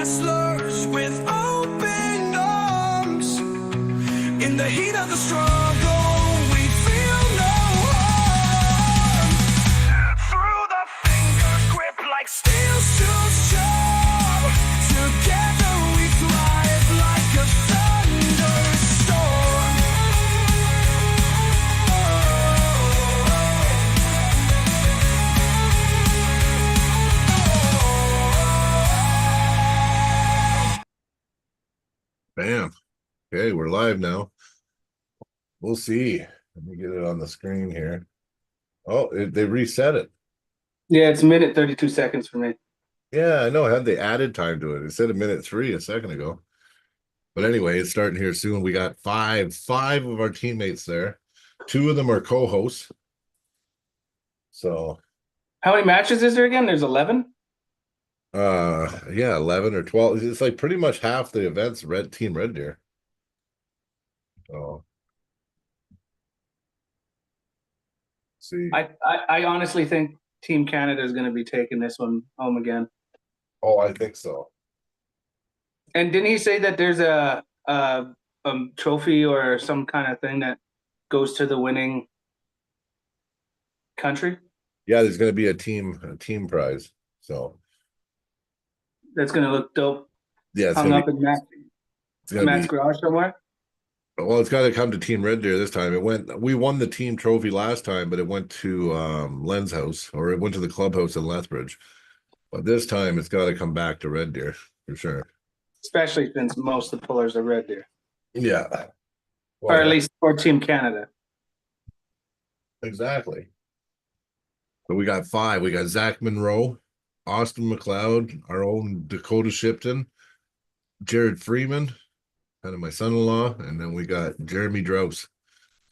wrestlers with open arms. In the heat of the struggle, we feel no harm. Through the fingers grip like steel sharp. Together we thrive like a thunderstorm. Bam. Okay, we're live now. We'll see. Let me get it on the screen here. Oh, they reset it. Yeah, it's a minute 32 seconds for me. Yeah, I know. Had they added time to it? It said a minute 3 a second ago. But anyway, it's starting here soon. We got five of our teammates there. 2 of them are co-hosts. So How many matches is there again? There's 11? yeah, 11 or 12. It's like pretty much half the events Team Reddeer. So see. I honestly think Team Canada is going to be taking this one home again. Oh, I think so. And didn't he say that there's a trophy or some kind of thing that goes to the winning country? Yeah, there's going to be a team prize. So That's going to look dope. yeah, Hung up in Matt's garage somewhere. Well, it's got to come to Team Reddeer this time. We won the team trophy last time, but it went to Len's house, or it went to the clubhouse in Lethbridge. But this time it's got to come back to Reddeer for sure. Especially since most of the pullers are Reddeer. Yeah. Well, or at least for Team Canada. Exactly. So we got 5. We got Zach Monroe, Austin McLeod, our own Dakota Shipton, Jared Freeman, kind of my son-in-law, and then we got Jeremy Drouse.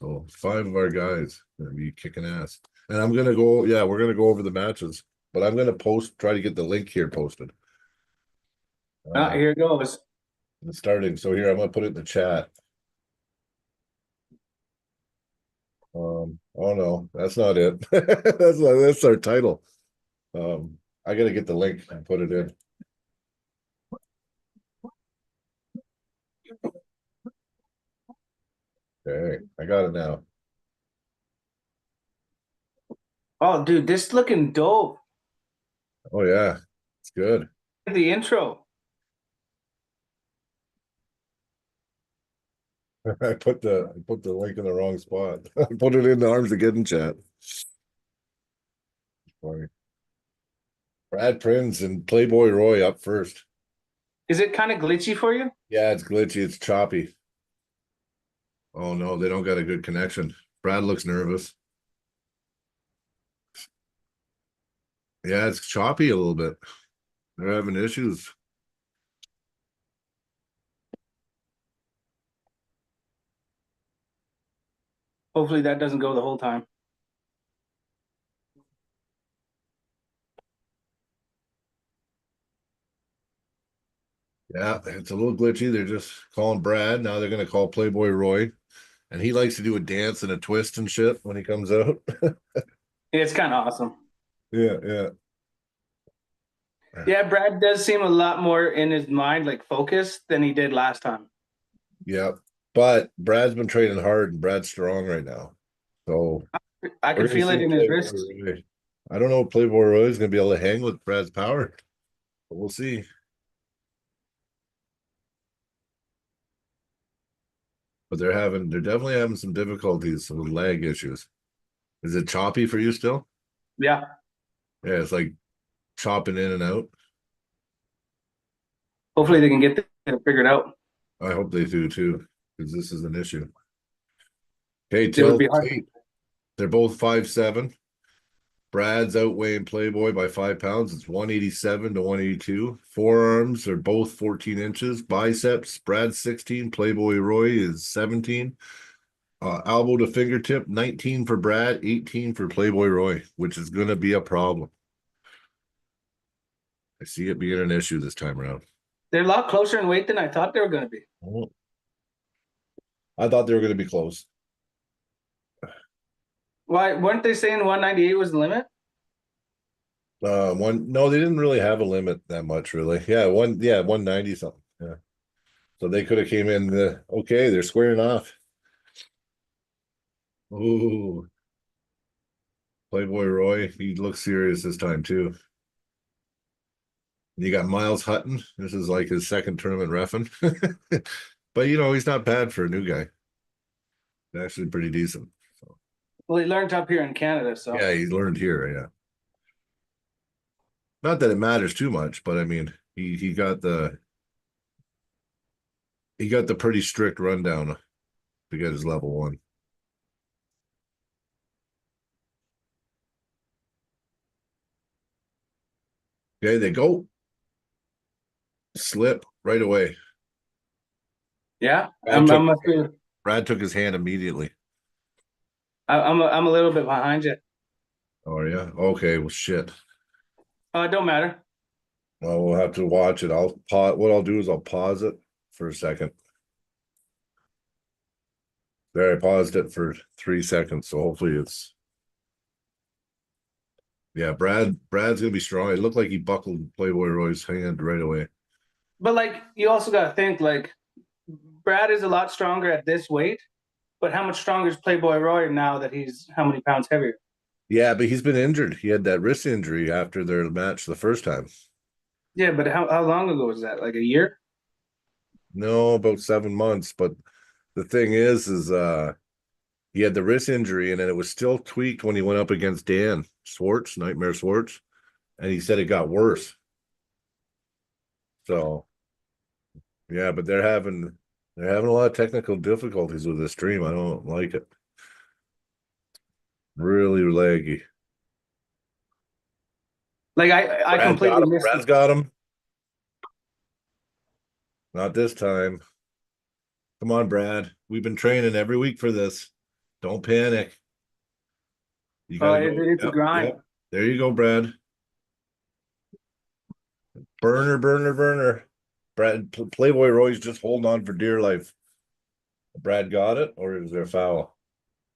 So 5 of our guys gonna be kicking ass. And I'm gonna go, yeah, we're gonna go over the matches, but I'm gonna try to get the link here posted. Here it goes. It's starting. So here I'm gonna put it in the chat. Oh no, that's not it. That's our title. I gotta get the link and put it in. Okay, I got it now. Oh, dude, this is looking dope. Oh yeah, it's good. The intro. I put the link in the wrong spot. I put it in the Armsageddon chat. Funny. Brad Prinz and Playboy Roy up first. Is it kind of glitchy for you? Yeah, it's glitchy. It's choppy. Oh no, they don't got a good connection. Brad looks nervous. Yeah, it's choppy a little bit. They're having issues. Hopefully that doesn't go the whole time. Yeah, it's a little glitchy. They're just calling Brad. Now they're going to call Playboy Roy. And he likes to do a dance and a twist and shit when he comes out. It's kind of awesome. Yeah, yeah. Yeah, Brad does seem a lot more in his mind, like focused, than he did last time. Yeah, but Brad's been training hard and Brad's strong right now. So I can feel it in his wrist. I don't know if Playboy Roy is going to be able to hang with Brad's power, but we'll see. But they're definitely having some difficulties, some lag issues. Is it choppy for you still? Yeah. Yeah, it's like chopping in and out. Hopefully they can get it figured out. I hope they do too, because this is an issue. Okay, they're both 5'7". Brad's outweighing Playboy by 5 pounds. It's 187 to 182. Forearms are both 14 inches. Biceps, Brad's 16. Playboy Roy is 17. Elbow to fingertip, 19 for Brad, 18 for Playboy Roy, which is going to be a problem. I see it being an issue this time around. They're a lot closer in weight than I thought they were going to be. I thought they were going to be close. Why weren't they saying 198 was the limit? No, they didn't really have a limit that much, really. Yeah, 190 something. Yeah. So they could have came in okay, they're squaring off. Ooh, Playboy Roy, he looks serious this time too. You got Miles Hutton. This is like his second tournament reffing. But he's not bad for a new guy. Actually pretty decent. So Well, he learned up here in Canada, so yeah, he learned here, yeah. Not that it matters too much, but I mean he got the pretty strict rundown to get his level 1. Okay, they go. Slip right away. yeah. Brad took, Must be, Brad took his hand immediately. I'm a little bit behind you. Oh yeah. Okay. Well, shit. It don't matter. Well, we'll have to watch it. I'll pause. What I'll do is I'll pause it for a second. There, I paused it for 3 seconds. So hopefully it's. Yeah, Brad's gonna be strong. It looked like he buckled Playboy Roy's hand right away. But like, you also got to think like Brad is a lot stronger at this weight, but how much stronger is Playboy Roy now that he's how many pounds heavier? Yeah, but he's been injured. He had that wrist injury after their match the first time. Yeah, but how long ago was that? Like a year? No, about 7 months. But the thing is he had the wrist injury, and then it was still tweaked when he went up against Dan Swartz, Nightmare Swartz, and he said it got worse. So, yeah, but they're having a lot of technical difficulties with this stream. I don't like it. Really laggy. Like I Brad's got completely him. missed Brad's it. got him. Not this time. Come on, Brad. We've been training every week for this. Don't panic. You gotta go. It's a Yep, grind. yep. There you go, Brad. Burner, burner, burner. Brad, Playboy Roy's just holding on for dear life. Brad got it, or is there a foul?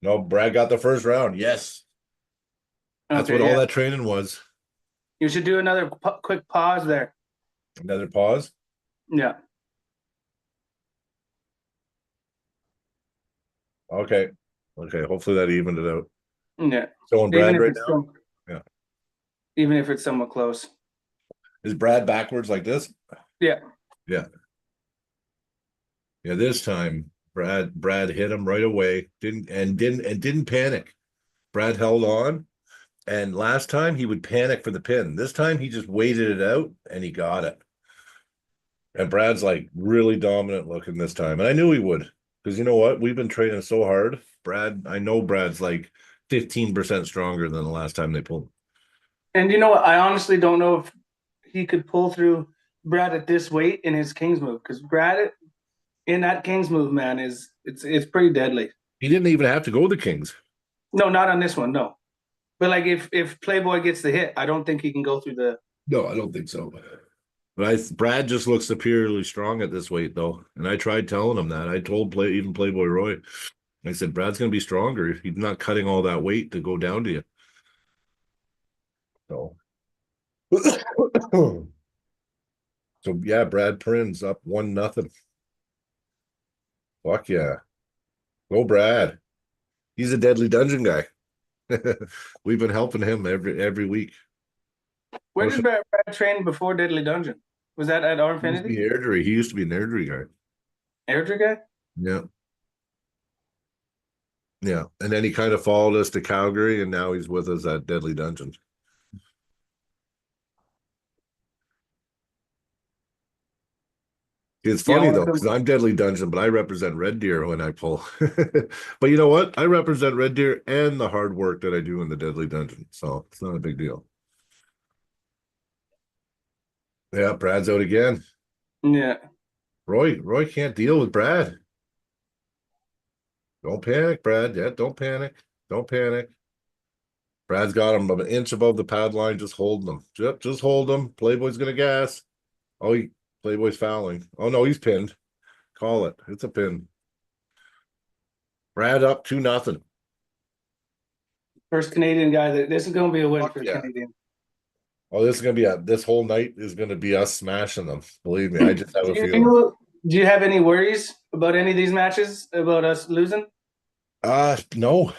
No, Brad got the first round. Yes. That's Okay, what all yeah. that training was. You should do another quick pause there. Another pause. Yeah. Okay. Okay. Hopefully that evened it out. Yeah. Showing Even Brad if right it's now. Yeah. even if it's somewhat close. Is Brad backwards like this? Yeah. Yeah. Yeah. This time, Brad hit him right away. Didn't panic. Brad held on. And last time he would panic for the pin. This time he just waited it out and he got it. And Brad's like really dominant looking this time. And I knew he would. Because you know what? We've been training so hard. I know Brad's like 15% stronger than the last time they pulled. And you know what? I honestly don't know if he could pull through Brad at this weight in his Kings move, because Brad in that Kings move, man, it's pretty deadly. He didn't even have to go the Kings. No, not on this one, no. But like if Playboy gets the hit, I don't think he can go through the. No, I don't think so. But Brad just looks superiorly strong at this weight, though. And I tried telling him that. I told even Playboy Roy, I said, Brad's going to be stronger. He's not cutting all that weight to go down to you. So, so yeah, Brad Prin's up 1-0. Fuck yeah. Go, Brad. He's a deadly dungeon guy. We've been helping him every week. Where did Brad train before Deadly Dungeon? Was that at Armfinity? He used to be an Airdrie guy. Airdrie guy? Yeah. Yeah. And then he kind of followed us to Calgary, and now he's with us at Deadly Dungeon. It's funny though, because I'm Deadly Dungeon, but I represent Reddeer when I pull. But you know what? I represent Reddeer and the hard work that I do in the Deadly Dungeon. So it's not a big deal. Yeah, Brad's out again. Yeah. Roy can't deal with Brad. Don't panic, Brad. Yeah, don't panic. Don't panic. Brad's got him an inch above the pad line, just holding him. Just hold him. Playboy's gonna gas. Oh, Playboy's fouling. Oh no, he's pinned. Call it. It's a pin. Brad up 2-0. First Canadian guy this is gonna be a win for the Yeah. Canadian. Oh, this is gonna be this whole night is gonna be us smashing them. Believe me, I just have a Do feeling. do you have any worries about any of these matches about us losing? No,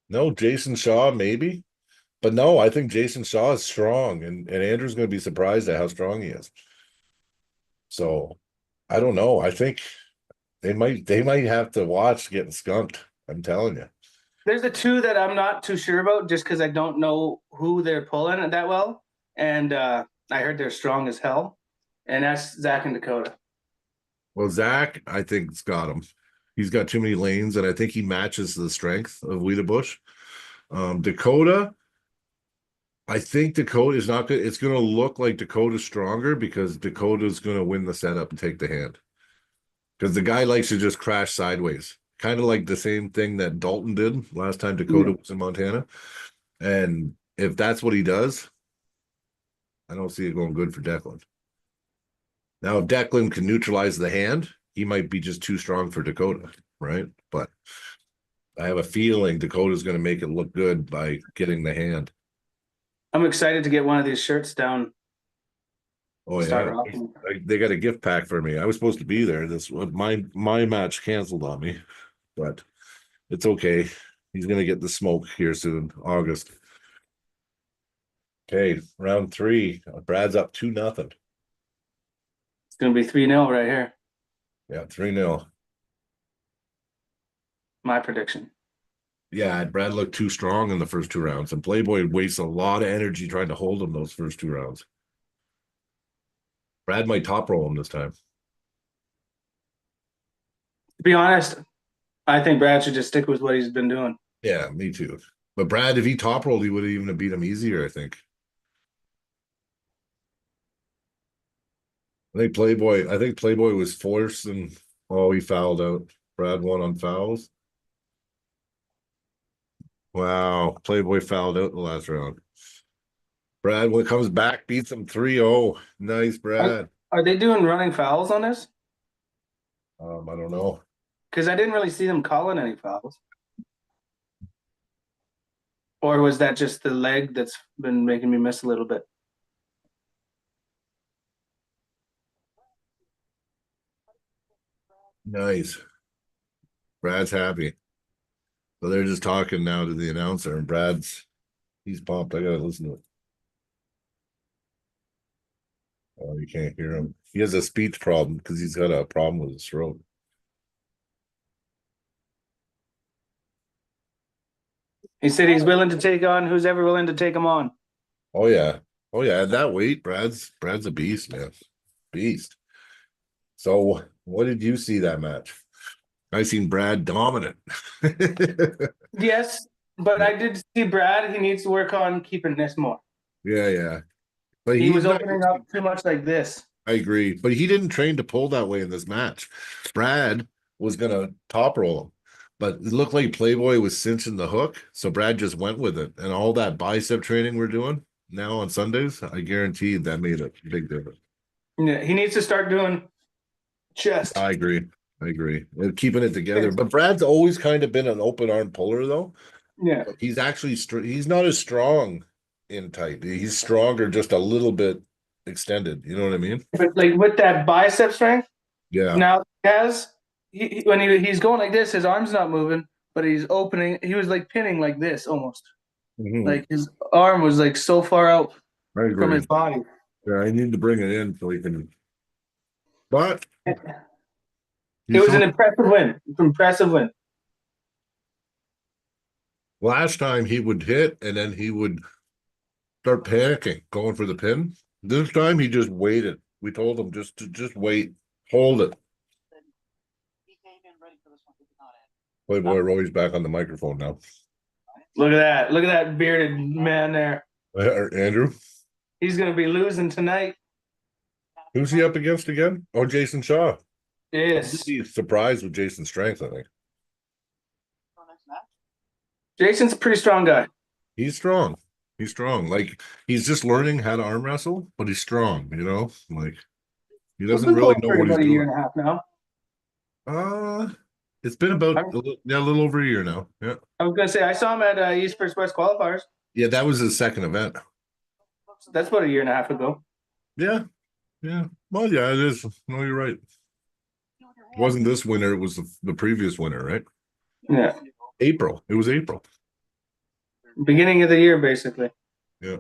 no, Jason Shaw maybe, but no, I think Jason Shaw is strong, and Andrew's gonna be surprised at how strong he is. So I don't know. I think they might have to watch getting skunked. I'm telling you. There's the two that I'm not too sure about just because I don't know who they're pulling that well. And I heard they're strong as hell. And that's Zach and Dakota. Well, Zach, I think it's got him. He's got too many lanes, and I think he matches the strength of Wiedebusch. Dakota, I think Dakota is not good. It's going to look like Dakota's stronger because Dakota's going to win the setup and take the hand. Because the guy likes to just crash sideways, kind of like the same thing that Dalton did last time Dakota was in Montana. And if that's what he does, I don't see it going good for Declan. Now, if Declan can neutralize the hand, he might be just too strong for Dakota, right? But I have a feeling Dakota's going to make it look good by getting the hand. I'm excited to get one of these shirts down. Oh yeah, they got a gift pack for me. I was supposed to be there. This my match canceled on me, but it's okay. He's gonna get the smoke here soon, August. Okay, round 3. Brad's up 2-0. It's gonna be 3-0 right here. Yeah, 3-0. My prediction. Yeah, Brad looked too strong in the first 2 rounds, and Playboy wastes a lot of energy trying to hold him those first 2 rounds. Brad might top roll him this time. To be honest, I think Brad should just stick with what he's been doing. Yeah, me too. But Brad, if he top rolled, he would have even beat him easier, I think. I think Playboy was forced and he fouled out. Brad won on fouls. Wow, Playboy fouled out the last round. Brad, when it comes back, beats him 3-0. Nice, Brad. Are they doing running fouls on this? I don't know. Because I didn't really see them calling any fouls. Or was that just the leg that's been making me miss a little bit? Nice. Brad's happy. So they're just talking now to the announcer, and he's pumped. I gotta listen to it. Oh, you can't hear him. He has a speech problem because he's got a problem with his throat. He said he's willing to take on who's ever willing to take him on. Oh yeah. Oh yeah. At that weight, Brad's a beast, man. Beast. So what did you see that match? I seen Brad dominant. Yes, but I did see Brad. He needs to work on keeping this more. Yeah. But he was opening up too much like this. I agree. But he didn't train to pull that way in this match. Brad was gonna top roll him. But it looked like Playboy was cinching the hook, so Brad just went with it. And all that bicep training we're doing now on Sundays, I guarantee that made a big difference. Yeah, he needs to start doing chest. I agree. They're keeping it together. But Brad's always kind of been an open arm puller, though. Yeah. He's actually he's not as strong in tight. He's stronger, just a little bit extended. You know what I mean? But like with that bicep strength, yeah. Now when he's going like this, his arm's not moving, but he's opening. He was like pinning like this almost. Like his arm was like so far out from his body. Yeah, I need to bring it in so he can. But it was an impressive win. Last time he would hit and then he would start panicking, going for the pin. This time he just waited. We told him just wait, hold it. Playboy Roy's back on the microphone now. Look at that bearded man there. Andrew? He's gonna be losing tonight. Who's he up against again? Oh, Jason Shaw. Yes. He's surprised with Jason's strength, I think. Jason's a pretty strong guy. He's strong. Like he's just learning how to arm wrestle, but he's strong, you know? Like he doesn't really know what he's doing. A year and a half now. It's been about a little over a year now. Yeah. I was gonna say I saw him at East vs West qualifiers. Yeah, that was his second event. That's about a year and a half ago. Yeah. Well, yeah, it is. No, you're right. It wasn't this winter, it was the previous winter, right? Yeah. April. It was April. Beginning of the year, basically. Yeah.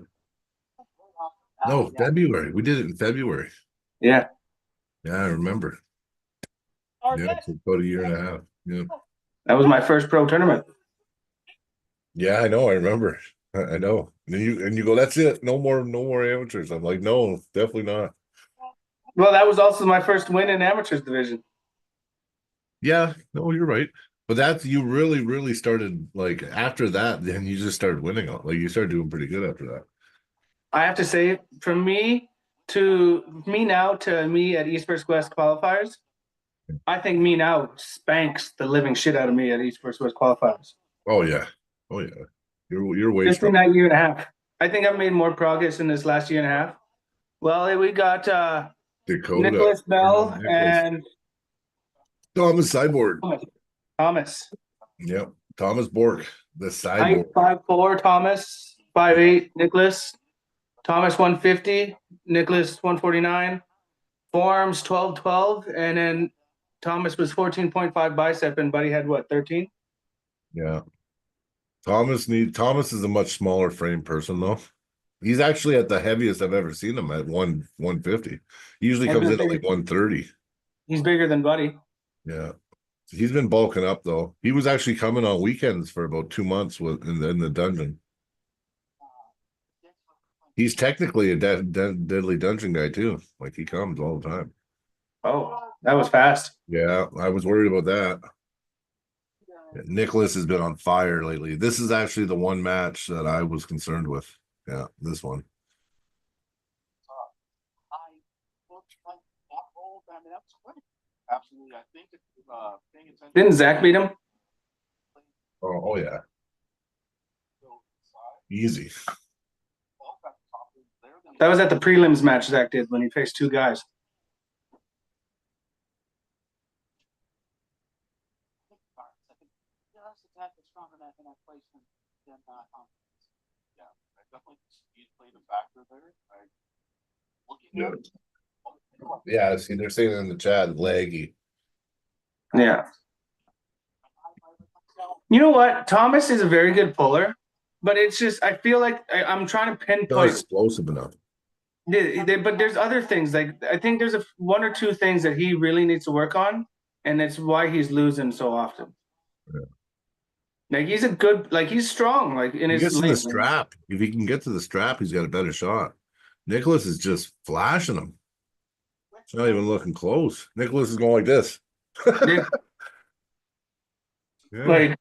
No, February. We did it in February. Yeah. Yeah, I remember. Yeah, it's about a year and a half. Yeah. That was my first pro tournament. Yeah, I know. I remember. I know. And you go, that's it. No more amateurs. I'm like, no, definitely not. Well, that was also my first win in amateurs division. Yeah, no, you're right. But that's you really, really started like after that, then you just started winning. Like you started doing pretty good after that. I have to say, from me now to me at East vs. West qualifiers, I think me now spanks the living shit out of me at East vs. West qualifiers. Oh yeah. Oh yeah. You're way Just in strong. that year and a half. I think I've made more progress in this last year and a half. Well, we got Dakota. Nicholas Bell Nicholas. and Thomas Cyborg. Thomas. Yep. Thomas Bork, the Height cyborg. 5'4", Thomas 5'8", Nicholas. Thomas 150, Nicholas 149. Forearms 12-12, and then Thomas was 14.5 bicep, and Buddy had what, 13? Yeah. Thomas is a much smaller frame person though. He's actually at the heaviest I've ever seen him at 150. He usually comes in at like 130. He's bigger than Buddy. Yeah. He's been bulking up though. He was actually coming on weekends for about 2 months in the dungeon. He's technically a deadly dungeon guy too. Like he comes all the time. Oh, that was fast. Yeah, I was worried about that. Nicholas has been on fire lately. This is actually the one match that I was concerned with. Yeah, this one. Absolutely, I think Didn't Zach beat him? Oh yeah. Easy. That was at the prelims match Zach did when he faced two guys. Yeah, see, they're saying in the chat, leggy. Yeah. You know what? Thomas is a very good puller, but it's just I feel like I'm trying to Not pinpoint. explosive enough. But there's other things. Like I think there's one or two things that he really needs to work on, and it's why he's losing so often. Yeah. Like he's a good, like he's strong. Like in He his gets in the lane. strap. If he can get to the strap, he's got a better shot. Nicholas is just flashing him. It's not even looking close. Nicholas is going like this. Yeah. Yeah. Like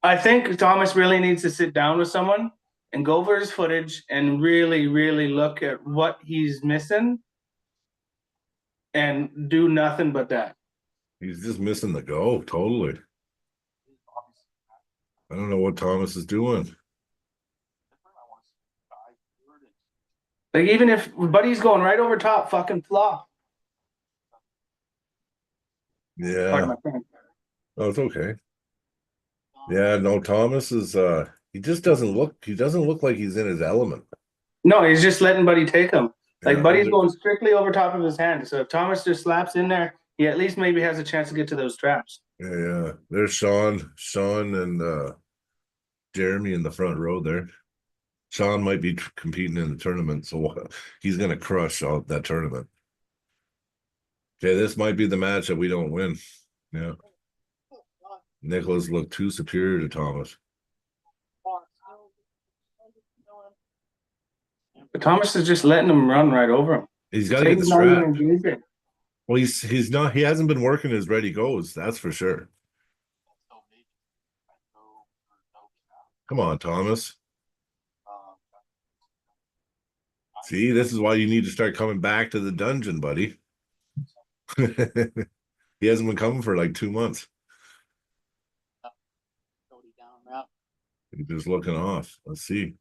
I think Thomas really needs to sit down with someone and go over his footage and really, really look at what he's missing and do nothing but that. He's just missing the go, totally. I don't know what Thomas is doing. Like even if Buddy's going right over top, fucking flop. Yeah. Pardon my French. Oh, it's okay. Yeah, no, Thomas is he doesn't look like he's in his element. No, he's just letting Buddy take him. Like Yeah, Buddy's going strictly over top of his hand. So if Thomas just slaps in there, he at least maybe has a chance to get to those traps. Yeah. There's Sean and Jeremy in the front row there. Sean might be competing in the tournament, so he's gonna crush out that tournament. Okay, this might be the match that we don't win. Yeah. Nicholas looked too superior to Thomas. But Thomas is just letting him run right over him. He's got to get the He's not even strap. engaging. Well, he's not. He hasn't been working as ready goes. That's for sure. Come on, Thomas. See, this is why you need to start coming back to the dungeon, buddy. He hasn't been coming for like 2 months. He's just looking off. Let's see.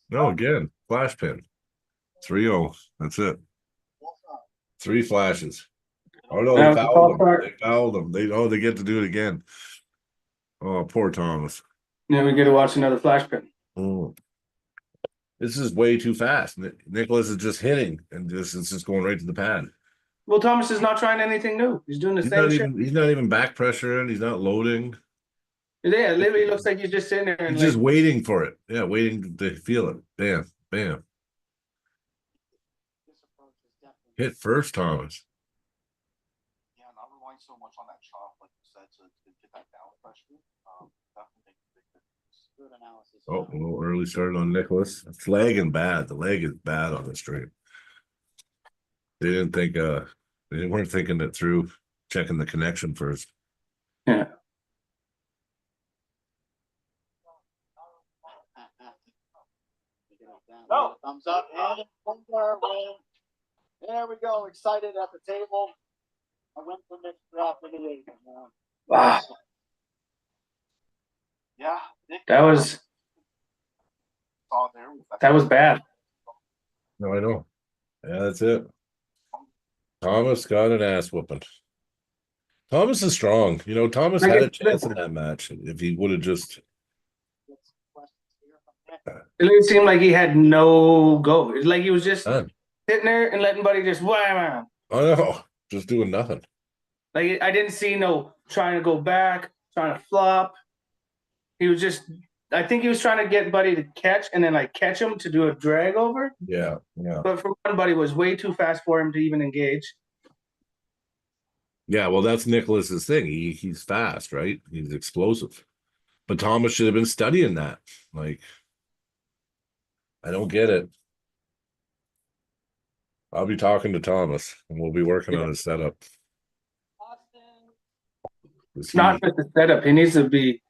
No, again, flash pin. 3-0. That's it. 3 flashes. Oh no, they fouled him. They fouled him. They get to do it again. Oh, poor Thomas. Then we get to watch another flash pin. Oh. This is way too fast. Nicholas is just hitting, and this is just going right to the pad. Well, Thomas is not trying anything new. He's doing the He's same not shit. even he's not even back pressuring. He's not loading. Yeah, it literally looks like he's just sitting there and He's just waiting for it. Yeah, waiting to feel it. Bam, bam. Hit first, Thomas. Yeah, not relying so much on that chop, like you said, to get that down pressure. Definitely make a big difference. Good analysis. Oh, a little early start on Nicholas. It's lagging bad. The leg is bad on the stream. They didn't think they weren't thinking it through, checking the connection first. Yeah. No. Thumbs up and win. There we go. Excited at the table. I went for next drop in the 8th. Wow. Yeah. That was bad. No, I know. Yeah, that's it. Thomas got an ass whooping. Thomas is strong. You know, Thomas had a chance in that match if he would have just. It seemed like he had no go. It's like he was just sitting there and letting Buddy just wham. I know, just doing nothing. Like I didn't see no trying to go back, trying to flop. He was just. I think he was trying to get Buddy to catch and then like catch him to do a drag over. Yeah, yeah. But for one, Buddy was way too fast for him to even engage. Yeah, well, that's Nicholas's thing. He's fast, right? He's explosive. But Thomas should have been studying that. Like, I don't get it. I'll be talking to Thomas, and we'll be working on his setup. Not just the setup. He needs to be.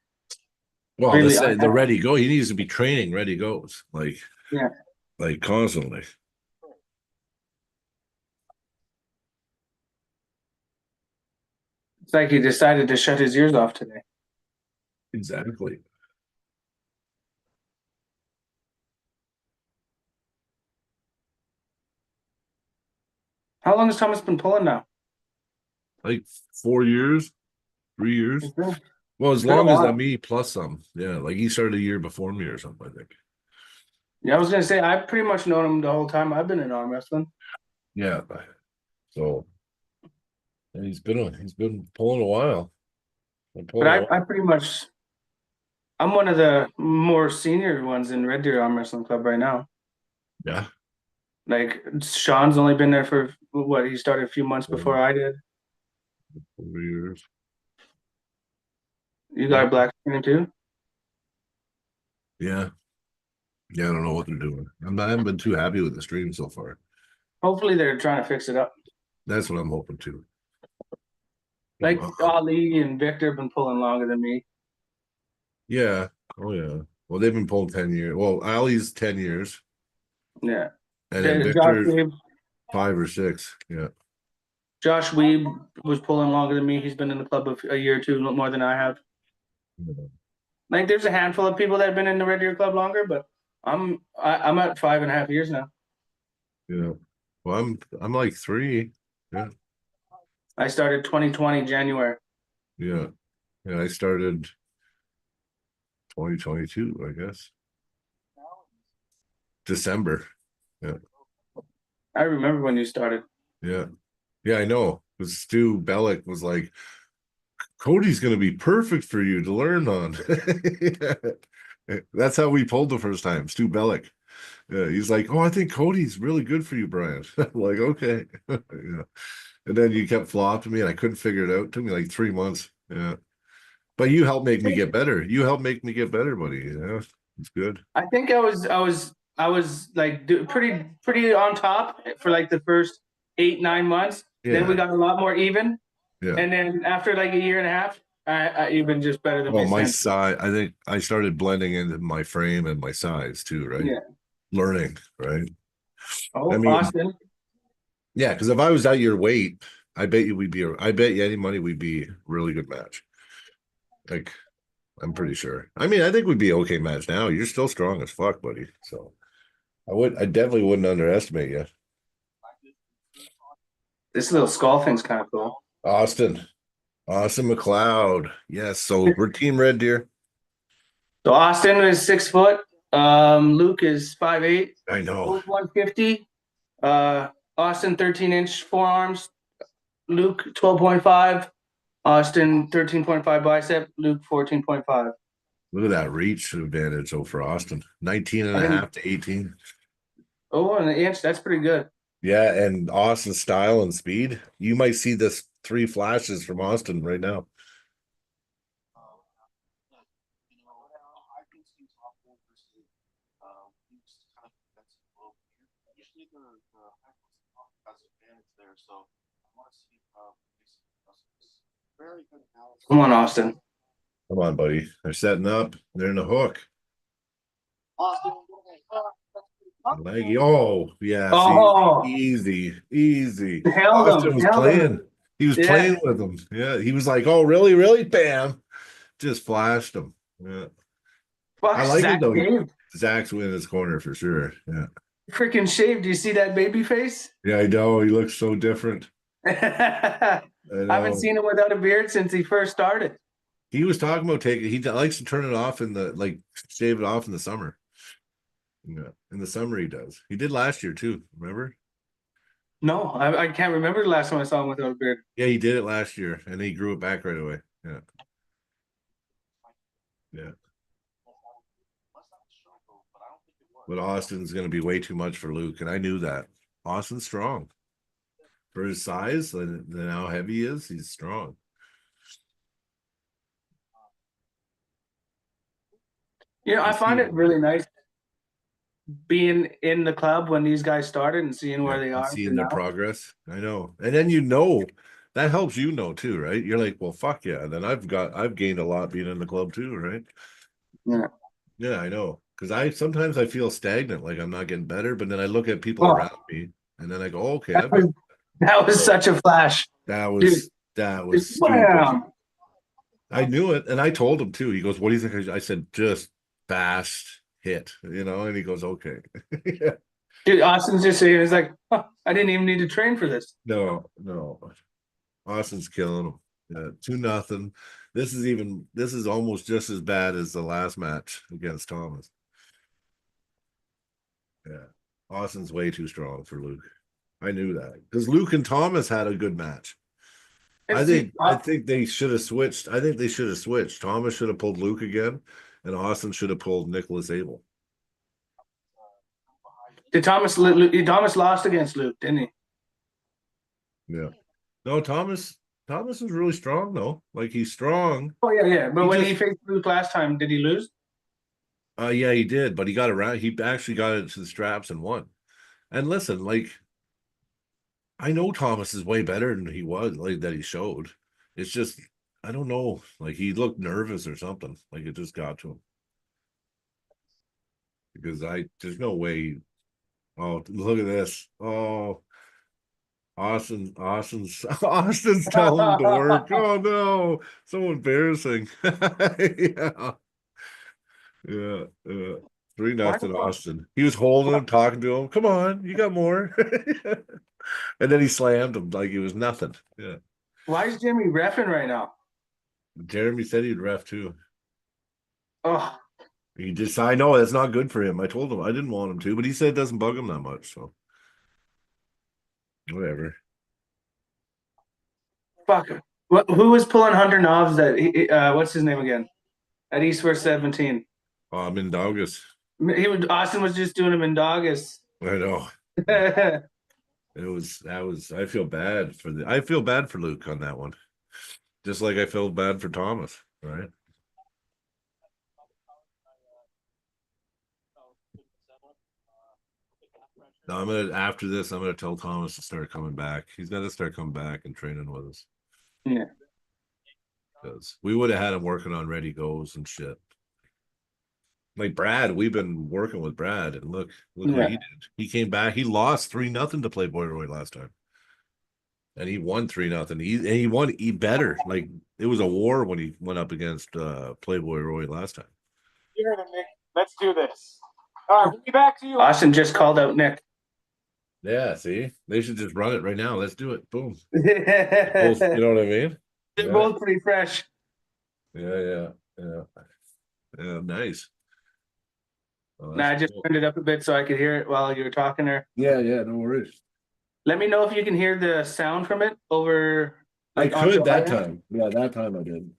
Well, really the ready go. He needs to be training ready goes, like constantly. It's like he decided to shut his ears off today. Exactly. How long has Thomas been pulling now? Like 4 years, 3 years. Well, as long as me plus some. Yeah, like he started a year before me or something, I think. Yeah, I was gonna say I've pretty much known him the whole time I've been in arm wrestling. Yeah. So and he's been pulling a while. But I pretty much I'm one of the more senior ones in Reddeer Arm Wrestling Club right now. Yeah. Like Sean's only been there for what, he started a few months before I did. 4 years. You got a black screen too? Yeah. Yeah, I don't know what they're doing. I haven't been too happy with the stream so far. Hopefully they're trying to fix it up. That's what I'm hoping to. Like Ali and Victor have been pulling longer than me. Yeah. Oh yeah. Well, they've been pulling 10 years. Well, Ali's 10 years. Yeah. And then Victor's 5 or 6. Yeah. Josh Weeb was pulling longer than me. He's been in the club a year or two more than I have. Yeah. Like there's a handful of people that have been in the Red Deer Club longer, but I'm at 5.5 years now. Yeah. Well, I'm like 3. Yeah. I started 2020 January. Yeah. Yeah, I started 2022, I guess. December. Yeah. I remember when you started. Yeah. Yeah, I know. Because Stu Bellick was like, Cody's going to be perfect for you to learn on. That's how we pulled the first time, Stu Bellick. Yeah, he's like, oh, I think Cody's really good for you, Brian. I'm like, okay. Yeah. And then you kept flopping me and I couldn't figure it out. It took me like 3 months. Yeah. But you helped make me get better. You helped make me get better, buddy. Yeah. It's good. I think I was like pretty on top for like the first 8-9 months. Yeah. Then we got a lot more even. Yeah. And then after like a year and a half, I even just better than my size. I think I started blending into my frame and my size too, right? Yeah. Learning, right? Oh, I mean, Austin. Yeah, because if I was at your weight, I bet you any money we'd be a really good match. Like, I'm pretty sure. I mean, I think we'd be okay match now. You're still strong as fuck, buddy. So I definitely wouldn't underestimate you. This little skull thing's kind of cool. Austin McLeod. Yes. So we're Team Red Deer. So Austin is 6 foot. Luke is 5'8", I know. 150. Austin 13-inch forearms. Luke 12.5. Austin 13.5 bicep. Luke 14.5. Look at that reach advantage over Austin. 19 and I a think- half to 18. Oh, and an inch. That's pretty good. Yeah, and Austin's style and speed. You might see this 3 flashes from Austin right now. You know, I think he's off versus he's kind of defensive a little weird. Usually the high has advantage there, so I want to see very good analysis. Come on, Austin. Come on, buddy. They're setting up. They're in the hook. Austin, Leggy. Oh, yeah. Oh. See, easy. Held Austin him. was Held playing. him. He was Yeah. playing with him. Yeah. He was like, oh, really? Bam. Just flashed him. Yeah. Fuck, I like Zach it though. shaved. Zach's winning his corner for sure. Yeah. Freaking shaved. Do you see that baby face? Yeah, I know. He looks so different. I I haven't know. seen him without a beard since he first started. He was talking about taking. He likes to turn it off shave it off in the summer. Yeah, in the summer he does. He did last year too. Remember? No, I can't remember the last time I saw him without a beard. Yeah, he did it last year, and he grew it back right away. Yeah. But Austin's going to be way too much for Luke, and I knew that. Austin's strong for his size and how heavy he is. He's strong. You know, I find it really nice being in the club when these guys started and seeing where they are. Seeing their progress. I know. And then that helps too, right? You're like, well, fuck yeah. Then I've gained a lot being in the club too, right? Yeah. Yeah, I know. Because sometimes I feel stagnant, like I'm not getting better, but then I look at people around me and then I go, oh, okay. That was such a flash. That was stupid. Wow. I knew it, and I told him too. He goes, "What do you think?" I said, "Just fast hit," and he goes, "Okay." Yeah. Dude, Austin's just saying, it's like, huh, I didn't even need to train for this. No. Austin's killing him. Yeah, 2-0. This is almost just as bad as the last match against Thomas. Yeah, Austin's way too strong for Luke. I knew that because Luke and Thomas had a good match. I think they should have switched. I think they should have switched. Thomas should have pulled Luke again, and Austin should have pulled Nicholas Abel. Did Thomas lost against Luke, didn't he? Yeah. No, Thomas is really strong though. Like he's strong. Oh yeah. But when he faced Luke last time, did he lose? Yeah, he did, but he got around. He actually got it to the straps and won. And listen, like I know Thomas is way better than he was, like that he showed. It's just I don't know, like he looked nervous or something. Like it just got to him. Because there's no way. Oh, look at this. Oh, Austin's telling him to work. Oh no, so embarrassing. Yeah. 3-0 Austin. He was holding him, talking to him. Come on, you got more. And then he slammed him like it was nothing. Yeah. Why is Jimmy reffing right now? Jeremy said he'd ref too. Oh, I know that's not good for him. I told him I didn't want him to, but he said it doesn't bug him that much. So whatever. fuck. Who was pulling Hunter Knobs what's his name again? At East West 17. I'm in Daugus. Austin was just doing him in Daugus. I know. I feel bad for Luke on that one. Just like I feel bad for Thomas, right? No, after this, I'm gonna tell Thomas to start coming back. He's got to start coming back and training with us. Yeah. Because we would have had him working on ready goes and shit. Like Brad, we've been working with Brad, and look what he did. He came back. He lost 3-0 to Playboy Roy last time, and he won 3-0. He won better. Like it was a war when he went up against Playboy Roy last time. You heard him, Nick. Let's do this. All right, we'll be back to you. Austin just called out Nick. Yeah, see, they should just run it right now. Let's do it. Boom. You know what I mean? They're both pretty fresh. Yeah. Nice. Oh, Nah, I that's just cool. turned it up a bit so I could hear it while you were talking there. Yeah, no worries. Let me know if you can hear the sound from it over. I Like onto could that audio. time. Yeah, that time I did.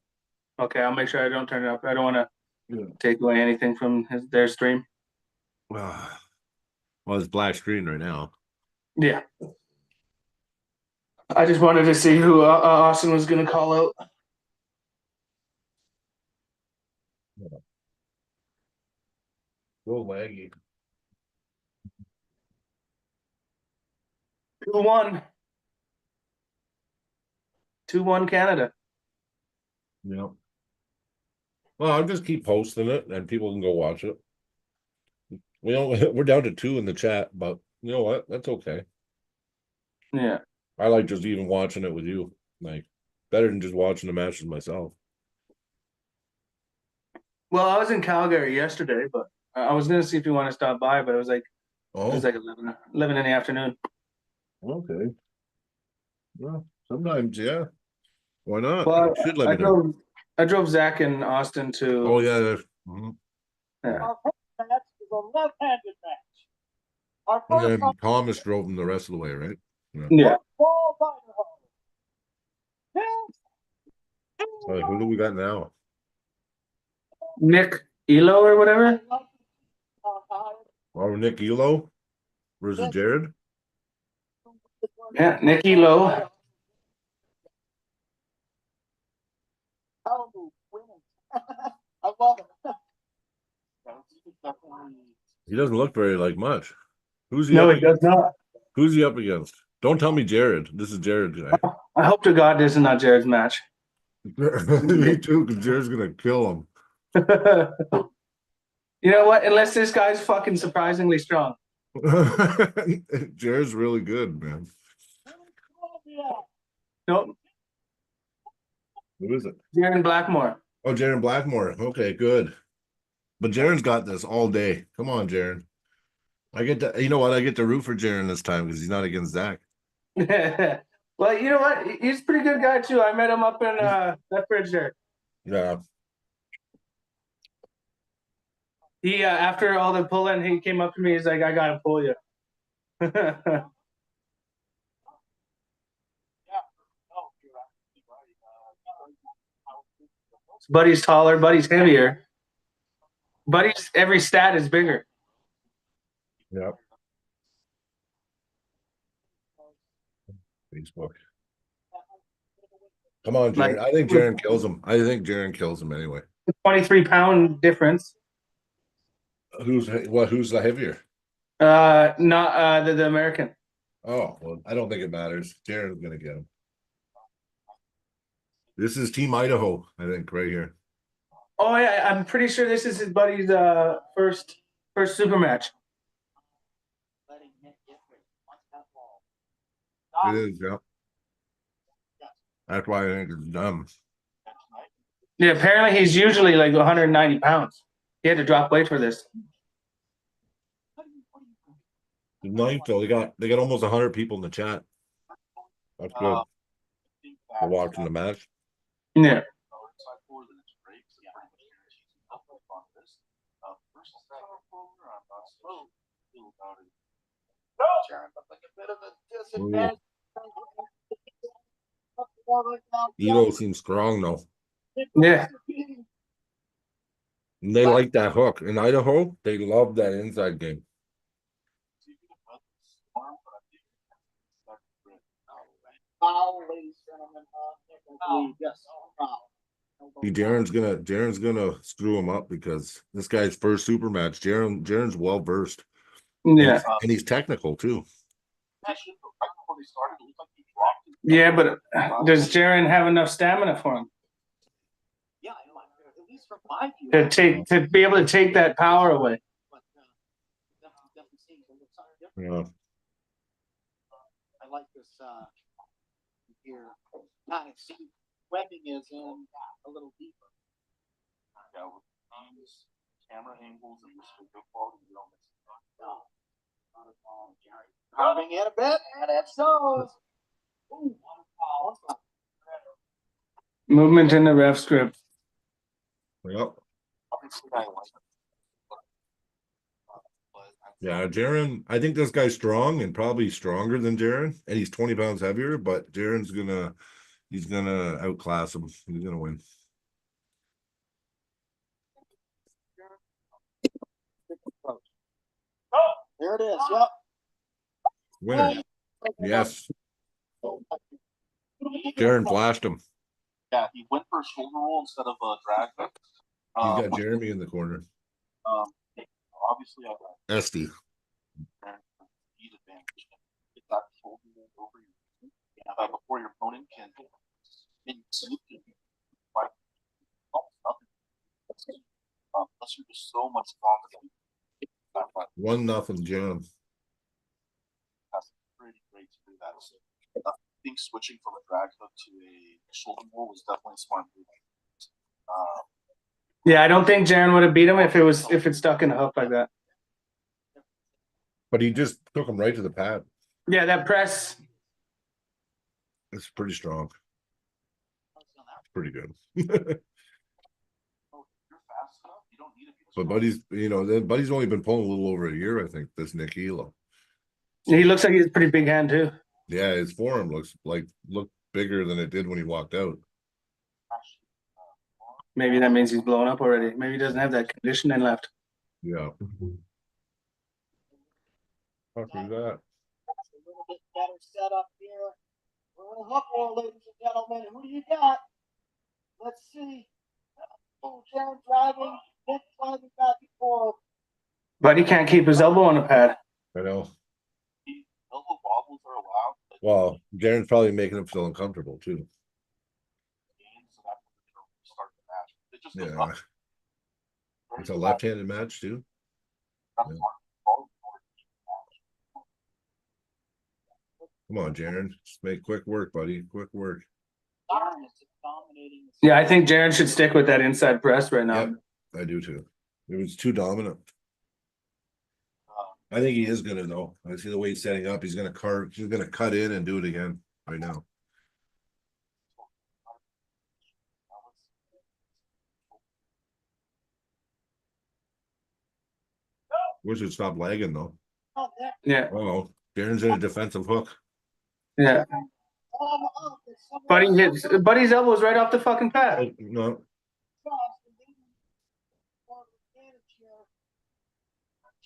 Okay, I'll make sure I don't turn it up. I don't want to Yeah. take away anything from their stream. Well, it's black screen right now. Yeah. I just wanted to see who Austin was going to call out. Go laggy. 2-1. 2-1 Canada. Yeah. Well, I'll just keep posting it and people can go watch it. We're down to 2 in the chat, but you know what? That's okay. Yeah. I like just even watching it with you. Like better than just watching the matches myself. Well, I was in Calgary yesterday, but I was going to see if you want to stop by, but it was like Oh, 11 in the afternoon. okay. Well, sometimes, yeah. Why not? Well, You should let me know. I drove Zach and Austin to. Oh yeah. Mhm. Yeah. Our first match is a left-handed match. Our And first then Thomas drove them the rest of the way, right? Yeah. ball by the All right, who do we got now? Nick Elo or whatever. Oh, Nick Elo versus Jared. Yeah, Nick Elo. I love it. He doesn't look very like much. Who's he No, up he does against? not. Who's he up against? Don't tell me Jared. This is Jared guy. I hope to God this is not Jared's match. Me too, because Jared's gonna kill him. You know what? Unless this guy's fucking surprisingly strong. Jared's really good, man. Nope. Who is it? Jared Blackmore. Oh, Jared Blackmore. Okay, good. But Jaren's got this all day. Come on, Jared. I get to, you know what? I get to root for Jaren this time because he's not against Zach. Well, you know what? He's a pretty good guy too. I met him up in Lethbridge there. Yeah. He after all the pulling, he came up to me. He's like, "I gotta pull you." Buddy's taller. Buddy's heavier. Buddy's every stat is bigger. Yep. Facebook. Come on, Jaren. I think Jaren kills him. I think Jaren kills him anyway. 23-pound difference. Who's the heavier? Not the American. Oh, well, I don't think it matters. Jaren's gonna get him. This is Team Idaho, I think, right here. Oh yeah, I'm pretty sure this is his buddy's first super match. It is, yeah. That's why I think it's dumb. Yeah, apparently he's usually like 190 pounds. He had to drop weight for this. Nice though. They got almost 100 people in the chat. That's good. For watching the match. Yeah. Elo seems strong though. Yeah. And they like that hook. In Idaho, they love that inside game. See, Jaren's gonna screw him up because this guy's first super match. Jaren's well versed. Yeah. And he's technical too. Yeah, but does Jaren have enough stamina for him? Yeah, at least from my view. To be able to take that power away. Yeah. I like this here. Kind of see webbing is in a little deeper. Yeah, with these camera angles and this video quality, you don't miss it. No. Not at all, Jerry. Carving in a bit, and it shows. Ooh, wow. Movement in the ref script. Yep. Obviously, I like it. Yeah, Jaron, I think this guy's strong and probably stronger than Jaron, and he's 20 pounds heavier, but he's gonna outclass him. He's gonna win. There it is. Yep. Winner. Yes. Jaron flashed him. Yeah, he went for a shoulder roll instead of a drag hook. You got Jeremy in the corner. Obviously, I've got Esty. speed advantage. Get that shoulder roll over your before your opponent can see like nothing. Unless you're just so much confident. 1-0 Jam. That's pretty great to do that. So I think switching from a drag hook to a shoulder roll was definitely a smart move. Yeah, I don't think Jaron would have beat him if it stuck in a hook like that. But he just took him right to the pad. Yeah, that press. It's pretty strong. Pretty good. But Buddy's only been pulling a little over a year, I think, this Nick Hilo. He looks like he has a pretty big hand too. Yeah, his forearm looked bigger than it did when he walked out. Maybe that means he's blown up already. Maybe he doesn't have that conditioning left. Yeah. Fuck is that? That's a little bit better setup here. We're in a hook roll, ladies and gentlemen. Who do you got? Let's see. Oh, Jaron driving, Nick driving back and forth. But he can't keep his elbow on the pad. I know. Elbow wobbles are allowed. Well, Jaron's probably making him feel uncomfortable too. Yeah. It's a left-handed match too. Yeah. Come on, Jaron. Just make quick work, buddy. Quick work. Yeah, I think Jaron should stick with that inside press right now. Yep, I do too. It was too dominant. I think he is gonna though. I see the way he's setting up. He's gonna cut in and do it again right now. Wish it stopped lagging though. Yeah. Oh, Jaron's in a defensive hook. Yeah. Buddy's elbow is right off the fucking pad. No.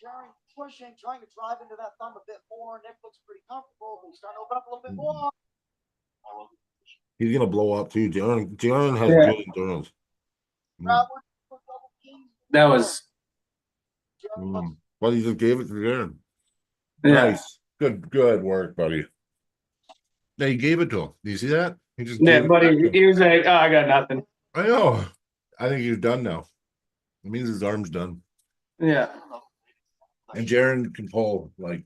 Jaron pushing, trying to drive into that thumb a bit more. Nick looks pretty comfortable, but he's starting to open up a little bit more. He's gonna blow up too. Jaron has good endurance. That was. Well, he just gave it to Jaron. Yeah. Nice. Good work, buddy. Yeah, he gave it to him. Do you see that? He just buddy. He was like, "Oh, I got nothing." I know. I think he's done now. It means his arm's done. Yeah. And Jaron can pull, like,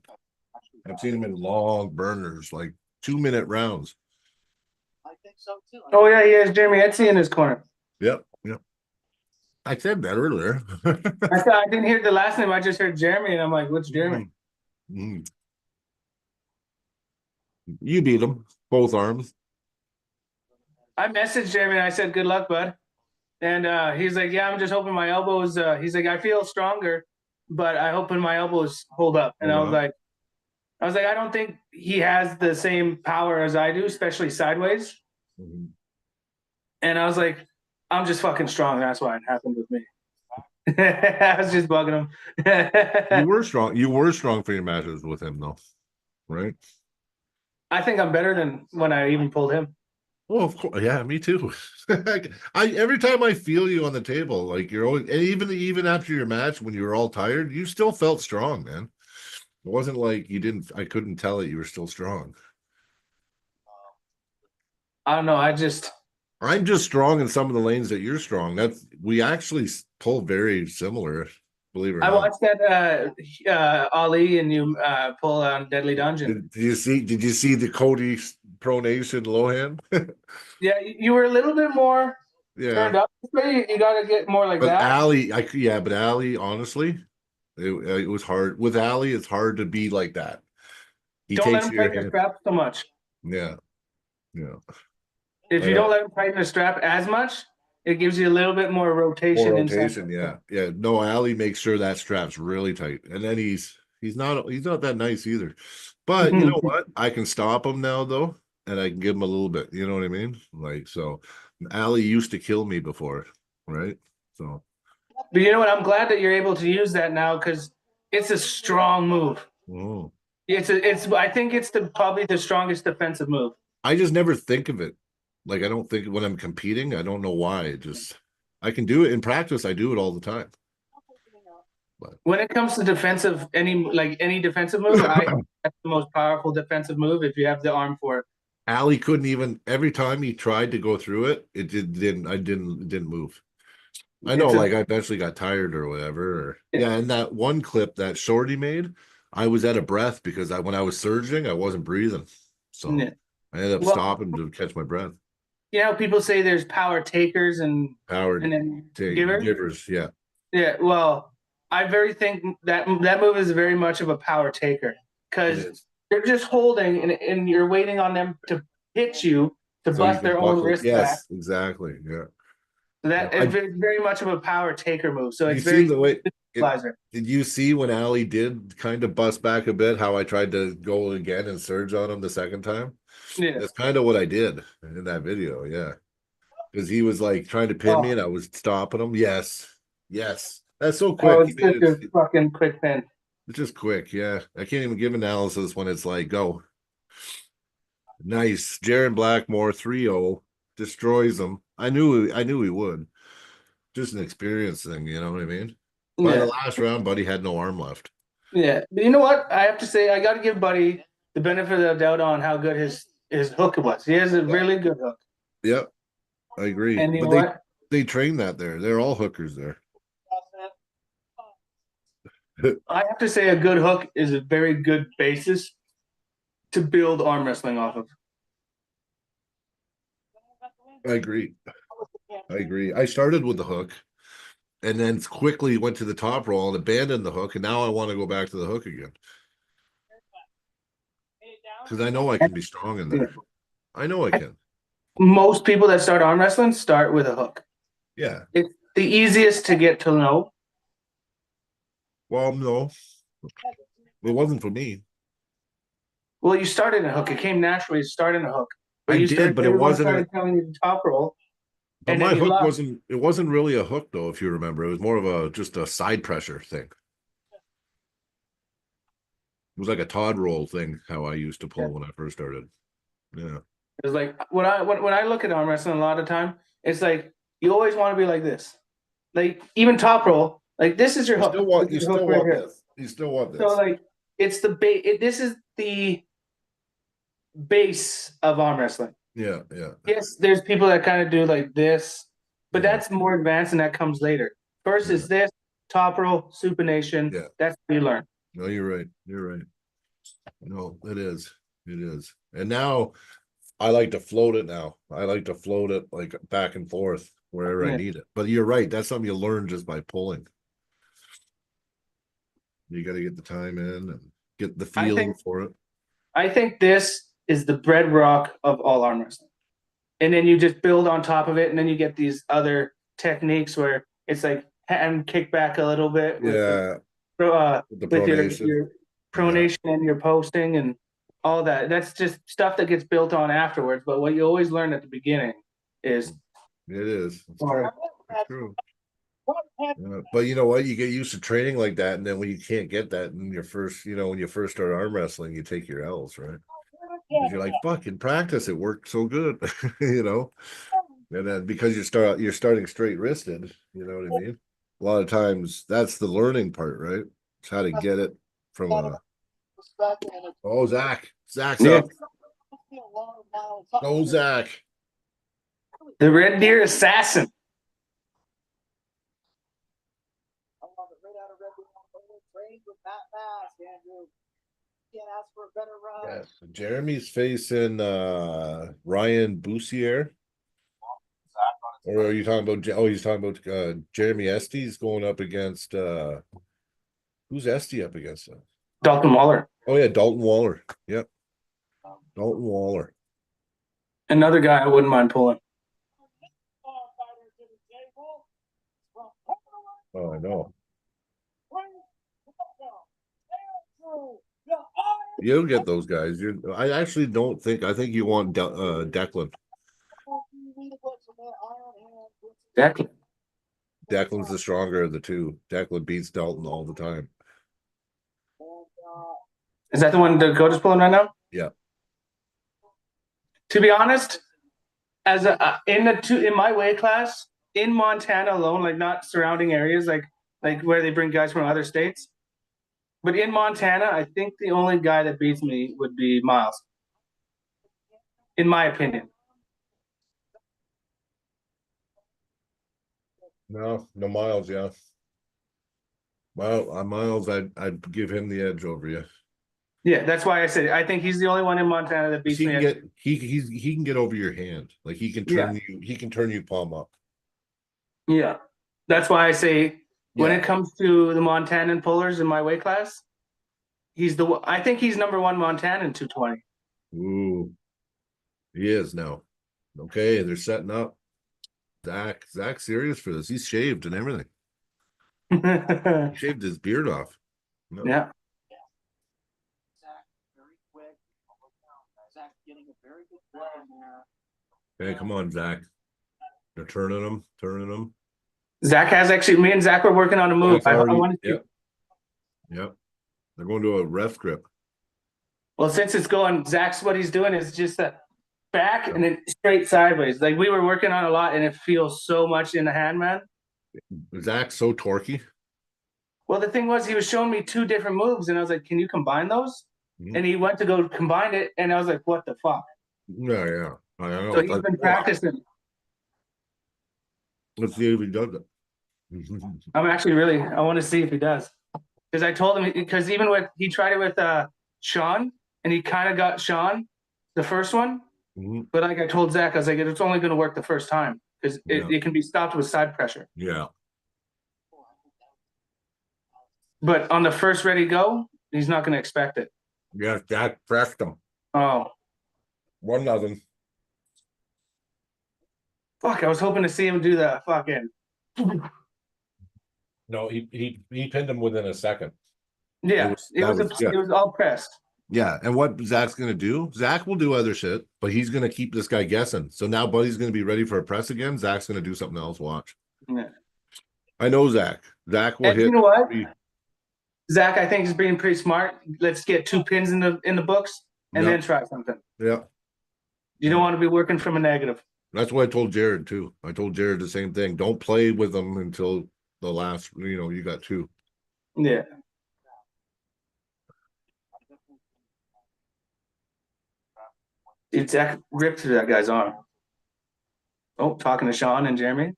I've seen him in long burners, like 2-minute rounds. I think so too. Oh yeah, he has Jeremy Etsy in his corner. Yep. I said that earlier. I didn't hear the last name. I just heard Jeremy, and I'm like, "What's Jeremy?" You beat him both arms. I messaged Jeremy and I said, "Good luck, bud." And he's like, "Yeah, I'm just hoping my elbows." He's like, "I feel stronger, but I hope my elbows hold up." And I was like, "I don't think he has the same power as I do, especially sideways." And I was like, "I'm just fucking strong. That's why it happened with me." I was just bugging him. You were strong. You were strong for your matches with him, though, right? I think I'm better than when I even pulled him. Oh, of course. Yeah, me too. Every time I feel you on the table, like you're always, and even after your match when you were all tired, you still felt strong, man. It wasn't like you didn't. I couldn't tell that you were still strong. I don't know. I'm just strong in some of the lanes that you're strong. We actually pull very similar. Believe it or not. I watched that Ali and you pull on Deadly Dungeon. Did you see the Cody pronation Lohan? Yeah, you were a little bit more turned up. You got to get more like that. But Ali, honestly, it was hard with Ali. It's hard to be like that. Don't let him tighten the strap so much. Yeah. If you don't let him tighten the strap as much, it gives you a little bit more rotation. Yeah. No, Ali makes sure that strap's really tight, and then he's He's not that nice either. But you know what? I can stop him now though, and I can give him a little bit. You know what I mean? Like so, Ali used to kill me before, right? So. But you know what? I'm glad that you're able to use that now because it's a strong move. Oh. I think it's probably the strongest defensive move. I just never think of it. Like I don't think when I'm competing, I don't know why. I can do it in practice. I do it all the time. But when it comes to defensive, any defensive move, that's the most powerful defensive move if you have the arm for it. Ali couldn't even. Every time he tried to go through it, it didn't move. I know, like I eventually got tired or whatever. Yeah, and that one clip that Shorty made, I was out of breath because when I was surging, I wasn't breathing. So Yeah. I ended up stopping to catch my breath. You know, people say there's power takers and then givers. Yeah. Yeah. Well, I think that move is very much of a power taker because you're just holding and you're waiting on them to hit you to bust their own wrist back. Yes, exactly. Yeah. So it's very much of a power taker move. So it's the way. Did you see when Ali did kind of bust back a bit? How I tried to go again and surge on him the second time. Yeah, that's kind of what I did in that video. Yeah, because he was like trying to pin me, and I was stopping him. Yes, that's so quick. Oh, it's such a fucking quick pin. It's just quick. Yeah, I can't even give analysis when it's like go. Nice, Jaron Blackmore 3-0 destroys him. I knew he would. Just an experience thing, you know what I mean? By the last round, Buddy had no arm left. Yeah, but you know what? I have to say, I got to give Buddy the benefit of the doubt on how good his hook was. He has a really good hook. Yep, I agree. And you know what? They train that there. They're all hookers there. I have to say, a good hook is a very good basis to build arm wrestling off of. I agree. I started with the hook and then quickly went to the top roll and abandoned the hook. And now I want to go back to the hook again. Because I know I can be strong in there. I know I can. Most people that start arm wrestling start with a hook. Yeah. It's the easiest to get to know. Well, no. It wasn't for me. Well, you started in a hook. It came naturally to start in a hook. But it wasn't telling you the top roll. But my hook wasn't really a hook though, if you remember. It was more of just a side pressure thing. It was like a Todd roll thing, how I used to pull when I first started. Yeah. It's like when I look at arm wrestling a lot of time, it's like you always want to be like this. Like even top roll, like this is your hook. You still want this. You still want this. So like it's the base. This is the base of arm wrestling. Yeah. Yes, there's people that kind of do like this, but that's more advanced and that comes later. First is this top roll, supination. Yeah. That's what you learn. No, you're right. No, it is. And now I like to float it now. I like to float it like back and forth wherever I need it. But you're right. That's something you learn just by pulling. You got to get the time in and get the feeling for it. I think this is the bedrock of all arm wrestling. And then you just build on top of it, and then you get these other techniques where it's like hand kick back a little bit with the pronation. Your pronation and your posting and all that. That's just stuff that gets built on afterwards. But what you always learn at the beginning is it's true. But you know what? You get used to training like that, and then when you can't get that in your first, when you first start arm wrestling, you take your L's, right? You're like, fuck, in practice it worked so good, and then because you're starting straight wristed, you know what I mean? A lot of times that's the learning part, right? It's how to get it from Zach's up. Go Zach. The Reddeer assassin. Can't ask for a better run. Yes. Jeremy's facing Ryan Boussier. Or are you talking about? Oh, he's talking about Jeremy Estes going up against who's Estes up against? Dalton Waller. Oh yeah, Dalton Waller. Yep, Dalton Waller. Another guy I wouldn't mind pulling. Oh, I know. You'll get those guys. I actually don't think. I think you want Declan. Declan. Declan's the stronger of the two. Declan beats Dalton all the time. Is that the one Dakota's pulling right now? Yeah. To be honest, as in my weight class in Montana alone, like not surrounding areas, like where they bring guys from other states, but in Montana, I think the only guy that beats me would be Miles, in my opinion. No Miles. Yeah. Well, Miles, I'd give him the edge over you. Yeah, that's why I said I think he's the only one in Montana that beats He me. can get he can get over your hand. Like he can turn you palm up. Yeah, that's why I say when Yeah. it comes to the Montanan pullers in my weight class, I think he's number one Montanan 220. Ooh, he is now. Okay, they're setting up. Zach's serious for this. He's shaved and everything. He shaved his beard off. No. Yeah. Zach, very quick. Zach getting a very good play in there. Hey, come on, Zach. They're turning them. Zach has actually, me and Zach were working on a move. I want to. Yep. They're going to a ref grip. Well, since it's going, Zach's what he's doing is just that back and then straight sideways. Like we were working on a lot, and it feels so much in the hand, man. Zach's so torquey. Well, the thing was, he was showing me two different moves, and I was like, "Can you combine those?" Mhm. And he went to go combine it, and I was like, "What the fuck?" Yeah. I know. So he's been practicing. Let's see if he does it. I'm actually I want to see if he does, because I told him, because even he tried it with Sean, and he kind of got Sean the first one, but like I told Zach, I was like, it's only going to work the first time because it can be stopped with side pressure. Yeah. But on the first ready go, he's not going to expect it. Yeah, Zach pressed him. Oh, 1-0. fuck! I was hoping to see him do the fucking. No, he pinned him within a second. Yeah, it was all pressed. Yeah, and what Zach's gonna do? Zach will do other shit, but he's gonna keep this guy guessing. So now Buddy's gonna be ready for a press again. Zach's gonna do something else. Watch. Yeah. I know Zach. Zach will hit. You know what? Zach, I think is being pretty smart. Let's get 2 pins in the books and then try something. Yeah. You don't want to be working from a negative. That's what I told Jared too. I told Jared the same thing. Don't play with them until the last. You got 2. Yeah. Zach ripped through that guy's arm. Oh, talking to Sean and Jeremy.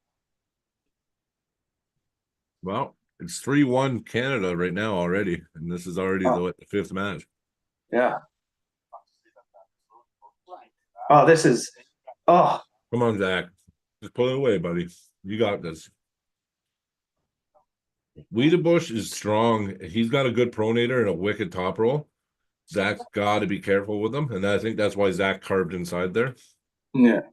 Well, it's 3-1 Canada right now already, and this is already the 5th match. Yeah. Oh, this is. Oh. Come on, Zach. Just pull it away, buddy. You got this. Wiedebusch is strong. He's got a good pronator and a wicked top roll. Zach's got to be careful with him, and I think that's why Zach carved inside there. Yeah.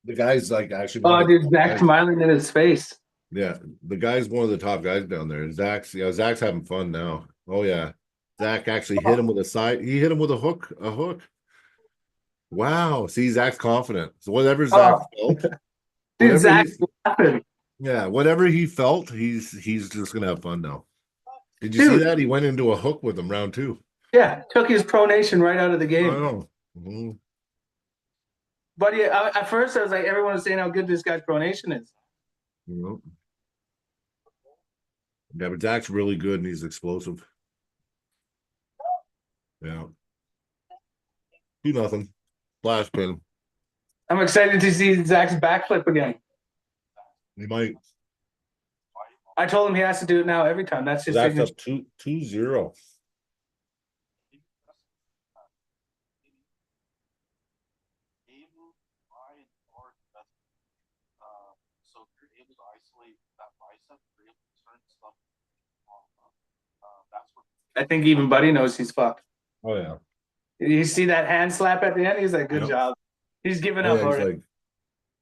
The guy's like actually. Oh, dude, Zach's smiling in his face. Yeah, the guy's one of the top guys down there. And Zach's having fun now. Oh yeah, Zach actually hit him with a side. He hit him with a hook. Wow. See, Zach's confident. So whatever Zach felt. Dude, Zach's laughing. Yeah, whatever he felt, he's just gonna have fun now. Did you see that? He went into a hook with him round 2. Yeah, took his pronation right out of the game. I know. Mm-hmm. But yeah, at first I was like, everyone was saying how good this guy's pronation is. Mm-hmm. Yeah, but Zach's really good and he's explosive. Yeah. 2-0. Flash pin. I'm excited to see Zach's backflip again. He might. I told him he has to do it now every time. That's his Zach's signature. up 2-0. So if you're able to isolate that bicep, you're able to turn stuff on. That's what I think even Buddy knows he's fucked. Oh yeah. You see that hand slap at the end? He's like, good job. He's giving up already.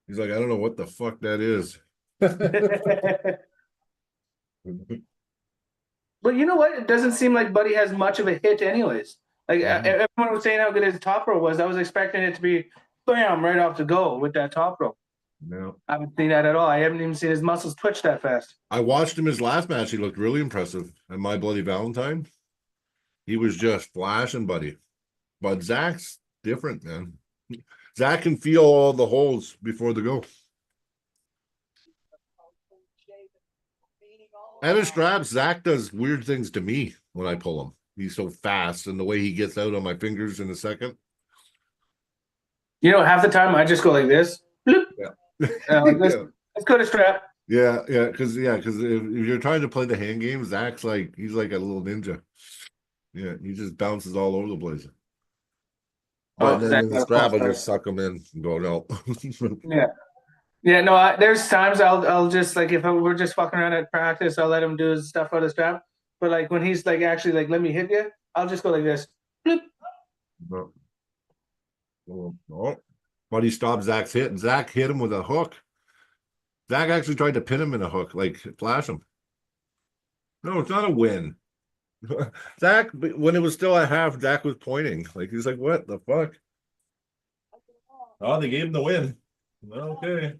He's like, I don't know what the fuck that is. But you know what? It doesn't seem like Buddy has much of a hit, anyways. Like everyone was saying how good his top row was. I was expecting it to be bam right off the go with that top row. No. I haven't seen that at all. I haven't even seen his muscles twitch that fast. I watched him his last match. He looked really impressive. And My Bloody Valentine, he was just flashing, buddy. But Zach's different, man. Zach can feel all the holes before the go. And his straps, Zach does weird things to me when I pull him. He's so fast, and the way he gets out on my fingers in a second. You know, half the time I just go like this. Bloop. Yeah. Let's go to strap. Yeah, because if you're trying to play the hand game, Zach's like he's like a little ninja. Yeah, he just bounces all over the place. But then in the strap, I just suck him in and go no. Yeah. No. There's times I'll just like if we're just fucking around at practice, I'll let him do his stuff out of the strap. But like when he's like actually like let me hit you, I'll just go like this. Bloop. Oh, but he stopped Zach's hit, and Zach hit him with a hook. Zach actually tried to pin him in a hook, like flash him. No, it's not a win. Zach, when it was still at half, Zach was pointing. Like he's like, what the fuck? Oh, they gave him the win. Okay.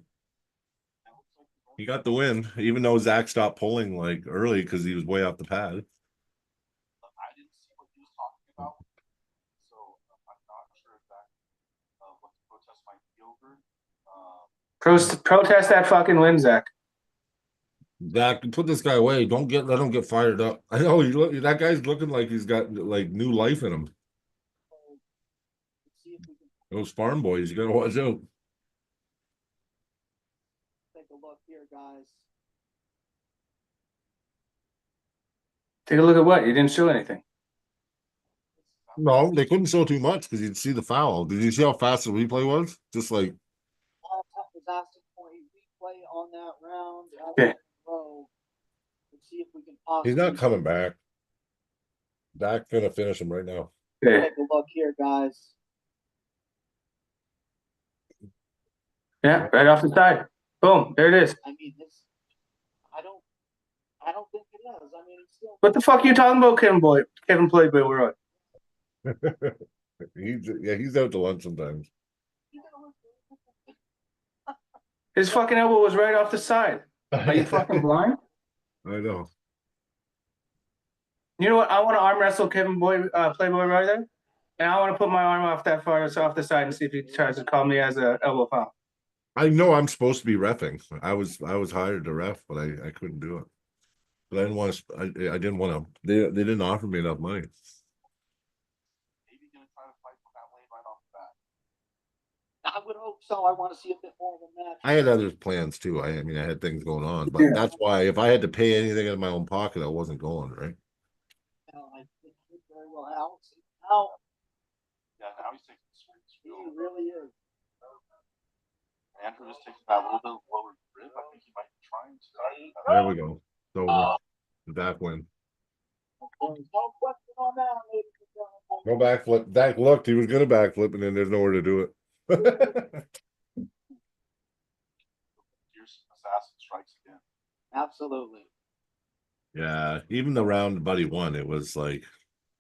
He got the win, even though Zach stopped pulling like early because he was way off the pad. I didn't see what he was talking about, so I'm not sure if that what the protest might be over. Protest that fucking win, Zach. Zach, put this guy away. Don't let him get fired up. I know that guy's looking like he's got like new life in him. Those farm boys, you gotta watch out. Take a look here, guys. Take a look at what? You didn't show anything. No, they couldn't show too much because you'd see the foul. Did you see how fast the replay was? Just like Was asking for a replay on that round. Okay. Let's see if we can possibly he's not coming back. Zach's gonna finish him right now. Okay. take a look here, guys. Yeah, right off the side. Boom. There it is. I mean, this. I don't think it is. I mean, it's still. What the fuck are you talking about, Kevin Playboy? We're on. He's out to lunch sometimes. His fucking elbow was right off the side. Are you fucking blind? I know. You know what? I want to arm wrestle Playboy right there, and I want to put my arm off that far off the side and see if he tries to call me as a elbow foul. I know I'm supposed to be reffing. I was hired to ref, but I couldn't do it. But I didn't want to. I didn't want to. They didn't offer me enough money. Maybe gonna try to fight for that lane right off the bat. I would hope so. I want to see a bit more of a match. I had other plans too. I mean, I had things going on, but that's why if I had to pay anything out of my own pocket, I wasn't going, right? I think he very well Alex. Now Yeah, now he's taking the swings. he really is. Andrew just takes that little bit lower grip. I think he might be trying to. There we go. So the back win. There's no question on that, ladies and gentlemen. Go backflip. Zach looked. He was gonna backflip, and then there's nowhere to do it. Here's assassin strikes again. Absolutely. Yeah, even the round Buddy won, it was like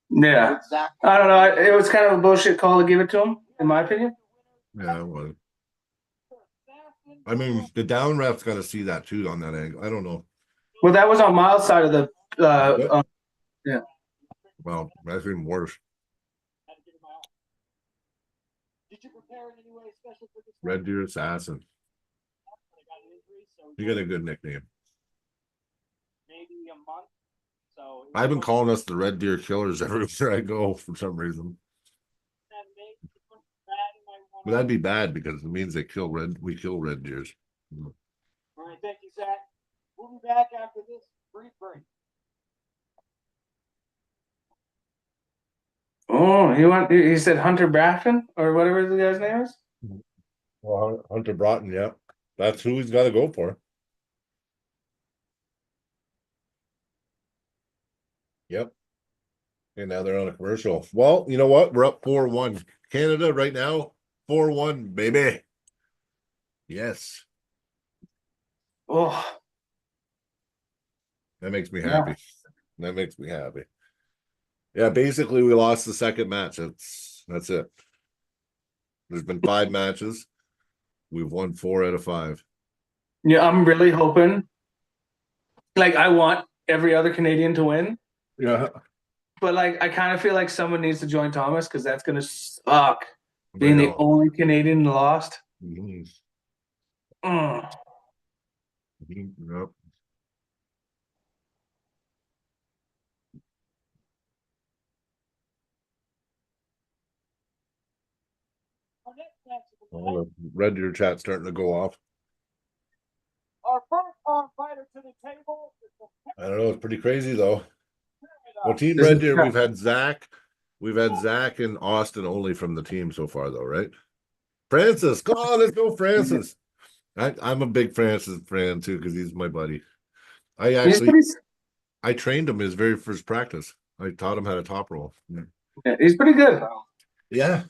Yeah. Exactly. I don't know. It was kind of a bullshit call to give it to him, in my opinion. yeah, it was. I mean, the down ref's got to see that too on that angle. I don't know. Well, that was on Miles' side of the. Yeah. Well, that's even worse. Did you prepare in any way special for this? Reddeer Assassin. You got a good nickname. Maybe a month. So I've been calling us the Reddeer Killers everywhere I go for some reason. But that'd be bad because it means we kill red deers. All right, thank you, Zach. We'll be back after this brief break. Oh, he said Hunter Braffin or whatever the guy's name is. Well, Hunter Broughton, yeah. That's who he's got to go for. Yep. And now they're on a commercial. Well, you know what? We're up 4-1. Canada right now, 4-1, baby. Yes. Oh, That makes me happy. That makes me happy. Yeah, basically we lost the second match. That's it. There's been 5 matches. We've won 4 out of 5. Yeah, I'm really hoping. Like, I want every other Canadian to win, Yeah. but like, I kind of feel like someone needs to join Thomas because that's gonna suck. I Being the know. only Canadian lost. Mhm. Mm. Yep. Our next match of the Oh, night, the Reddeer chat's starting to go off. our first arm fighter to the table is the I don't know. It's pretty crazy though. Well, Pyramid. Team This is Reddeer, tough. we've had Zach and Austin only from the team so far, though, right? Francis, come on, let's go, Francis. I'm a big Francis fan too because he's my buddy. I trained him his very first practice. I taught him how to top roll. He's pretty good. Yeah,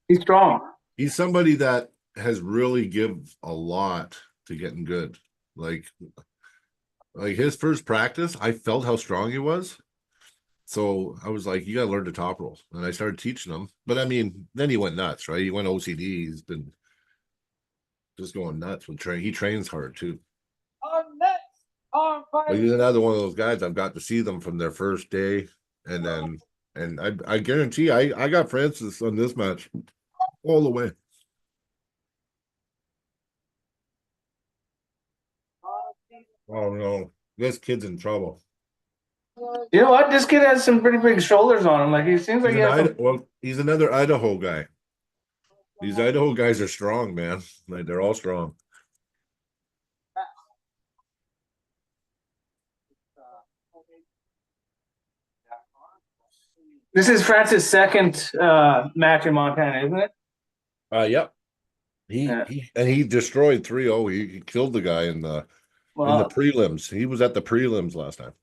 He's strong. he's somebody that has really give a lot to getting good. Like his first practice, I felt how strong he was. So I was like, you gotta learn to top roll. And I started teaching him. But I mean, then he went nuts, right? He went OCD. He's been just going nuts with train. He trains hard too. Our next arm But fighter. he's another one of those guys. I've got to see them from their first day, and then I guarantee I got Francis on this match all the way. Oh no, this kid's in trouble. You know what? This kid has some pretty big shoulders on him. Like, he seems like he has some. Well, he's another Idaho guy. These Idaho guys are strong, man. Like, they're all strong. This is Francis' second match in Montana, isn't it? Yep. He destroyed 3-0. He killed the guy in the prelims. He was at the prelims last time.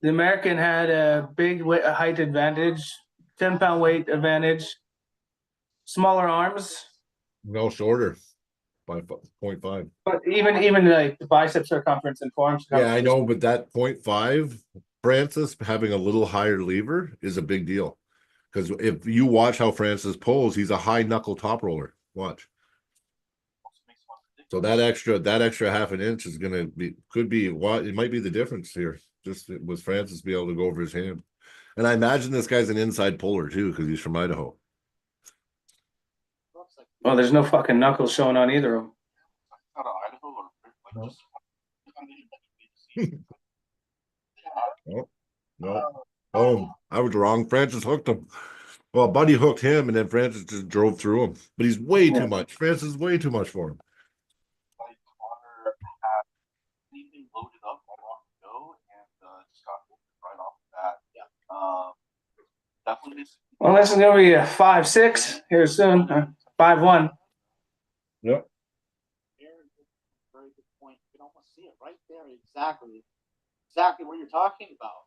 The American had a big height advantage, 10-pound weight advantage, smaller arms. No, shorter by 0.5. But even like the bicep circumference and forearm circumference. Yeah, I know, but that 0.5, Francis having a little higher lever is a big deal. Because if you watch how Francis pulls, he's a high knuckle top roller. Watch. So that extra half an inch is gonna be it might be the difference here. Just with Francis be able to go over his hand. And I imagine this guy's an inside puller too, because he's from Idaho. Well, there's no fucking knuckles showing on either of them. Out of Idaho or like just No. Oh, I was wrong. Francis hooked him. Well, Buddy hooked him, and then Francis just drove through him. But he's way too much. Francis is way too much for him. like Connor had anything loaded up right off the go and just got right off the bat. Yeah. Definitely. Well, this is gonna be a 5-6 here soon. 5-1. Yep. Very good point. You can almost see it right there. Exactly what you're talking about.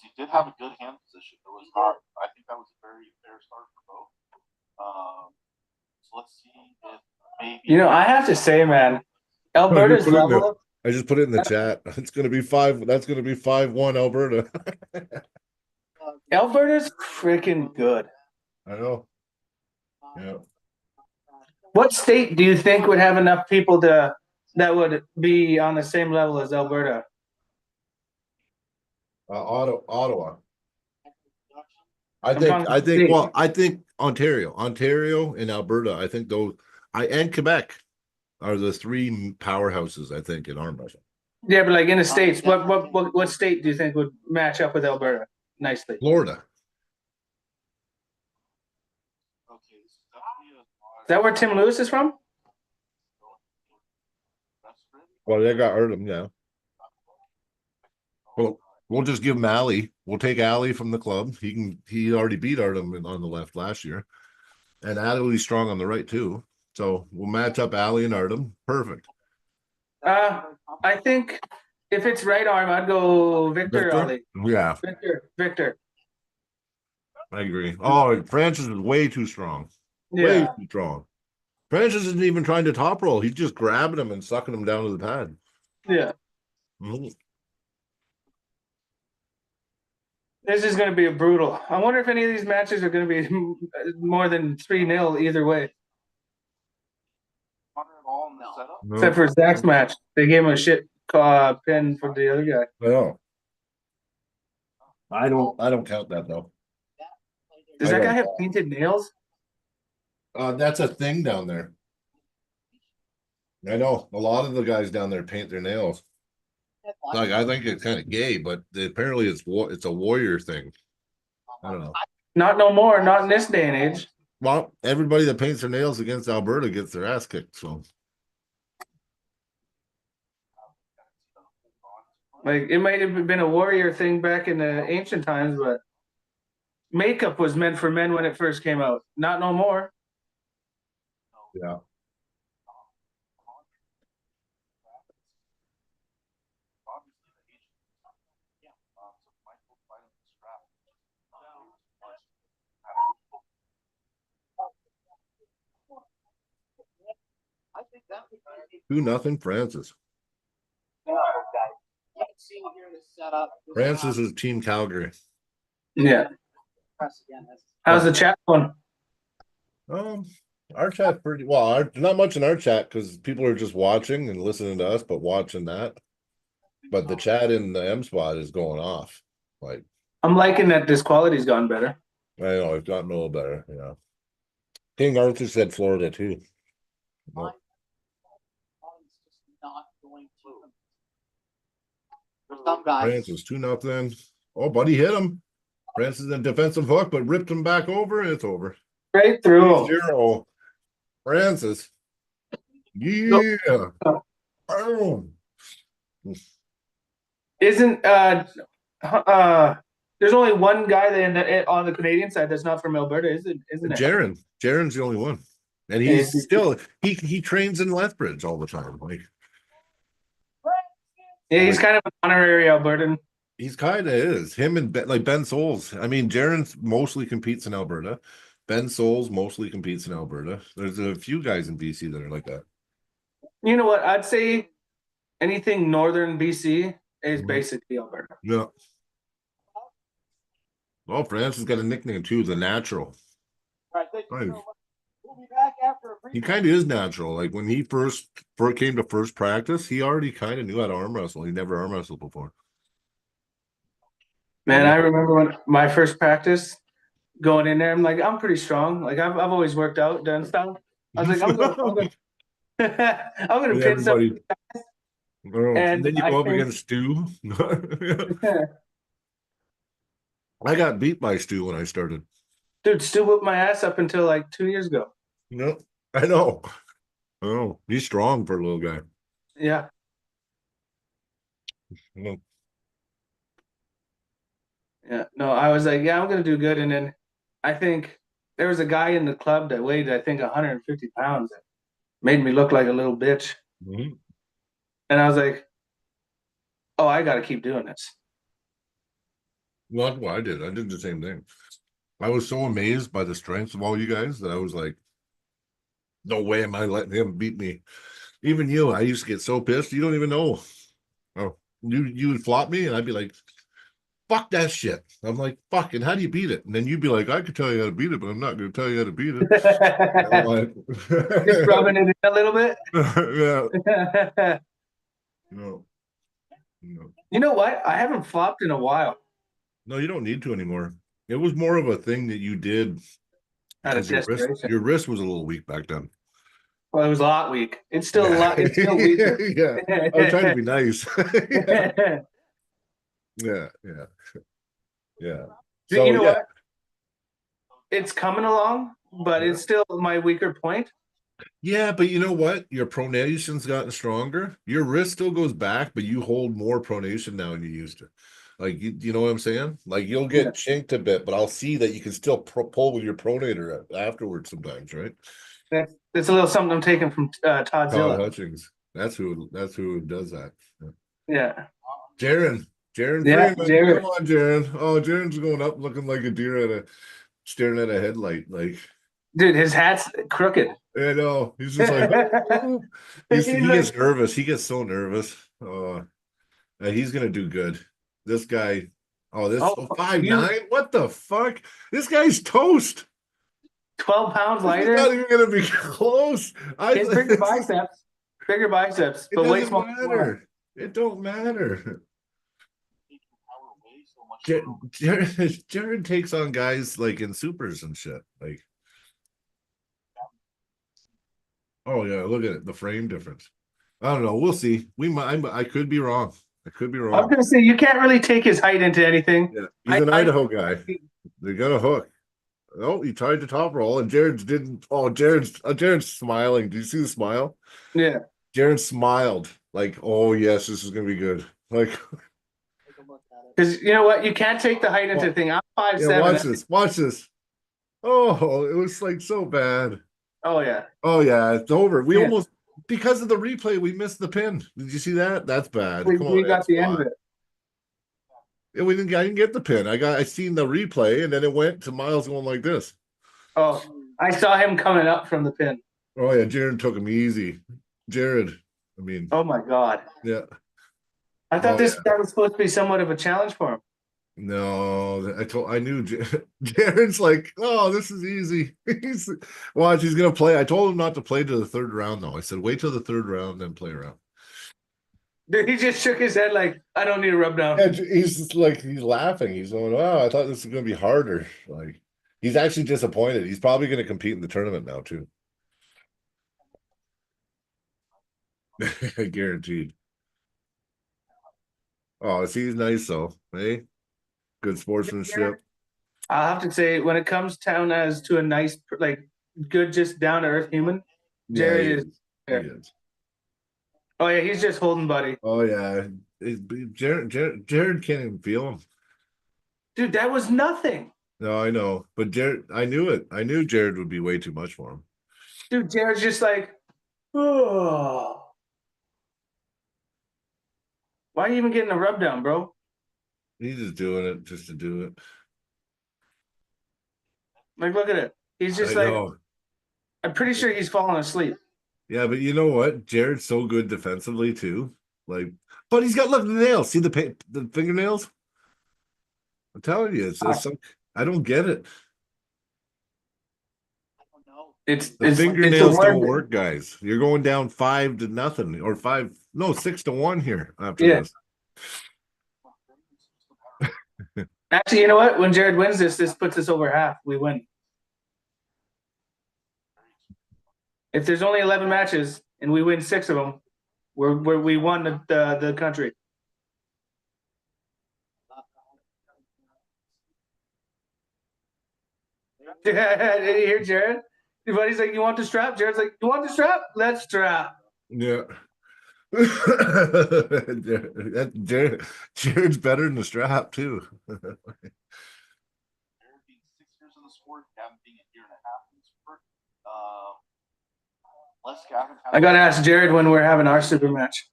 He did have a good hand position. It was not. I think that was a very fair start for both. So let's see if maybe. You know, I have to say, man, Alberta's level. I just put it in the chat. It's gonna be 5. That's gonna be 5-1 Alberta. Alberta's freaking good. I know. Yeah. What state do you think would have enough people that would be on the same level as Alberta? Ottawa. I think Ontario and Alberta. I think those and Quebec are the 3 powerhouses, I think, in arm wrestling. Yeah, but like in the States, what state do you think would match up with Alberta nicely? Florida. Is that where Tim Lewis is from? Well, they got Erdem, yeah. Well, we'll just give him Ali. We'll take Ali from the club. He already beat Erdem on the left last year. And Ali's strong on the right too. So we'll match up Ali and Erdem. Perfect. I think if it's right arm, I'd go Victor Ali. Yeah. Victor. I agree. Oh, Francis is way too strong. Yeah. Way too strong. Francis isn't even trying to top roll. He's just grabbing him and sucking him down to the pad. Yeah. Mhm. This is going to be a brutal. I wonder if any of these matches are going to be more than 3-0 either way. Counter it all in the setup. No, Except for Zach's match. They gave him a shit pin for the other guy. no. I don't count that though. Does that guy have painted nails? That's a thing down there. I know a lot of the guys down there paint their nails. Like I think it's kind of gay, but apparently it's a warrior thing. I don't know. Not no more. Not in this day and age. Well, everybody that paints their nails against Alberta gets their ass kicked. So Like it might have been a warrior thing back in the ancient times, but makeup was meant for men when it first came out. Not no more. yeah. I think that would be 2-0 Francis. See here the setup. Francis is Team Calgary. Yeah. Press again. How's the chat going? Our chat's pretty well. Not much in our chat because people are just watching and listening to us, but watching that. But the chat in the M spot is going off. Like I'm liking that this quality's gone better. I know it's gotten a little better. Yeah. King Arthur said Florida too. Mine's just not going to. For some guys. Francis 2-0. Oh, buddy hit him. Francis in defensive hook, but ripped him back over, and it's over. Right through. 0. Francis. Yeah. Oh. Isn't there's only one guy on the Canadian side that's not from Alberta, isn't it? Jaren's the only one. And he's still he trains in Lethbridge all the time. Like Yeah, he's kind of an honorary Albertan. he's kind of is. Him and Ben Souls. I mean, Jaren mostly competes in Alberta. Ben Souls mostly competes in Alberta. There's a few guys in BC that are like that. You know what? I'd say anything northern BC is basically Alberta. Yeah. Well, Francis got a nickname too, the Natural. All right, thank you Right. so much. We'll be back after a brief. He kind of is natural. Like when he first came to first practice, he already kind of knew how to arm wrestle. He never arm wrestled before. Man, I remember when my first practice going in there, I'm like, I'm pretty strong. Like I've always worked out, done stuff. I was like, I'm gonna I'm gonna pin somebody. And then you go up against Stu. I got beat by Stu when I started. Dude, Stu whipped my ass up until like 2 years ago. No, I know. Oh, he's strong for a little guy. Yeah. No. Yeah. No, I was like, yeah, I'm gonna do good. And then I think there was a guy in the club that weighed, I think, 150 pounds that made me look like a little bitch. Mm-hmm. And I was like, oh, I gotta keep doing this. Well, that's what I did. I did the same thing. I was so amazed by the strength of all you guys that I was like, no way am I letting him beat me. Even you, I used to get so pissed. You don't even know. Oh, you would flop me, and I'd be like, fuck that shit. I'm like, fuck, and how do you beat it? And then you'd be like, I could tell you how to beat it, but I'm not going to tell you how to beat it. Just rubbing it in a little bit. Yeah. No. You know what? I haven't flopped in a while. No, you don't need to anymore. It was more of a thing that you did Out of because desperation. your wrist was a little weak back then. Well, it was a lot weak. It's still a lot. It's still weaker. Yeah, I was trying to be nice. Yeah. So, you know what? It's coming along, but it's still my weaker point. Yeah, but you know what? Your pronation's gotten stronger. Your wrist still goes back, but you hold more pronation now than you used to. Like, you know what I'm saying? Like, you'll get chinked a bit, but I'll see that you can still pull with your pronator afterwards sometimes, right? That's a little something I'm taking from Todd Todd Zilla. Hutchings. That's who does that. Yeah. Jaron Yeah, Freeman. Jaron. Come on, Jaron. Oh, Jaron's going up looking like a deer staring at a headlight. Like, Dude, his hat's crooked. I know. He's just like, oh. he gets nervous. He gets so nervous. He's gonna do good. This guy, Oh, this Oh, 5'9"? What the fuck? This guy's toast. 12 pounds This is lighter. not even gonna be close. It's bigger biceps. Bigger biceps, It but way doesn't smaller. matter. It don't matter. Taking power away so much. Jared takes on guys like in supers and shit. Like, oh yeah, look at it, the frame difference. I don't know. We'll see. We might. I could be wrong. I could be I was wrong. gonna say you can't really take his height into anything. Yeah, he's an Idaho guy. They got a hook. Oh, he tried to top roll, and Jared's didn't. Oh, Jared's smiling. Do you see the smile? Yeah. Jared smiled like, "Oh yes, this is gonna be good." Like, Take a look at it. Because you know what? You can't take the height into the thing. I'm 5'7". yeah, watch this. Watch this. Oh, it was like so bad. Oh yeah. Oh yeah, it's over. We Yeah. almost because of the replay, we missed the pin. Did you see that? That's bad. We, Come we on, got that's the end fine. of it. Yeah, I didn't get the pin. I seen the replay, and then it went to Miles going like this. Oh, I saw him coming up from the pin. Oh yeah, Jared took him easy. Jared, I mean, Oh my god. yeah. I thought Oh, this that was supposed to be somewhat of a challenge for him. No, I knew Jared's like, oh, this is easy. Watch, he's gonna play. I told him not to play to the third round though. I said, wait till the third round, then play around. Dude, he just shook his head like, I don't need a rub down. Yeah, he's just like he's laughing. He's going, wow, I thought this was gonna be harder. Like he's actually disappointed. He's probably gonna compete in the tournament now too. Guaranteed. Oh, he's nice though, hey? Good sportsmanship. I'll have to say, when it comes down as to a nice, like, good, just down to earth human, Jared he is. He is. Oh yeah, he's just holding buddy. Oh yeah, Jared can't even feel him. Dude, that was nothing. No, I know, but Jared, I knew it. I knew Jared would be way too much for him. Dude, Jared's just like, oh. Why are you even getting a rub down, bro? He's just doing it just to do it. Like, look at it. He's just I like, know. I'm pretty sure he's falling asleep. Yeah, but you know what? Jared's so good defensively too. Like, but he's got look the nails. See the fingernails? I'm telling you, it's some, I don't get it. I don't know. The fingernails don't work, guys. You're going down 5-0 or 6-1 here after this. Actually, you know what? When Jared wins this puts us over half. We win. If there's only 11 matches and we win 6 of them, we won the country. Did you hear Jared? Your buddy's like, you want the strap? Jared's like, you want the strap? Let's strap. Yeah. Jared's better than the strap too. Jared being 6 years in the sport, Gavin being a year and a half in the sport. Less Gavin. I gotta ask Jared when we're having our super match.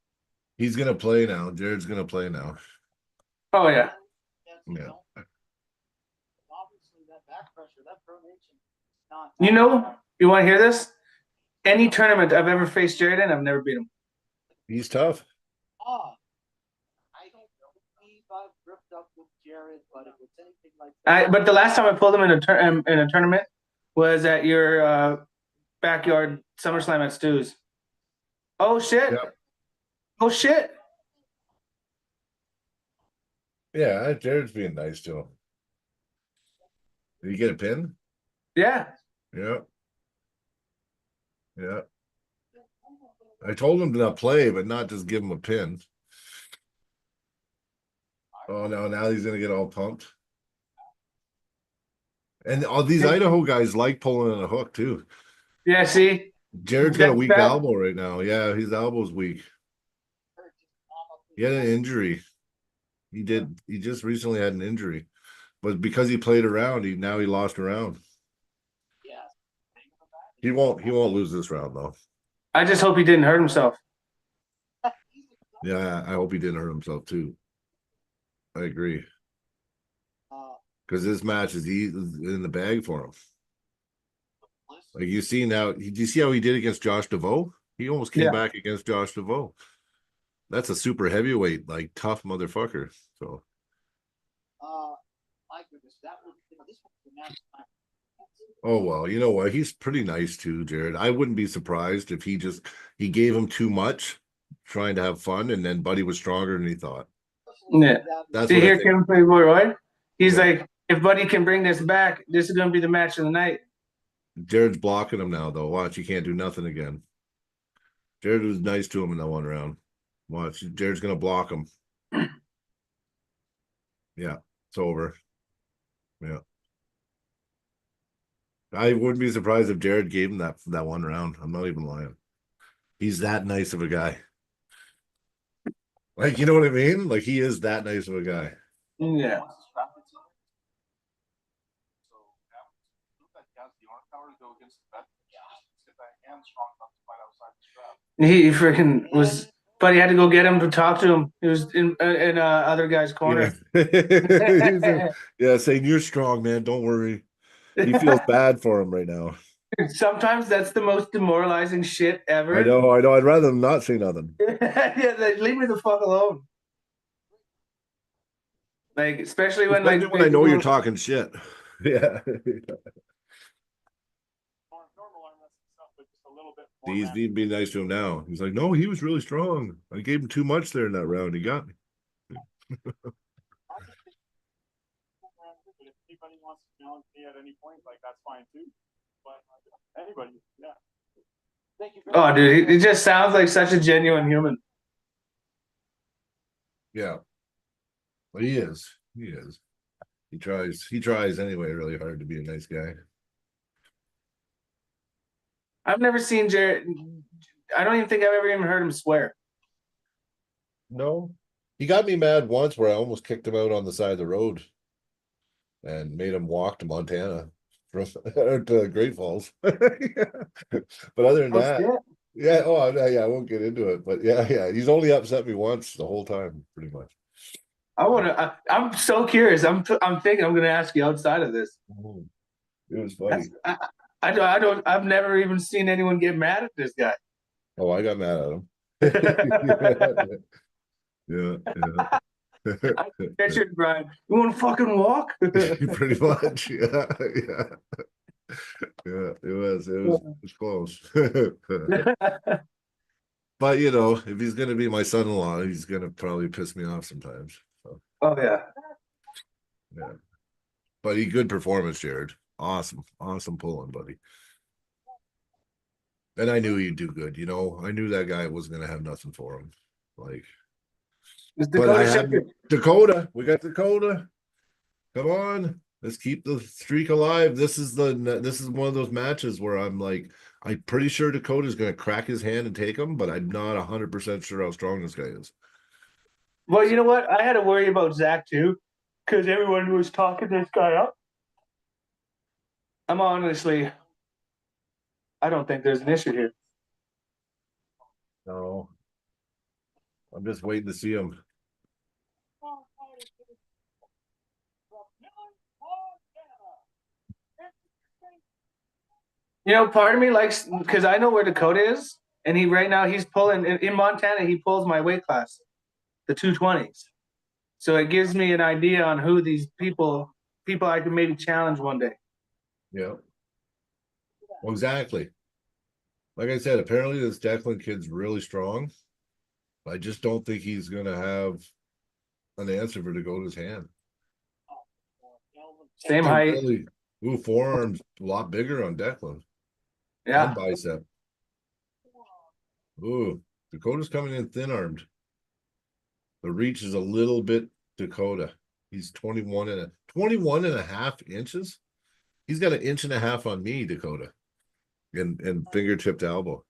He's gonna play now. Jared's gonna play now. Oh yeah. Yeah. Obviously, that back pressure, that pronation, not. You know, you want to hear this? Any tournament I've ever faced Jared in, I've never beat him. He's tough. I don't believe I've ripped up with Jared, but if it's anything like that. But the last time I pulled him in a tournament was at your backyard SummerSlam at Stu's. Oh shit! Yep. Oh shit! Yeah, Jared's being nice to him. Did you get a pin? Yeah. Yeah. Yeah. I told him to not play, but not just give him a pin. Oh no, now he's gonna get all pumped. And all these Idaho guys like pulling on a hook too. Yeah, see? Jared's got a weak That's bad. elbow right now. Yeah, his elbow's weak. He had an injury. He just recently had an injury. But because he played around, he lost a round. Yeah. He won't lose this round though. I just hope he didn't hurt himself. Yeah, I hope he didn't hurt himself too. I agree. Because this match is in the bag for him. Like you see now, do you see how he did against Josh DeVoe? He almost came back against Josh DeVoe. That's a super heavyweight, like tough motherfucker. So Oh, well, you know what? He's pretty nice too, Jared. I wouldn't be surprised if he gave him too much trying to have fun, and then Buddy was stronger than he thought. Yeah. That's See, what I here think. came Playboy Roy. He's Yeah. like, if Buddy can bring this back, this is going to be the match of the night. Jared's blocking him now, though. Watch, he can't do nothing again. Jared was nice to him in that one round. Watch, Jared's gonna block him. Yeah, it's over. Yeah. I wouldn't be surprised if Jared gave him that one round. I'm not even lying. He's that nice of a guy. Like, you know what I mean? Like, he is that nice of a guy. Yeah. He freaking was, Buddy had to go get him to talk to him. He was in other guy's corner. Yeah. Yeah, saying you're strong, man. Don't worry. He feels bad for him right now. Sometimes that's the most demoralizing shit ever. I know. I'd rather them not say nothing. Yeah, leave me the fuck alone. Like, especially when Especially like when I know you're talking shit. Yeah. He'd be nice to him now. He's like, no, he was really strong. I gave him too much there in that round. He got me. If anybody wants to challenge me at any point, like that's fine too. But anybody, yeah. Thank you. Oh, dude, he just sounds like such a genuine human. Yeah. Well, he is. He is. He tries anyway really hard to be a nice guy. I've never seen Jared. I don't even think I've ever even heard him swear. No. He got me mad once where I almost kicked him out on the side of the road and made him walk to Montana from to Great Falls. But other than that, yeah, I won't get into it. But yeah, he's only upset me once the whole time, pretty much. I'm so curious. I'm thinking I'm gonna ask you outside of this. It was funny. I've never even seen anyone get mad at this guy. Oh, I got mad at him. Yeah. I pictured Brian. You want to fucking walk? Pretty much, yeah. It was close. But you know, if he's gonna be my son-in-law, he's gonna probably piss me off sometimes. So Oh yeah. But good performance, Jared. Awesome pulling, buddy. And I knew he'd do good, you know. I knew that guy wasn't gonna have nothing for him. Like, but I have Dakota. We got Dakota. Come on, let's keep the streak alive. This is one of those matches where I'm like, I'm pretty sure Dakota's gonna crack his hand and take him, but I'm not 100% sure how strong this guy is. Well, you know what? I had to worry about Zach too, because everyone was talking this guy up. I'm honestly, I don't think there's an issue here. No, I'm just waiting to see him. You know, part of me likes, because I know where Dakota is, and right now he's pulling in Montana. He pulls my weight class, the 220s. So it gives me an idea on who these people I can maybe challenge one day. Yeah. Well, exactly. Like I said, apparently this Declan kid's really strong. I just don't think he's gonna have an answer for Dakota's hand. Same height. Really, forearms a lot bigger on Declan. Yeah. And bicep. Ooh, Dakota's coming in thin-armed. The reach is a little bit Dakota. He's 21 and a half inches. He's got 1.5 inches on me, Dakota. And fingertip to elbow.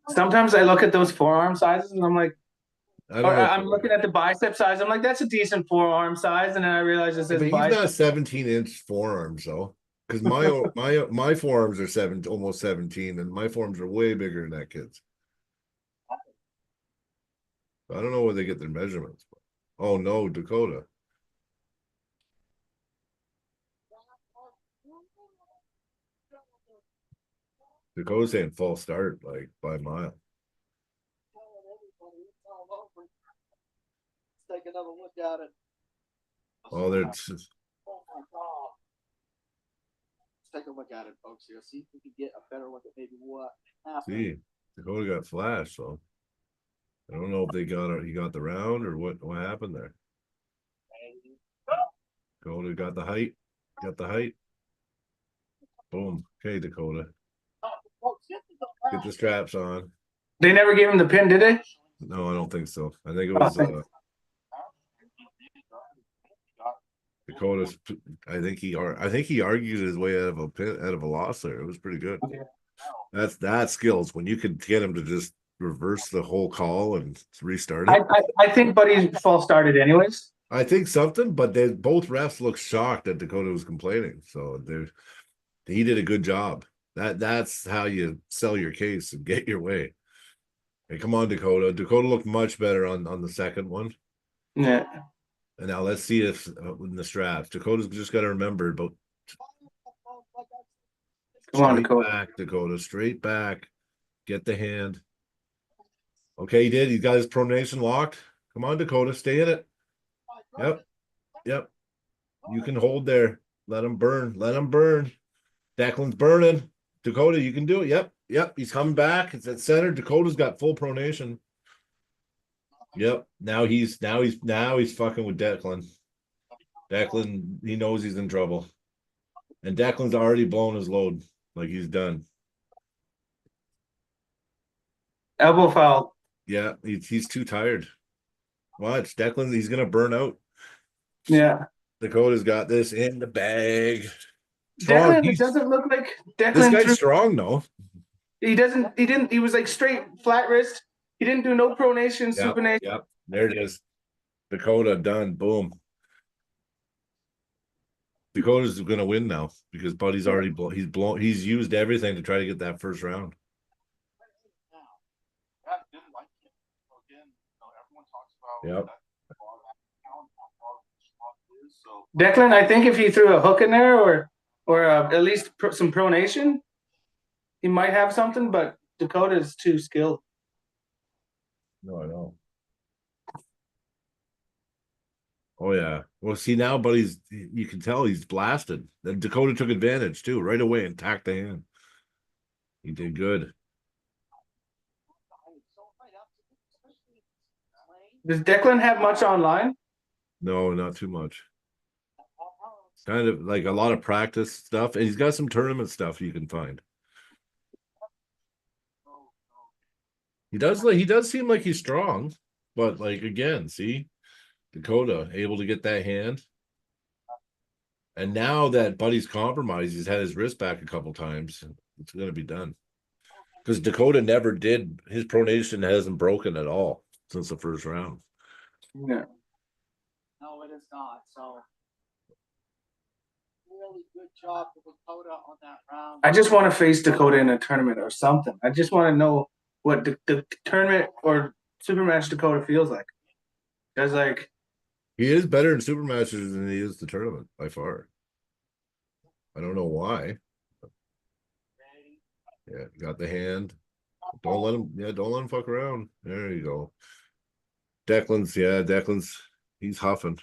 Sometimes I look at those forearm sizes and I'm like, I'm know. looking at the bicep size. I'm like, that's a decent forearm size. And then I realize it says But he's bicep. not 17-inch forearms though. Because my forearms are almost 17, and my forearms are way bigger than that kid's. I don't know where they get their measurements. Oh no, Dakota. Dakota's saying false start, like by a mile. Let's take another look at it. Oh, there's Oh my God. take a look at it, folks. Here, see if we can get a better look at maybe what happened. See, Dakota got flashed, so I don't know if they got he got the round or what happened there. Dakota got the height. Got the height. Boom. Okay, Dakota. Get the straps on. They never gave him the pin, did they? No, I don't think so. I think it was Dakota's. I think he argued his way out of a loss there. It was pretty good. That's skills when you could get him to just reverse the whole call and restart it. I think Buddy false started anyways. I think something, but they both refs looked shocked that Dakota was complaining. So he did a good job. That's how you sell your case and get your way. Hey, come on, Dakota. Dakota looked much better on the second one. Yeah. And now let's see if in the straps. Dakota's just got to remember about. Come on, Straight Dakota. back, Dakota. Straight back. Get the hand. Okay, he did. He got his pronation locked. Come on, Dakota. Stay in it. Yep. Yep. You can hold there. Let him burn. Let him burn. Declan's burning. Dakota, you can do it. Yep. Yep. He's coming back. It's at center. Dakota's got full pronation. Yep. Now he's fucking with Declan. Declan, he knows he's in trouble. And Declan's already blown his load. Like he's done. Elbow foul. Yeah, he's too tired. Watch. Declan, he's gonna burn out. Yeah. Dakota's got this in the bag. Declan, it doesn't look like Declan. This guy's strong, though. He didn't. He was like straight flat wrist. He didn't do no pronation, supination. Yep. There it is. Dakota done. Boom. Dakota's gonna win now because Buddy's already he's used everything to try to get that first round. Yep. Declan, I think if he threw a hook in there or at least some pronation, he might have something. But Dakota is too skilled. No, I know. Oh yeah. Well, see now, Buddy's. You can tell he's blasted. Then Dakota took advantage too, right away and tacked the hand. He did good. Does Declan have much online? No, not too much. Kind of like a lot of practice stuff, and he's got some tournament stuff you can find. He does seem like he's strong, but like again, see, Dakota able to get that hand. And now that Buddy's compromised, he's had his wrist back a couple times. It's gonna be done. Because Dakota never did, his pronation hasn't broken at all since the first round. Yeah. No, it is not. So really good job for Dakota on that round. I just want to face Dakota in a tournament or something. I just want to know what the tournament or super match Dakota feels like. Because like he is better in super matches than he is the tournament by far. I don't know why. Yeah, got the hand. Don't let him fuck around. There you go. Declan's he's huffing.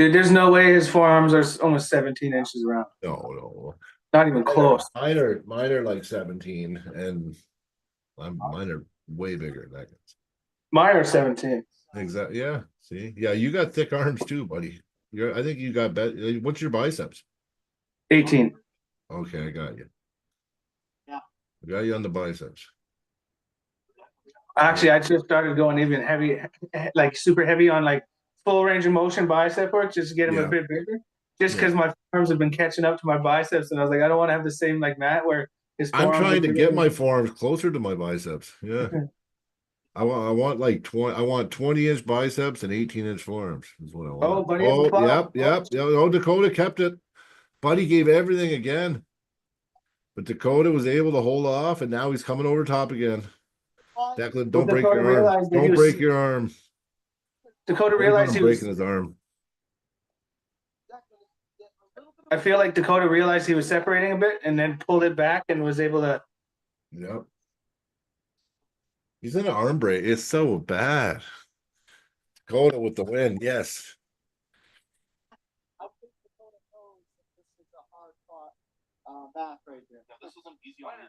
dude, there's no way his forearms are almost 17 inches around. No. Not even close. Mine are like 17, and mine are way bigger than that. Mine are 17. Exactly. Yeah. See. Yeah, you got thick arms too, buddy. I think you got what's your biceps? 18. Okay, I got you. Yeah. I got you on the biceps. Actually, I just started going even heavy, like super heavy on like full range of motion bicep work just to get them a bit bigger. Just because my forearms have been catching up to my biceps, and I was like, I don't want to have the same like Matt where his forearms. I'm trying to get my forearms closer to my biceps. Yeah. I want like 20. I want 20-inch biceps and 18-inch forearms. Is what I want. Oh, buddy. Yep. Oh, Dakota kept it. Buddy gave everything again, but Dakota was able to hold off, and now he's coming over top again. Declan, don't break your arm. Don't break your arm. Dakota realized he was breaking his arm. I feel like Dakota realized he was separating a bit and then pulled it back and was able to. Yep. He's in an arm break. It's so bad. Dakota with the win. Yes. back right there. Yeah, this isn't easy on you.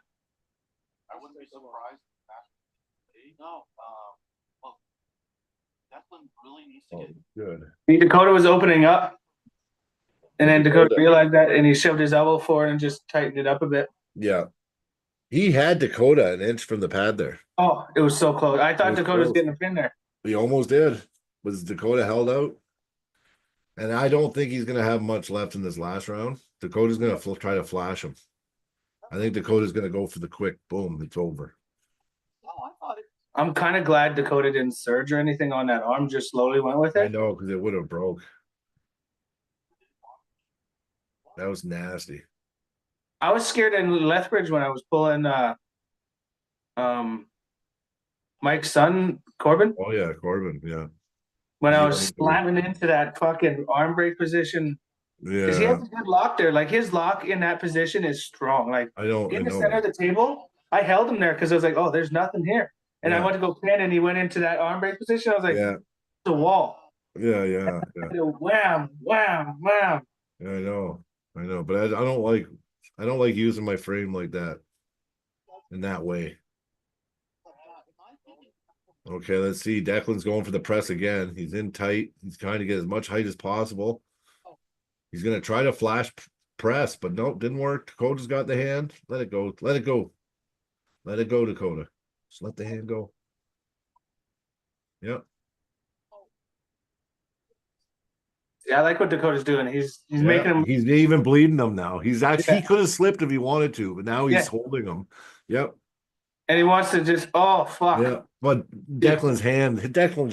I wouldn't be surprised. No, well, Declan really needs to Oh, get. good. Dakota was opening up, and then Dakota Dakota. realized that, and he shoved his elbow forward and just tightened it up a bit. Yeah. He had Dakota an inch from the pad there. Oh, it was so close. I thought was Dakota was close. getting a pin there. He almost did. Was Dakota held out? And I don't think he's going to have much left in this last round. Dakota's going to try to flash him. I think Dakota's going to go for the quick boom. It's over. Oh, I thought it. I'm kind of glad Dakota didn't surge or anything on that arm, just slowly went with I it. know, because it would have broke. That was nasty. I was scared in Lethbridge when I was pulling Mike's son, Corbin, Oh, yeah, Corbin. Yeah. when I Yeah. was slamming into that fucking arm break position. Because he Yeah. has a good lock there. Like his lock in that position is strong. Like I know. in the center of the table, I held him there because I was like, oh, there's nothing here. And I Yeah. went to go pin and he went into that arm break position. I was like, Yeah. it's a wall. Yeah. Yeah. Yeah. Wham, wham, wham. Yeah, I know. But I don't like using my frame like that in that way. Okay, let's see. Declan's going for the press again. He's in tight. He's trying to get as much height as possible. He's going to try to flash press, but nope, didn't work. Dakota's got the hand. Let it go. Let it go. Let it go, Dakota. Just let the hand go. Yep. Yeah, I like what Dakota's doing. He's Yeah, making him. he's even bleeding them now. He's actually, Yeah. he could have slipped if he wanted to, but now he's Yeah. holding them. Yep. And he wants to just, oh, fuck. Yeah. But Declan's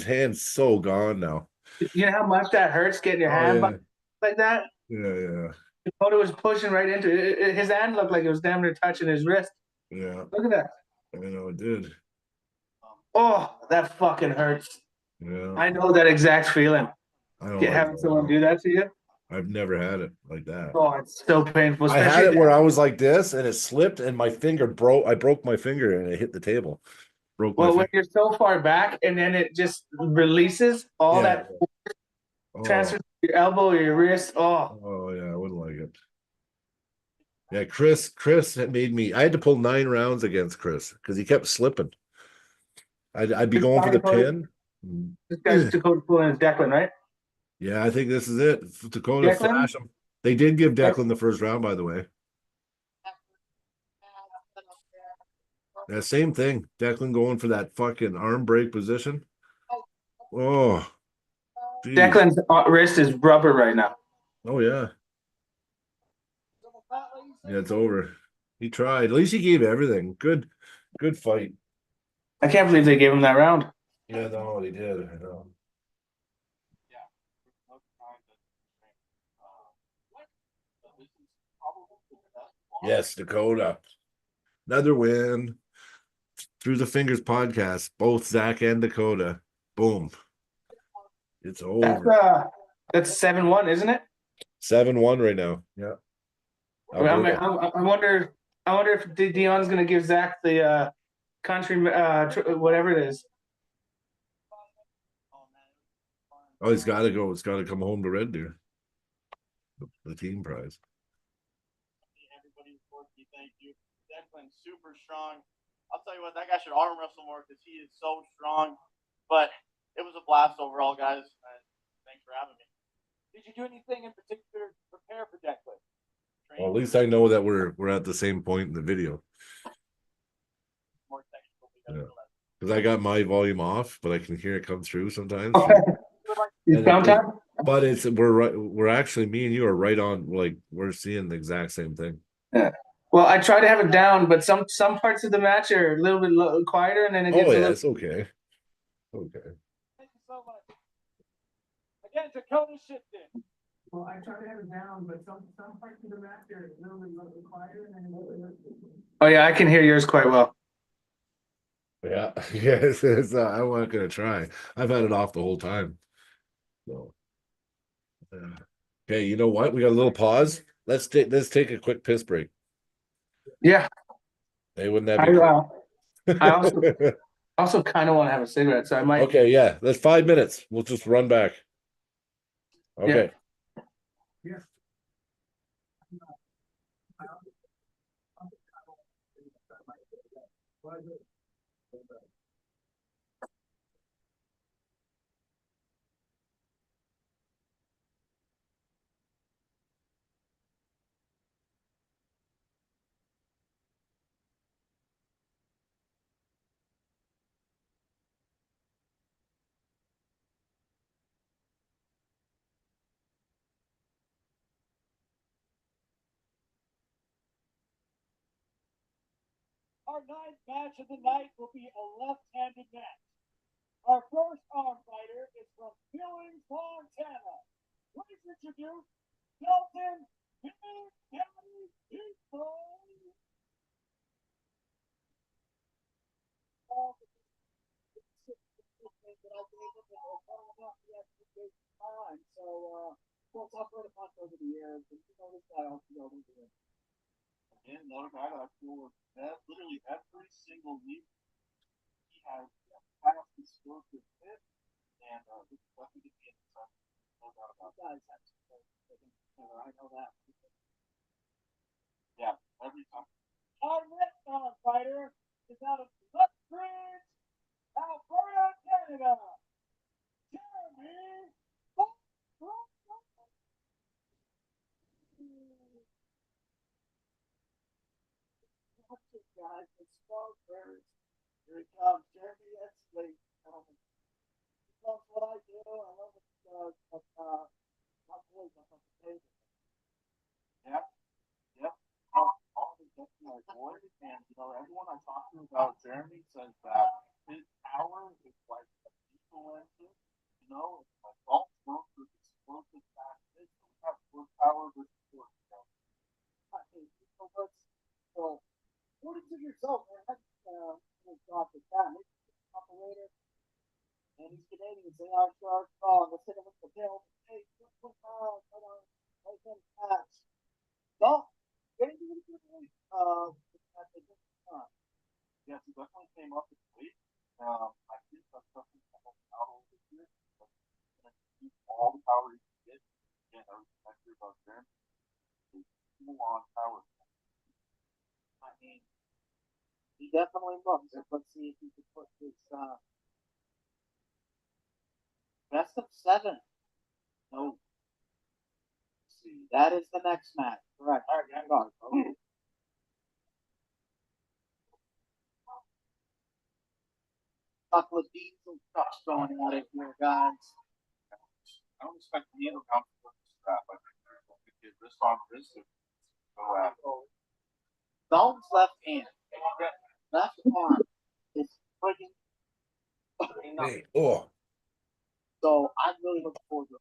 hand's so gone now. You know how much that hurts getting your Oh, hand yeah. like that? Yeah. Dakota was pushing right into it. His hand looked like it was damn near touching his wrist. Yeah. Look at that. I know it did. Oh, that fucking hurts. Yeah. I know that exact feeling. I don't like Having that. someone do that to you. I've never had it like that. Oh, it's so painful. I had especially it where I was like this and it slipped and my finger broke. I broke my finger and it hit the table. Broke my Well, when finger. you're so far back and then it just releases all Yeah. that transfers to your elbow or your wrist. Oh yeah, I wouldn't like it. Yeah, Chris had made me. I had to pull 9 rounds against Chris because he kept slipping. I'd be going for the pin. This guy's Dakota pulling his Declan, right? Yeah, I think this is it. Dakota Declan? flash him. They did give Declan the first round, by the way. Yeah, same thing. Declan going for that fucking arm break position. Oh, geez. Declan's wrist is rubber right now. Oh yeah. Yeah, it's over. He tried. At least he gave everything. Good fight. I can't believe they gave him that round. Yeah, no, he did. I know. Yes, Dakota. Another win. Through the Fingers podcast. Both Zach and Dakota. Boom. It's over. That's 7-1, isn't it? 7-1 right now. Yeah. I wonder if Dion's going to give Zach the country whatever it is. Oh, he's got to go. It's got to come home to Reddeer. The team prize. Everybody, thank you. Declan's super strong. I'll tell you what, that guy should arm wrestle more because he is so strong. But it was a blast overall, guys. And thanks for having me. Did you do anything in particular to prepare for Declan? Well, at least I know that we're at the same point in the video. More technical. Because I got my volume off, but I can hear it come through sometimes. You found time? But we're actually, me and you are right on, like we're seeing the exact same thing. Yeah. Well, I try to have it down, but some parts of the match are a little bit quieter, and then it gets a little. It's okay. Okay. Thank you so much. Again, Dakota Shipton. Well, I try to have it down, but some parts of the match are a little bit quieter, and then it gets. Oh yeah, I can hear yours quite well. Yeah. Yes. I'm not gonna try. I've had it off the whole time. So. Okay, you know what? We got a little pause. Let's take a quick piss break. Yeah. Hey, wouldn't that be I also kind of want to have a cigarette, so I might. Okay, yeah. That's 5 minutes. We'll just run back. Okay. Yeah. Our ninth match of the night will be a left-handed match. Our first arm fighter is from Billings, Montana. Please introduce Dalton Big Daddy Eagle. So, we'll talk about a bunch over the years, and you know this guy also goes into it. Again, another guy that I feel literally every single week he has fast explosive hit, and this is definitely the game. No doubt about that. I know that. Yeah, every time. Our next arm fighter is out of Lethbridge, Alberta, Canada. Jeremy. Guys, it's small birds. Here he comes, Jeremy Exley. He loves what I do. I love it. My boys up on the table. Yeah, yep. All the definitely avoid, and everyone I talk to about Jeremy says that his power is like a diesel engine. It's like all growth with explosive fast hits. We have power versus force. So, 42 years old, man. That's off the bat. Operator. And he's Canadian. They are strong. Let's hit him with the bill. Hey, put power. Hold on. Right hand patch. No. Getting to the good way. Yes, he definitely came up with weight. I think that's something that helped out a little bit here. But use all the power you can get. Again, I respect you about Jeremy. Full on power. I mean, he definitely looks it. Let's see if he can put this best of 7. No. Let's see. That is the next match. Correct. All right, hang on. Okay. Couple of diesel trucks going at it here, guys. I don't expect neither round to put this strap. I think they're going to get wrist on wrist and go at it. Stone's left hand, left arm is friggin' Hey, oh, so I'm really looking forward to it.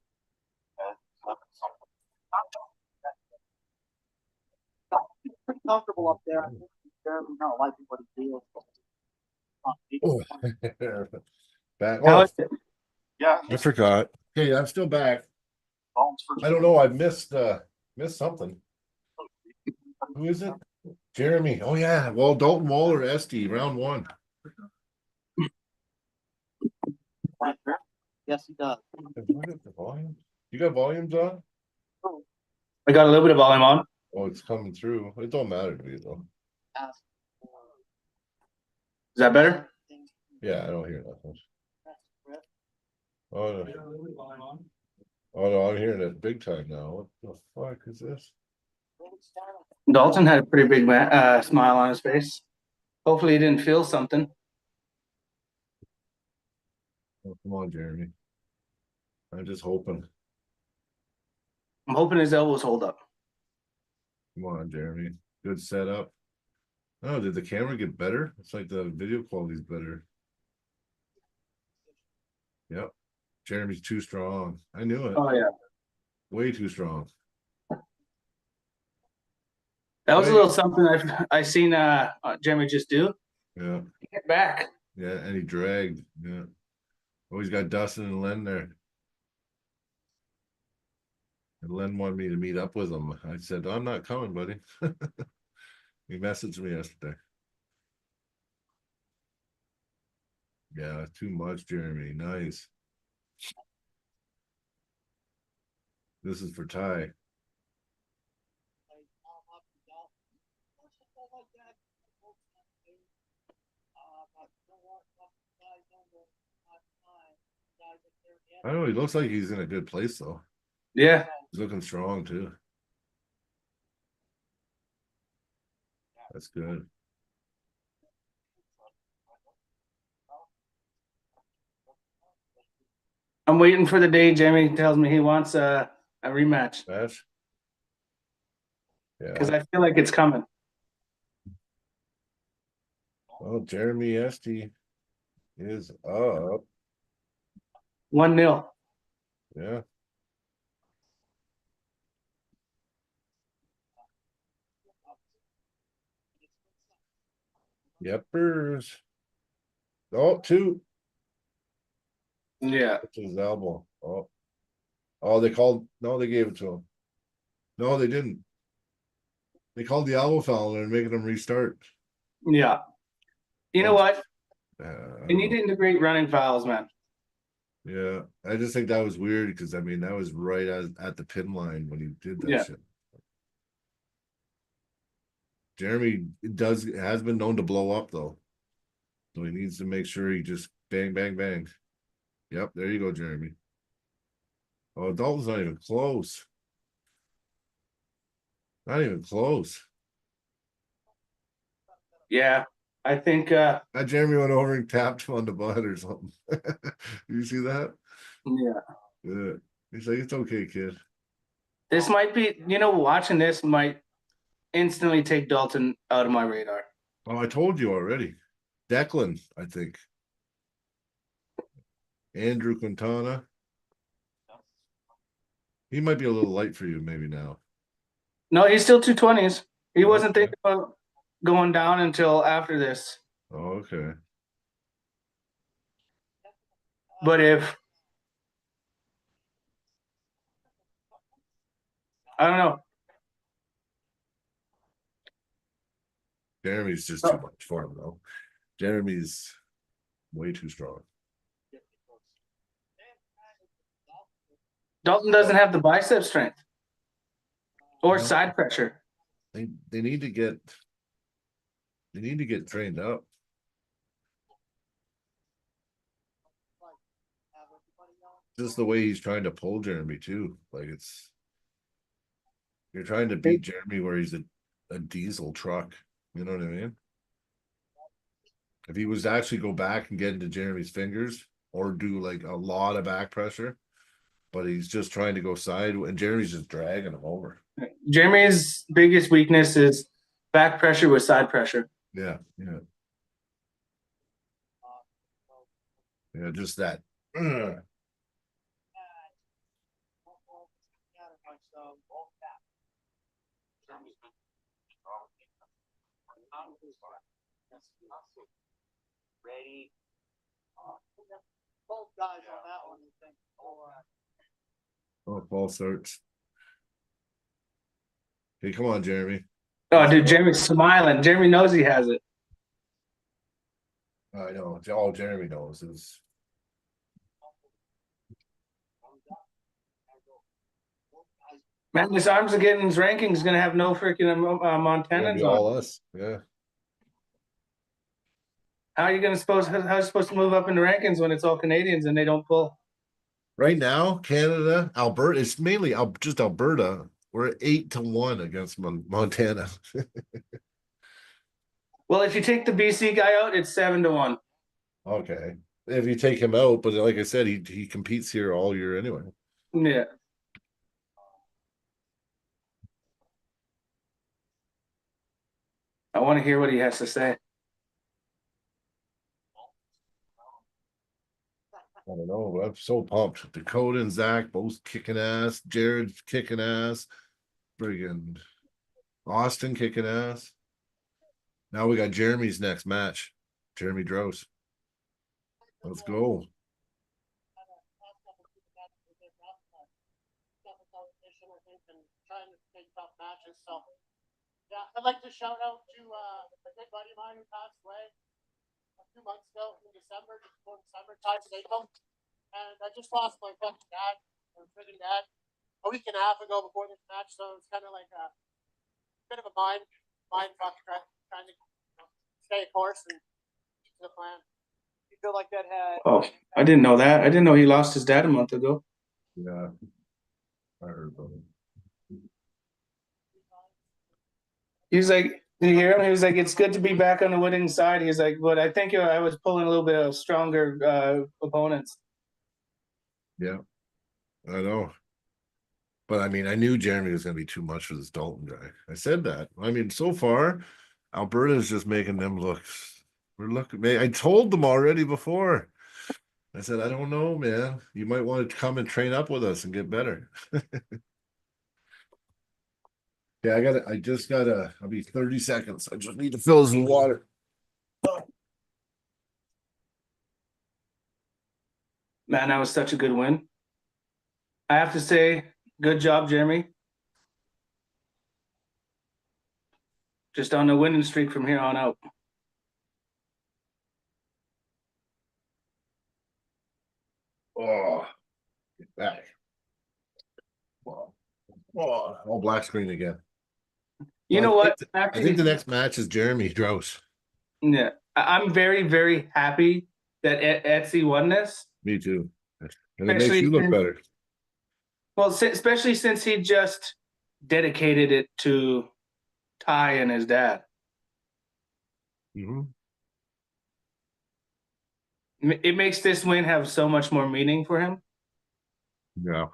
Pretty comfortable up there. I think he's barely not liking what he feels. oh. Back. How Oh, is it? Yeah, I forgot. Hey, I'm still back. Bones for I don't know. I missed something. Who is it? Jeremy. Oh yeah. Well, Dalton Waller, Esty, round 1. Yes, he does. The volume? You got volumes on? I got a little bit of volume on. Oh, it's coming through. It don't matter to me though. Is that better? Yeah, I don't hear nothing. Oh no. Oh no, I'm hearing it big time now. What the fuck is this? Dalton had a pretty big smile on his face. Hopefully, he didn't feel something. Oh, come on, Jeremy. I'm just hoping. I'm hoping his elbows hold up. Come on, Jeremy. Good setup. Oh, did the camera get better? It's like the video quality's better. Yep. Jeremy's too strong. I knew it. Oh yeah, Way too strong. that was a little something I seen Jeremy just do. Yeah. Get back. Yeah, and he dragged. Yeah. Oh, he's got Dustin and Len there. And Len wanted me to meet up with him. I said, I'm not coming, buddy. He messaged me yesterday. Yeah, too much, Jeremy. Nice. This is for Ty. I know he looks like he's in a good place though. Yeah. He's looking strong too. That's good. I'm waiting for the day Jamie tells me he wants a rematch Match. because Yeah. I feel like it's coming. Well, Jeremy Esty is up. 1-0. Yeah. Yepers. Oh, 2. Yeah. That's his elbow. Oh. Oh, they called. No, they gave it to him. No, they didn't. They called the elbow foul and making him restart. Yeah. You know what? I They don't need know. to integrate running fouls, man. Yeah, I just think that was weird because I mean that was right at the pin line when he did that Yeah. shit. Jeremy has been known to blow up though, so he needs to make sure he just bang bang bang. Yep, there you go, Jeremy. Oh, Dalton's not even close. Not even close. Yeah. I think That Jeremy went over and tapped him on the butt or something. You see that? yeah. Yeah. He's like, it's okay, kid. This might be, watching this might instantly take Dalton out of my radar. Oh, I told you already. Declan, I think. Andrew Quintana. He might be a little light for you, maybe now. No, he's still 220s. He wasn't Okay. thinking about going down until after this. Oh, okay. But if I don't know. Jeremy's just too much for him, though. Jeremy's way too strong. Dalton doesn't have the bicep strength or No. side pressure. They need to get trained up. Just the way he's trying to pull Jeremy too. Like you're trying to beat Jeremy where he's a diesel truck. You know what I mean? If he was to actually go back and get into Jeremy's fingers or do like a lot of back pressure, but he's just trying to go side and Jeremy's just dragging him over. Jeremy's biggest weakness is back pressure with side pressure. Yeah, yeah. Yeah, just that. Ready. Both guys on that one, I think. Oh, false starts. Hey, come on, Jeremy. Oh, dude, Jeremy's smiling. Jeremy knows he has it. I know. All Jeremy knows is Man, this Armsageddon's ranking is going to have no freaking Montanans on. all us. Yeah. How are you supposed to move up in the rankings when it's all Canadians and they don't pull? Right now, Canada, Alberta, it's mainly just Alberta. We're at 8-1 against Montana. Well, if you take the BC guy out, it's 7-1. Okay. If you take him out, but like I said, he competes here all year anyway. Yeah. I want to hear what he has to say. I don't know, but I'm so pumped. Dakota and Zach both kicking ass. Jared's kicking ass. Friggin' Austin kicking ass. Now we got Jeremy's next match. Jeremy Drose. Let's go. So, yeah, I'd like to shout out to a good buddy of mine who passed away a few months ago in December, just before December, Ty Staples. And I just lost my fucking dad, or friggin' dad, a week and a half ago before this match. So it's kind of like a bit of a mind fuck, trying to stay course and keep to the plan. You feel like that had? Oh, I didn't know that. I didn't know he lost his dad a month ago. Yeah. I heard about it. He was like, did you hear him? He was like, it's good to be back on the winning side. He's like, but I think I was pulling a little bit of stronger opponents. Yeah, I know. But I mean, I knew Jeremy was going to be too much for this Dalton guy. I said that. I mean, so far, Alberta is just making them look. We're looking. I told them already before. I said, I don't know, man. You might want to come and train up with us and get better. Yeah, I just gotta. I'll be 30 seconds. I just need to fill this with water. Man, that was such a good win. I have to say, good job, Jeremy. Just on the winning streak from here on out. Oh, get back. Oh, all black screen again. You Well, know what? I think the next match is Jeremy Drose. Yeah, I'm very, very happy that Etsy won this. Me too. And it makes you look better. Well, especially since he just dedicated it to Ty and his dad. Mm-hmm. It makes this win have so much more meaning for him. Yeah.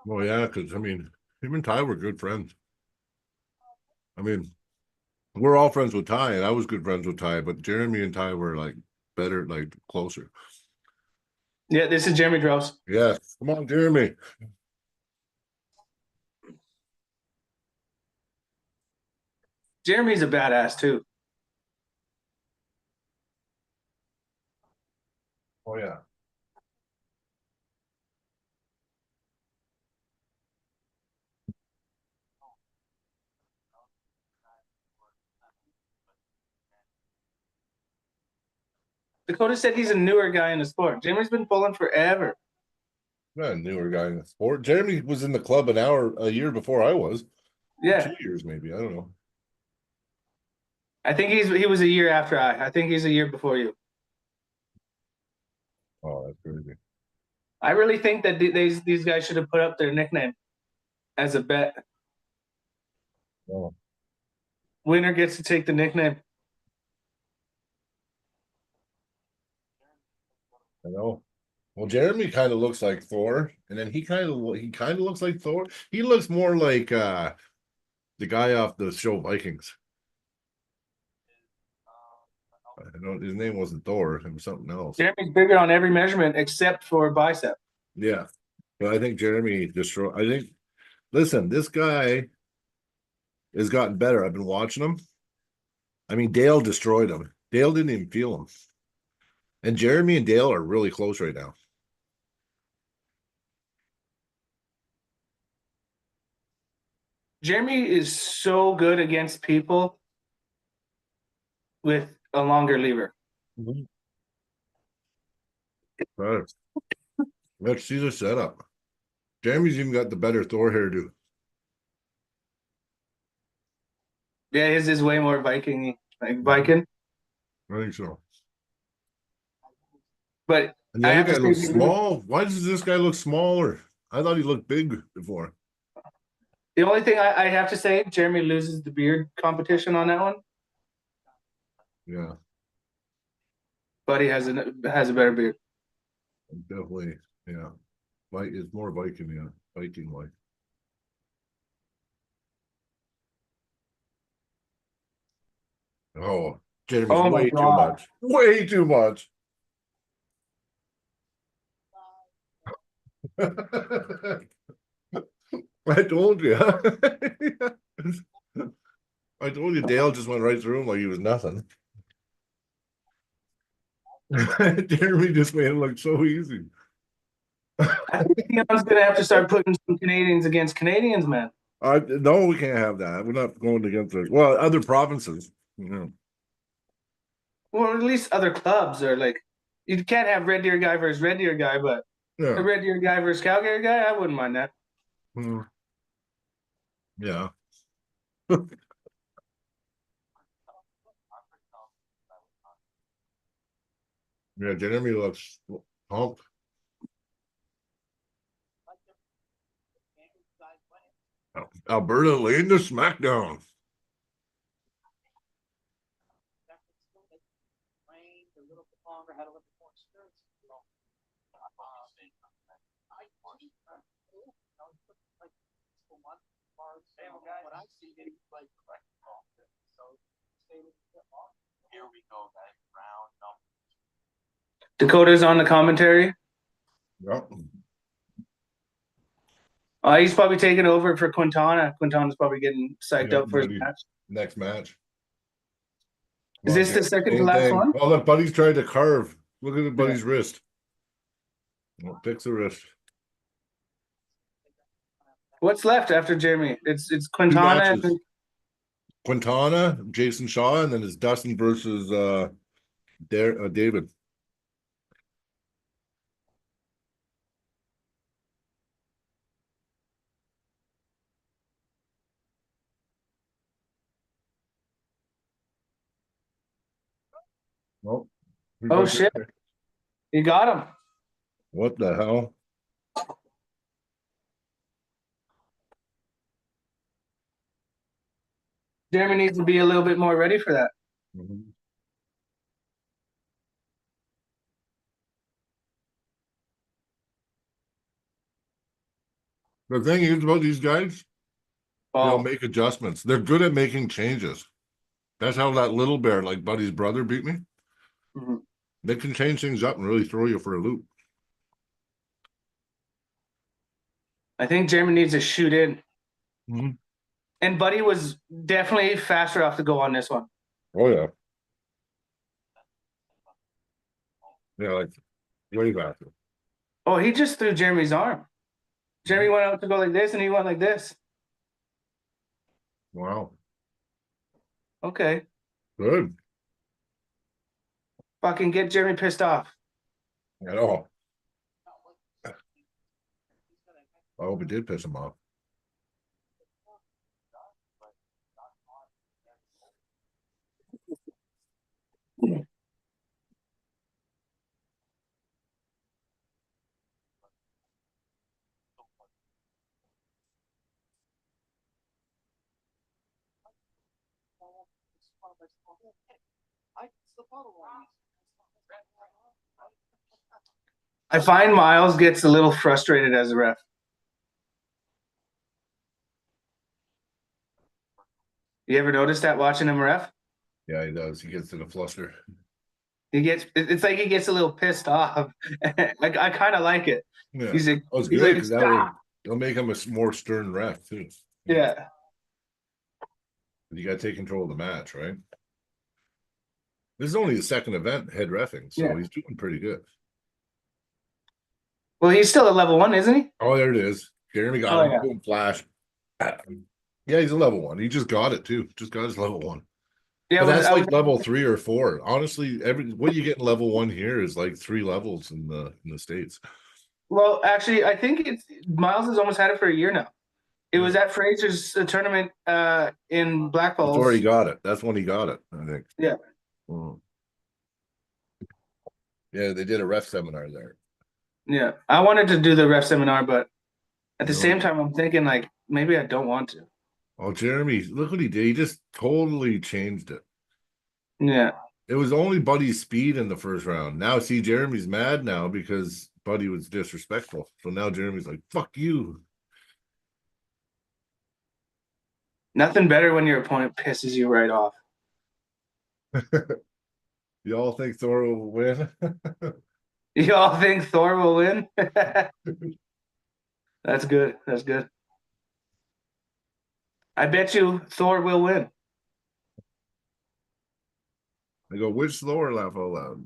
Well, yeah, because I mean, him and Ty were good friends. I mean, we're all friends with Ty, and I was good friends with Ty, but Jeremy and Ty were like better, like closer. Yeah, this is Jeremy Drose. Yeah, come on, Jeremy. Jeremy's a badass too. Oh yeah. Dakota said he's a newer guy in the sport. Jeremy's been pulling forever. Not a newer guy in the sport. Jeremy was in the club a year before I was. Yeah, 2 years maybe. I don't know. I think he was a year after I. I think he's a year before you. Oh, that's crazy. I really think that these guys should have put up their nickname as a bet. Oh. Winner gets to take the nickname. I know. Well, Jeremy kind of looks like Thor, and then he kind of looks like Thor. He looks more like the guy off the show Vikings. I know his name wasn't Thor, it was something else. Jeremy's bigger on every measurement except for bicep. Yeah. But I think Jeremy listen, this guy has gotten better. I've been watching him. I mean, Dale destroyed him. Dale didn't even feel him. And Jeremy and Dale are really close right now. Jeremy is so good against people with a longer lever. Mm-hmm. Right. Let's see the setup. Jeremy's even got the better Thor hairdo. Yeah, his is way more Viking, like Viking. I think so. But And the I other have guy to looks say, small. Why does this guy look smaller? I thought he looked big before. the only thing I have to say, Jeremy loses the beard competition on that one. Yeah, But he has a better beard. definitely. Yeah, it's more Viking. Yeah, Viking like. Oh, Jeremy's Oh my way too God. much. Way too much. I told you. I told you Dale just went right through him like he was nothing. Jeremy just made it look so easy. I think Theon's gonna have to start putting some Canadians against Canadians, man. No, we can't have that. We're not going against it. Well, other provinces. Or at least other clubs are like, you can't have Red Deer guy versus Red Deer guy, but Yeah. a Red Deer guy versus Calgary guy, I wouldn't mind that. Yeah. Yeah, Jeremy looks pumped. Alberta laying the smackdown. Trained a little bit longer, had a little bit more experience. What I see, they play correct. So stay with the ball. Here we go, guys. Round number. Dakota's on the commentary. Yep. He's probably taking over for Quintana. Quintana's probably getting psyched Yeah, up for his buddy. match. Next match. Is this the second to Same last thing. one? Oh, look, Buddy's tried to carve. Look at the Buddy's wrist. Well, fix the wrist. What's left after Jeremy? It's Two Quintana matches. and Quintana, Jason Shaw, and then it's Dustin versus David. Oh, oh shit, you got him. What the hell? Jeremy needs to be a little bit more ready for that. The thing is about these guys, they'll Oh, make adjustments. They're good at making changes. That's how that little bear, like Buddy's brother, beat me. mhm. They can change things up and really throw you for a loop. I think Jeremy needs to shoot in. Mhm. And Buddy was definitely faster off the go on this one. Oh yeah. Yeah, like way faster. Oh, he just threw Jeremy's arm. Jeremy went out to go like this, and he went like this. Wow. Okay, Good. fucking get Jeremy pissed off. At all. I hope it did piss him off. I find Miles gets a little frustrated as a ref. You ever notice that watching him ref? Yeah, he does. He gets in a fluster. It's like he gets a little pissed off. Like I kind of like it. Yeah, He's like, that was he's good like, because that will "Stop!" it'll make him a more stern ref too. Yeah. You got to take control of the match, right? This is only the second event head reffing, so Yeah. he's doing pretty good. Well, he's still a level 1, isn't he? Oh, there it is. Jeremy got Oh, him. yeah. Boom, flash. Yeah, he's a level 1. He just got it too. Just got his level 1. Yeah, But that's like level 3 or 4. Honestly, what you get in level 1 here is like 3 levels in the States. Well, actually, I think Miles has almost had it for a year now. It was at Fraser's tournament in Black Falls. Before he got it. That's when he got it, I think. Yeah. Yeah, they did a ref seminar there. Yeah. I wanted to do the ref seminar, but at the same time, I'm thinking like maybe I don't want to. Oh, Jeremy, look what he did. He just totally changed it. Yeah. It was only Buddy's speed in the first round. Now, see, Jeremy's mad now because Buddy was disrespectful. So now Jeremy's like, fuck you. Nothing better when your opponent pisses you right off. You all think Thor will win? You all think Thor will win? That's good. That's good. I bet you Thor will win. I go, which Thor? Laugh out loud.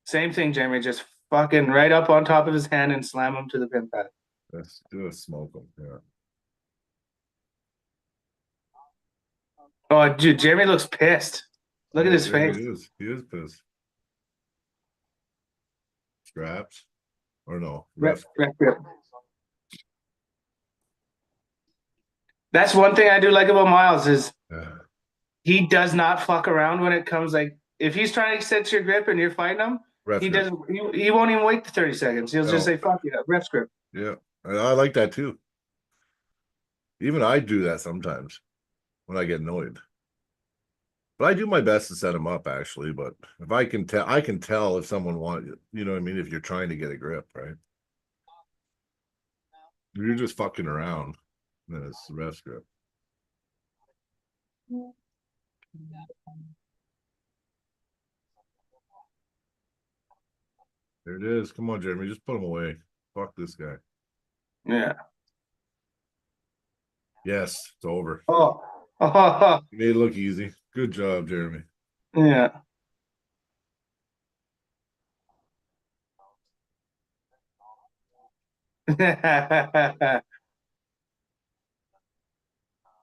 Same thing, Jeremy. Just fucking right up on top of his hand and slam him to the pin pad. Let's do a smoke him. Yeah. Oh, dude, Jeremy looks pissed. Look at his face. He is pissed. Straps. Or no. Ref. That's one thing I do like about Miles is Yeah. he does not fuck around when it comes like if he's trying to set your grip and you're fighting him, Ref he grip. doesn't. He won't even wait the 30 seconds. He'll No. just say "fuck you," ref grip. Yeah, I like that too. Even I do that sometimes when I get annoyed. But I do my best to set them up actually. But if I can tell if someone wants, you know what I mean, if you're trying to get a grip, right? If you're just fucking around, then it's the ref's grip. There it is. Come on, Jeremy, just put him away. Fuck this guy. Yeah. Yes, it's over. Oh. Oh. You made it look easy. Good job, Jeremy. Yeah.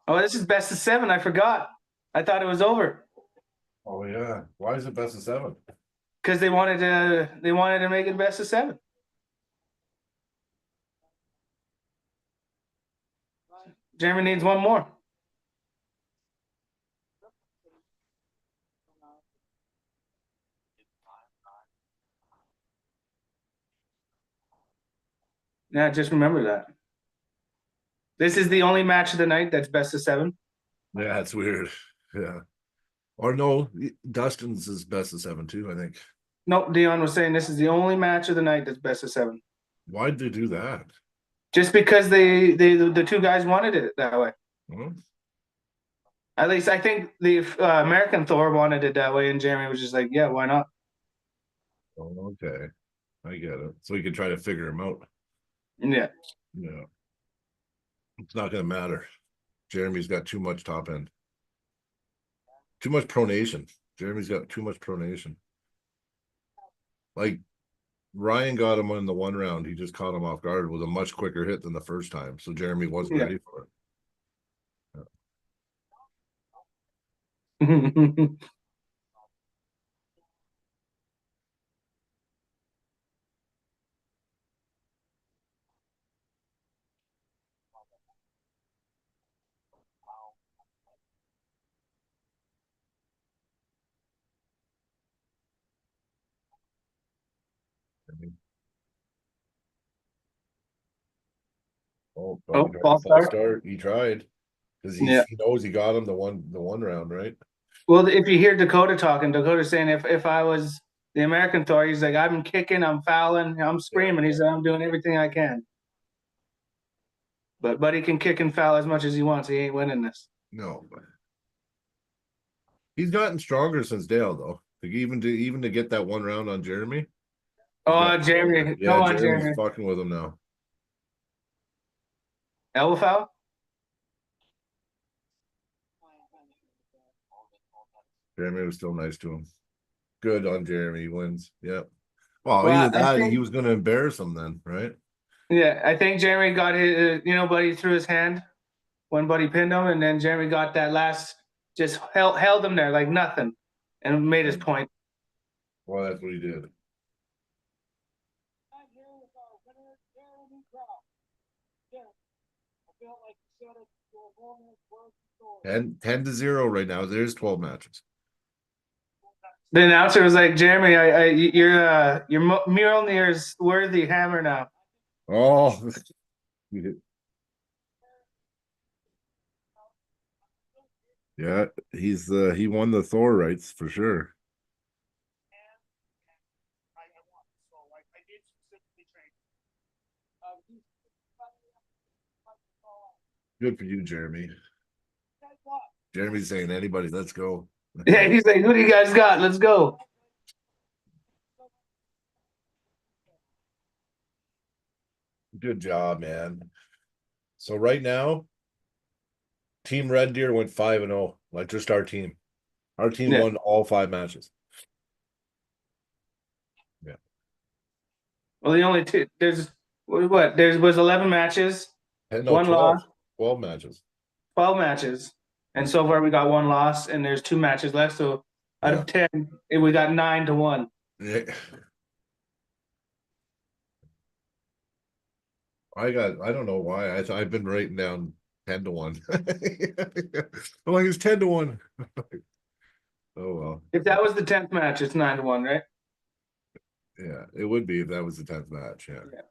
Oh, this is best of 7. I forgot. I thought it was over Oh yeah. Why is it best of 7? because they wanted to make it best of 7. Jeremy needs one more. Yeah, just remember that. This is the only match of the night that's best of 7. Yeah, it's weird. Yeah. Or no, Dustin's is best of 7 too, I think. No, Dion was saying this is the only match of the night that's best of 7. Why'd they do that? Just because the two guys wanted it that way. Hmm? At least I think the American Thor wanted it that way, and Jeremy was just like, "Yeah, why not?" Oh, okay. I get it. So we can try to figure him out. Yeah. Yeah. It's not gonna matter. Jeremy's got too much top end. Too much pronation. Jeremy's got too much pronation. Like Ryan got him in the 1 round. He just caught him off guard with a much quicker hit than the first time. So Jeremy wasn't ready for it. Oh, Oh, he tried false a false start. start. He tried because he knows he got him the one round, right? Well, if you hear Dakota talking, Dakota's saying if I was the American Thor, he's like, I'm kicking, I'm fouling, I'm screaming. He's like, I'm doing everything I can. But Buddy can kick and foul as much as he wants. He ain't winning this. No, but he's gotten stronger since Dale, though. Like even to get that 1 round on Jeremy. Oh, Jeremy. Yeah, Come on, Jeremy's Jeremy. fucking with him now. Elbow foul? Jeremy was still nice to him. Good on Jeremy. He wins. Yep. Well, Well, either that he was going to embarrass him then, right? Yeah, I think Jeremy got his, Buddy threw his hand when Buddy pinned him, and then Jeremy got that last, just held him there like nothing, and made his point. Well, that's what he did. And here is our winner, Jeremy Crow. Jeremy, I feel like you said it, your moment was the story. 10-0 right now. There's 12 matches. The announcer was like, "Jeremy, your Mjolnir's worthy hammer now." Oh, yeah, he won the Thor rights for sure. Good for you, Jeremy. Jeremy's saying anybody, let's go. Yeah, he's like, "Who do you guys got? Let's go." Good job, man. So right now, Team Reddeer went 5-0. Like just our team. Our team won all 5 matches. Yeah. Well, the only two there's what there was 11 matches, 10, 1 loss, 12 matches. 12 matches, and so far we got 1 loss, and there's 2 matches left. So out of 10, we got 9-1. Yeah. I don't know why. I've been writing down 10-1. I'm like, it's 10-1. Oh well. If that was the 10th match, it's 9-1, right? Yeah, it would be if that was the 10th match. Yeah. Yeah.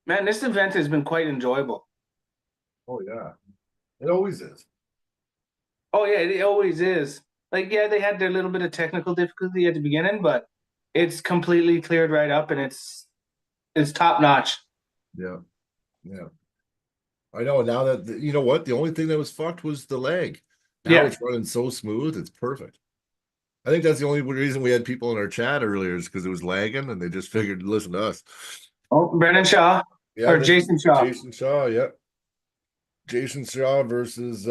Man, this event has been quite enjoyable. Oh yeah. It always is. Oh yeah, it always is. Like, yeah, they had their little bit of technical difficulty at the beginning, but it's completely cleared right up, and it's top notch. Yeah. Yeah. I know now that you know what, the only thing that was fucked was the leg. Now Yeah. it's running so smooth, it's perfect. I think that's the only reason we had people in our chat earlier is because it was lagging and they just figured to listen to us. Oh, Brendan Shaw or Jason Shaw. Jason Shaw, yep. Jason Shaw versus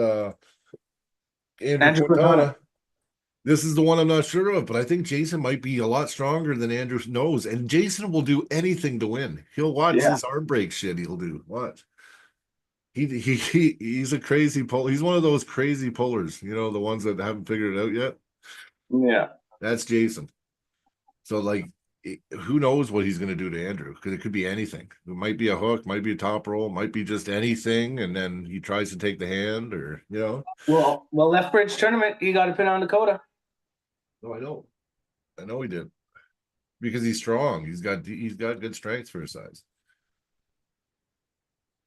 Andrew Quintana. This is the one I'm not sure of, but I think Jason might be a lot stronger than Andrew knows. And Jason will do anything to win. He'll watch this arm break shit. He'll do watch. He's a crazy pull. He's one of those crazy pullers, you know, the ones that haven't figured it out yet. Yeah. That's Jason. So like, who knows what he's going to do to Andrew? Because it could be anything. It might be a hook, might be a top roll, might be just anything, and then he tries to take the hand, or you know. Well, Left Bridge tournament, he got a pin on Dakota. No, I know he did, because he's strong. He's got good strength for his size.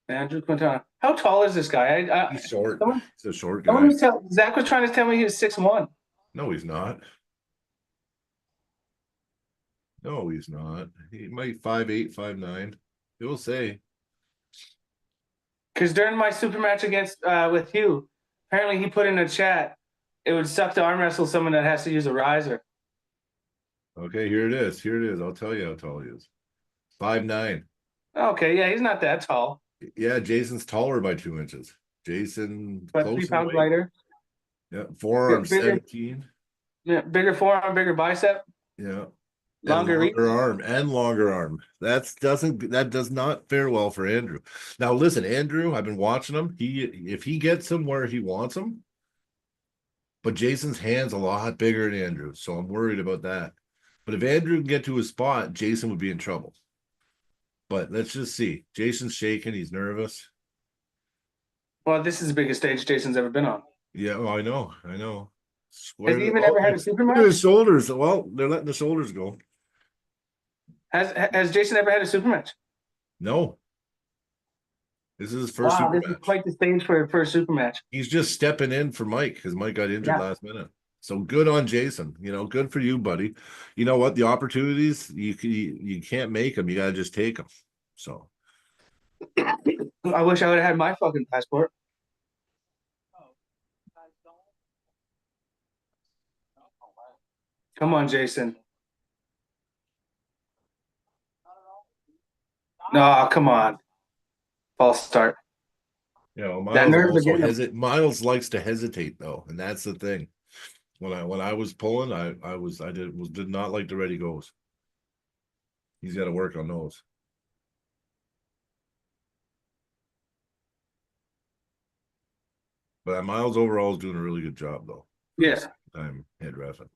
Andrew Quintana. How tall is this guy? He's short. He's a short guy. Zach was trying to tell me he was 6'1". No, he's not. No, he's not. He might 5'8", 5'9". He'll say. Because during my super match against with Hugh, apparently he put in a chat, it would suck to arm wrestle someone that has to use a riser. Okay, here it is. Here it is. I'll tell you how tall he is. 5'9". Okay, yeah, he's not that tall. Yeah, Jason's taller by 2 inches. Jason, But close 3 pounds weight. lighter. Yeah, forearm Bigger. 17. Yeah, bigger forearm, bigger bicep. Yeah. Longer reach. arm and longer arm. That does not fare well for Andrew. Now listen, Andrew, I've been watching him. If he gets him where he wants him, but Jason's hand's a lot bigger than Andrew, so I'm worried about that. But if Andrew can get to his spot, Jason would be in trouble. But let's just see. Jason's shaking, he's nervous. Well, this is the biggest stage Jason's ever been on. Yeah, well, I know. Has he even ever had a super Look match? at his shoulders. Well, they're letting the shoulders go. Has Jason ever had a super match? No. This is his first super this match. is quite the stage for a first super match. He's just stepping in for Mike because Mike got injured last minute. So good on Jason. You know, good for you, buddy. You know what? The opportunities, you can't make them. You got to just take them. So. I wish I would have had my fucking passport. Come on, Jason. No, come on. False start. You know, Miles likes to hesitate though, and that's the thing. When I was pulling, I did not like the ready goes. He's got to work on those. But Miles overall is doing a really good job though. Yes. I'm head reffing.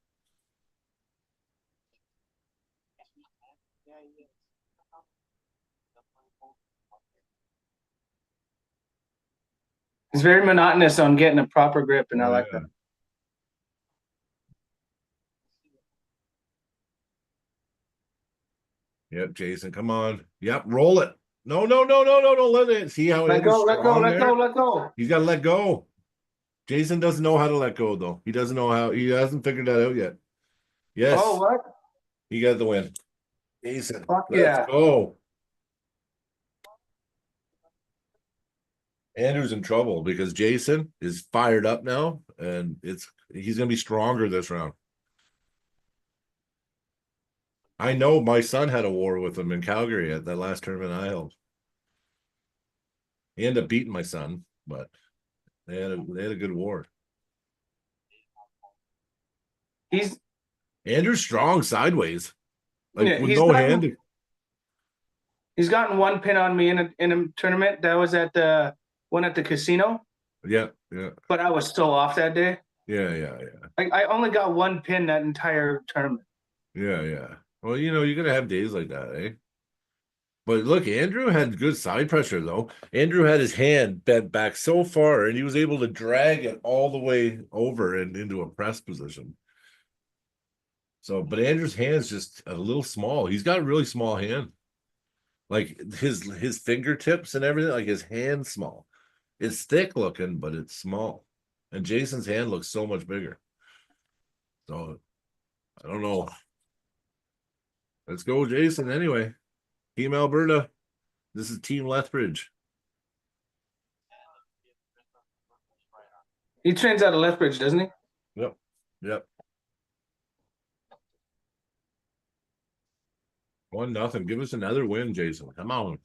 It's very monotonous on getting a proper grip, and I like that. Yep, Jason, come on. Yep, roll it. No, let it. See how let go. He's got to let go. Jason doesn't know how to let go, though. He doesn't know how. He hasn't figured that out yet. Yes. Oh, what? He got the win. Jason, fuck let's go. Andrew's in trouble because Jason is fired up now, and he's going to be stronger this round. I know my son had a war with him in Calgary at that last tournament I held. He ended up beating my son, but they had a good war. Andrew's strong sideways, like with no hand. He's gotten one pin on me in a tournament that was at the one at the casino. Yeah. But I was so off that day. Yeah. I only got one pin that entire tournament. Yeah. Well, you're gonna have days like that, eh? But look, Andrew had good side pressure though. Andrew had his hand bent back so far, and he was able to drag it all the way over and into a press position. So, but Andrew's hand's just a little small. He's got a really small hand. Like his fingertips and everything, like his hand's small. It's thick looking, but it's small. And Jason's hand looks so much bigger. So I don't know. Let's go, Jason. Anyway, Team Alberta. This is Team Lethbridge. He trains out of Lethbridge, doesn't he? Yep. 1-0. Give us another win, Jason. Come on.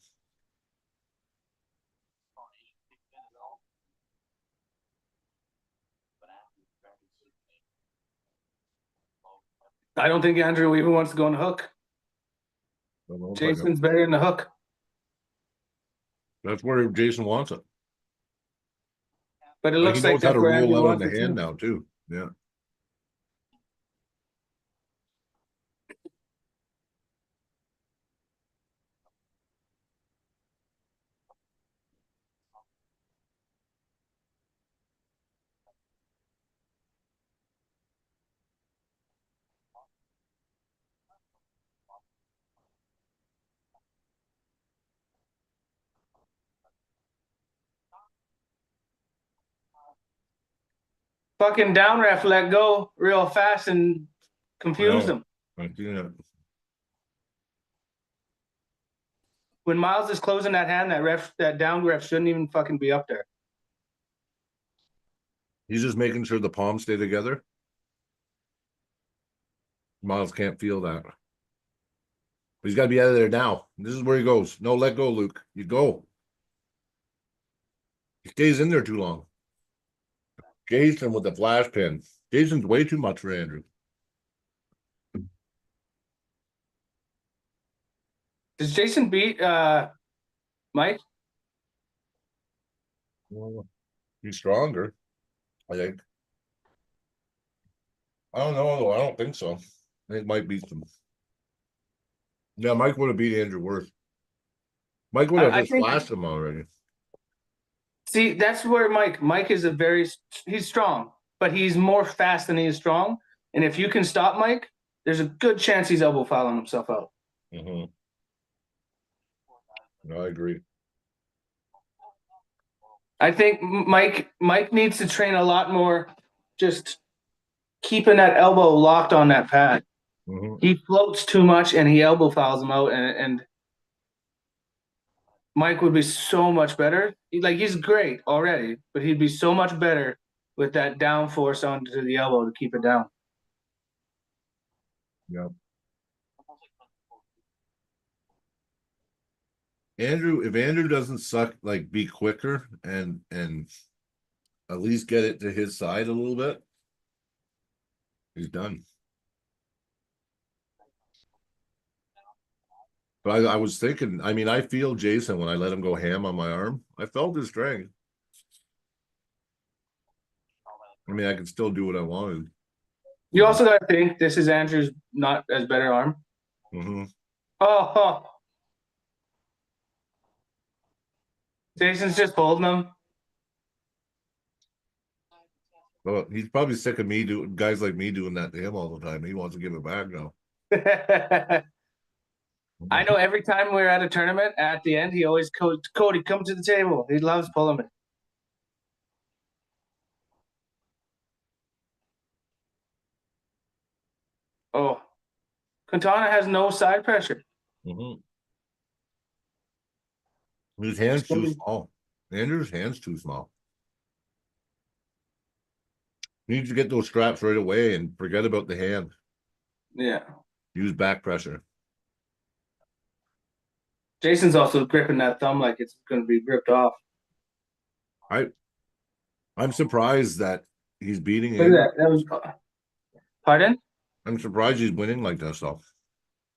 I don't think Andrew even wants to go on the hook. Jason's better in the hook. That's where Jason wants it. But it looks he like knows how that's to where roll Andrew out on wants the it hand too. now too. Yeah. Fucking down ref let go real fast and confused him. Yeah. When Miles is closing that hand, that down ref shouldn't even fucking be up there. He's just making sure the palms stay together. Miles can't feel that. He's got to be out of there now. This is where he goes. No, let go, Luke. You go. He stays in there too long. Jason with the flash pin. Jason's way too much for Andrew. Does Jason beat Mike? Well, he's stronger, I think. I don't know, though. I don't think so. I think Mike beats him. Yeah, Mike would have beat Andrew worse. Mike would have just flashed him already. See, that's where Mike is he's strong, but he's more fast than he is strong. And if you can stop Mike, there's a good chance he's elbow fouling himself out. Mm-hmm. No, I agree. I think Mike needs to train a lot more, just keeping that elbow locked on that pad. Mm-hmm. He floats too much and he elbow fouls him out, and Mike would be so much better. He's great already, but he'd be so much better with that down force onto the elbow to keep it down. Yeah. If Andrew doesn't suck, be quicker and at least get it to his side a little bit, he's done. But I was thinking, I feel Jason when I let him go ham on my arm. I felt his strength. I could still do what I wanted. You also got to think this is Andrew's not as better arm. Mm-hmm. Oh. Jason's just holding him. Well, he's probably sick of me doing guys like me doing that to him all the time. He wants to give it back now. I know every time we're at a tournament, at the end, he always Cody, come to the table. He loves pulling it. Oh, Quintana has no side pressure. Mm-hmm. His hand's too small. Andrew's hand's too small. He needs to get those straps right away and forget about the hand. Yeah. Use back pressure. Jason's also gripping that thumb like it's going to be ripped off. I'm surprised that he's beating Look at that. Pardon? I'm surprised he's winning like that stuff.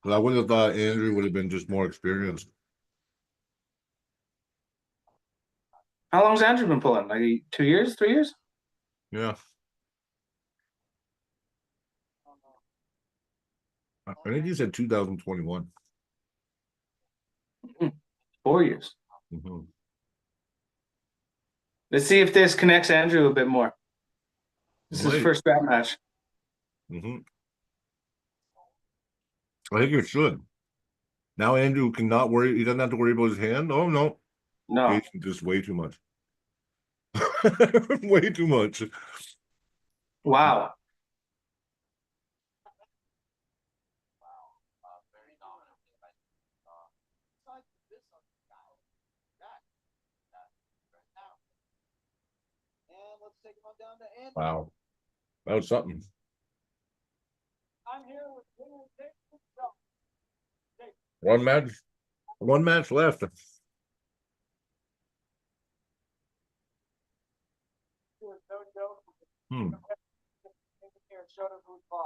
Because I would have thought Andrew would have been just more experienced. How long's Andrew been pulling? 2 years, 3 years? Yeah. I think he said 2021. 4 years. Mhm. Let's see if this connects Andrew a bit more. This is his Might. first bat match. Mhm. I think it should. Now Andrew cannot worry. He doesn't have to worry about his hand. Oh no, No. Jason just way too much. Way too much. Wow. And let's take him on down to Andrew. Wow, that was something. I'm here with winner Dick. One match left. Hmm. Showed him who's boss.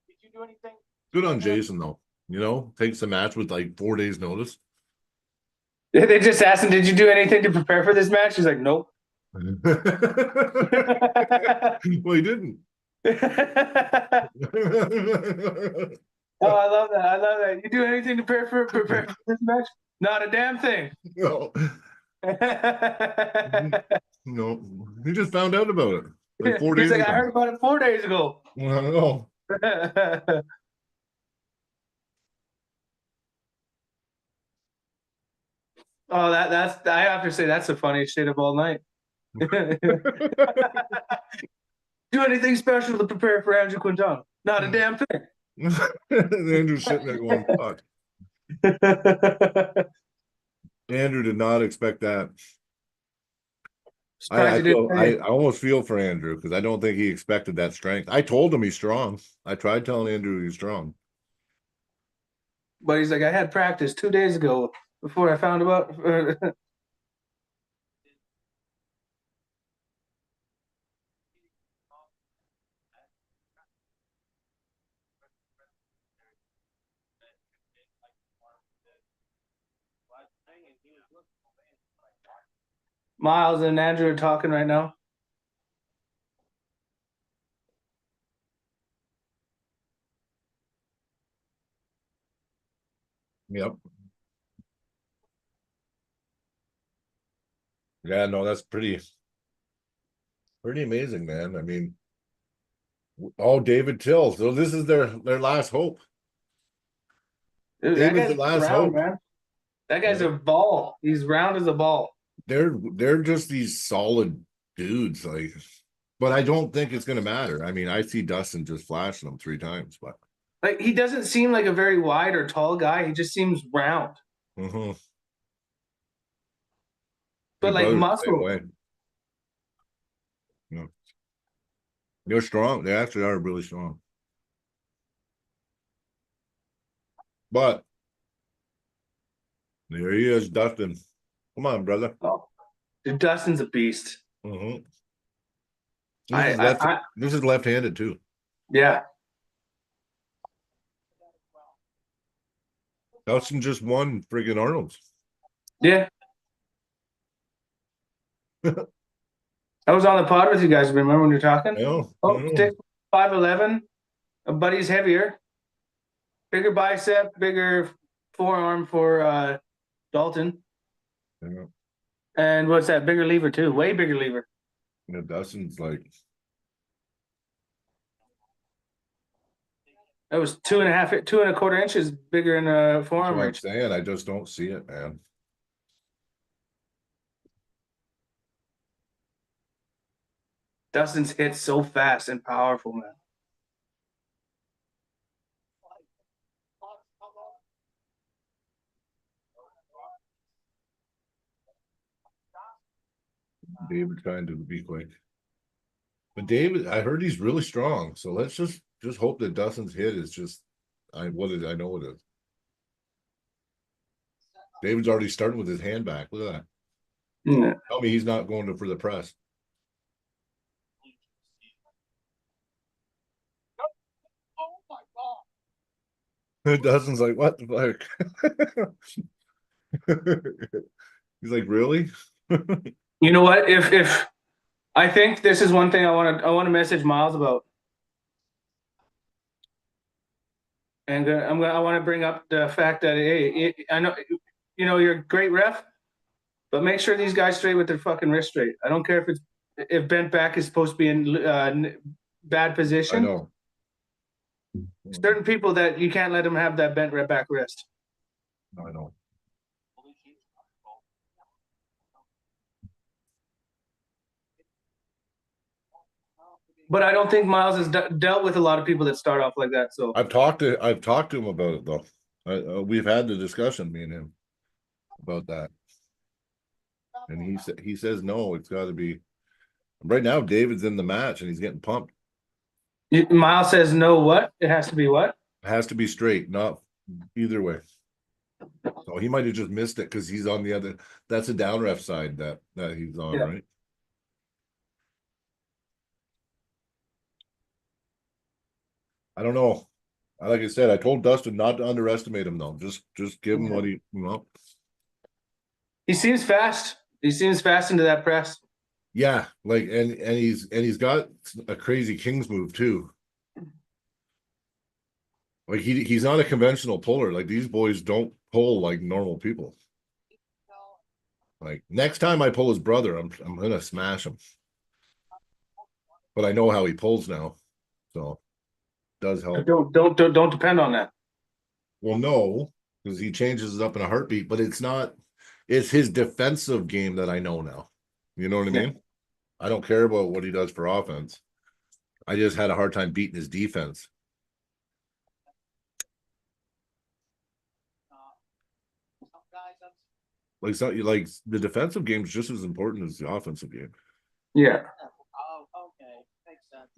Did you do anything? Good on Jason though. You know, takes the match with like 4 days notice. They just asked him, "Did you do anything to prepare for this match?" He's like, "Nope." Well, he didn't. Oh, I love that. I love that. You do anything to prepare for this match? Not a damn thing. No, no, he just found out about it like 4 He's days like, ago. I heard about it 4 days ago. I don't know. Oh, that's I have to say that's the funniest shit of all night. Do anything special to prepare for Andrew Quinton? Not a damn thing. Andrew's sitting there going, fuck. Andrew did not expect that. I almost feel for Andrew because I don't think he expected that strength. I told him he's strong. I tried telling Andrew he's strong. But he's like, I had practice 2 days ago before I found about. Miles and Andrew are talking right now. Yep. Yeah, no, that's pretty amazing, man. I mean, David Till. So this is their last hope. Dude, that David's guy's the last round, hope. man. That guy's Yeah. a ball. He's round as a ball. They're just these solid dudes, like. But I don't think it's gonna matter. I mean, I see Dustin just flashing them 3 times, but Like he doesn't seem like a very wide or tall guy. He just seems round, but like muscle. Yeah. They're strong. They actually are really strong. But there he is, Dustin. Come on, brother. Oh, dude, Dustin's a beast. This is left-handed too. Yeah. Dustin just won friggin' Arnold's. Yeah. I was on the pod with you guys. Remember when you were talking? Oh, 5'11". A buddy's heavier. Bigger bicep, bigger forearm for Dalton. yeah. And what's that? Bigger lever too. Way bigger lever. You know, Dustin's like That was 2.25 inches bigger in forearm what I'm reach. saying. I just don't see it, man. Dustin's hit so fast and powerful, man. David trying to be quick. But David, I heard he's really strong. So let's just hope that Dustin's hit is just I know it is. David's already starting with his hand back. Look at that. Yeah. Tell me he's not going for the press. Oh my God. Dustin's like, what the fuck? He's like, really? You know what? If I think this is one thing I want to message Miles about. And I want to bring up the fact that hey, I know you're a great ref, but make sure these guys straight with their fucking wrist straight. I don't care if bent back is supposed to be in bad I position. know. Certain people that you can't let them have that bent back wrist. I know. But I don't think Miles has dealt with a lot of people that start off like that. So I've talked to him about it though. We've had the discussion, me and him, about that, and he says no. It's got to be right now. David's in the match and he's getting pumped. Miles says no. What? It has to be what? It has to be straight, not either way. So he might have just missed it because he's on the other. That's a down ref side that he's on, right? I don't know. Like I said, I told Dustin not to underestimate him though. Just give him what he He seems fast. He seems fast into that press. Yeah, like and he's got a crazy Kings move too. Like he's not a conventional puller. Like these boys don't pull like normal people. Like next time I pull his brother, I'm gonna smash him. But I know how he pulls now, so does help. Don't depend on that. Well, no, because he changes it up in a heartbeat. But it's not. It's his defensive game that I know now. You know what I mean? I don't care about what he does for offense. I just had a hard time beating his defense. Like the defensive game is just as important as the offensive game. Yeah. Oh, okay, makes sense.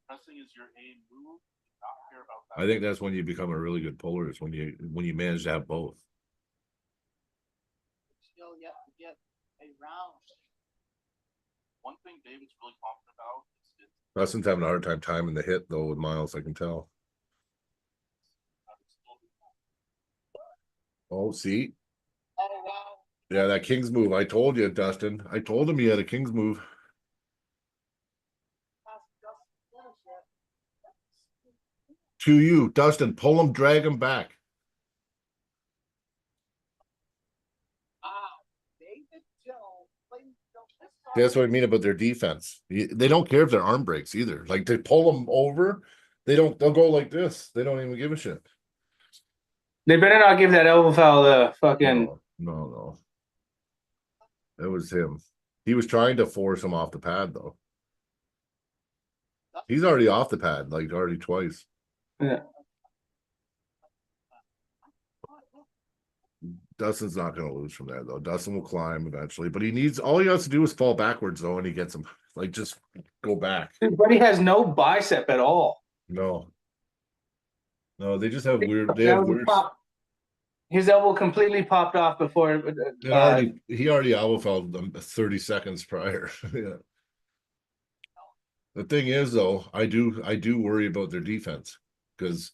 Pressing is your aim move. Not care about that. I think that's when you become a really good puller. Is when you manage to have both. Still yet to get a round. One thing David's really confident about is Dustin's having a hard time timing the hit though with Miles. I can tell. Oh, see? Yeah, that King's move. I told you, Dustin. I told him he had a King's move. To you, Dustin. Pull him, drag him back. That's what I mean about their defense. They don't care if their arm breaks either. Like they pull them over, they'll go like this. They don't even give a shit. They better not give that elbow foul the fucking. No. It was him. He was trying to force him off the pad though. He's already off the pad, like already twice. Yeah. Dustin's not going to lose from there though. Dustin will climb eventually, but all he has to do is fall backwards though, and he gets him. Like just go back. But he has no bicep at all. No, they just have weird. They have weird. His elbow completely popped off before. He already elbow fouled them 30 seconds prior. Yeah. The thing is, though, I do worry about their defense because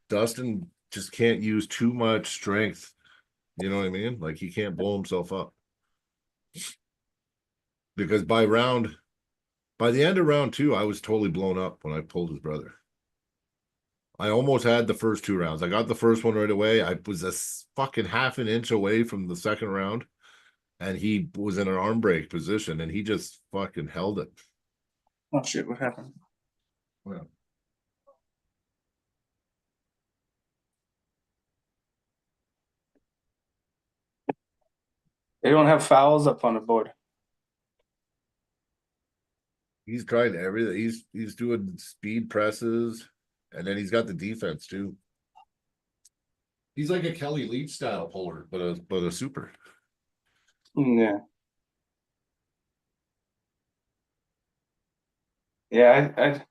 Dustin just can't use too much strength. You know what I mean? Like he can't blow himself up. Because by the end of round 2, I was totally blown up when I pulled his brother. I almost had the first 2 rounds. I got the first one right away. I was a fucking half an inch away from the second round, and he was in an arm break position, and he just fucking held it. Oh shit! What happened? Well, They don't have fouls up on the board. he's trying everything. He's doing speed presses, and then he's got the defense too. He's like a Kelly Leach style puller, but a super. Yeah. Yeah, I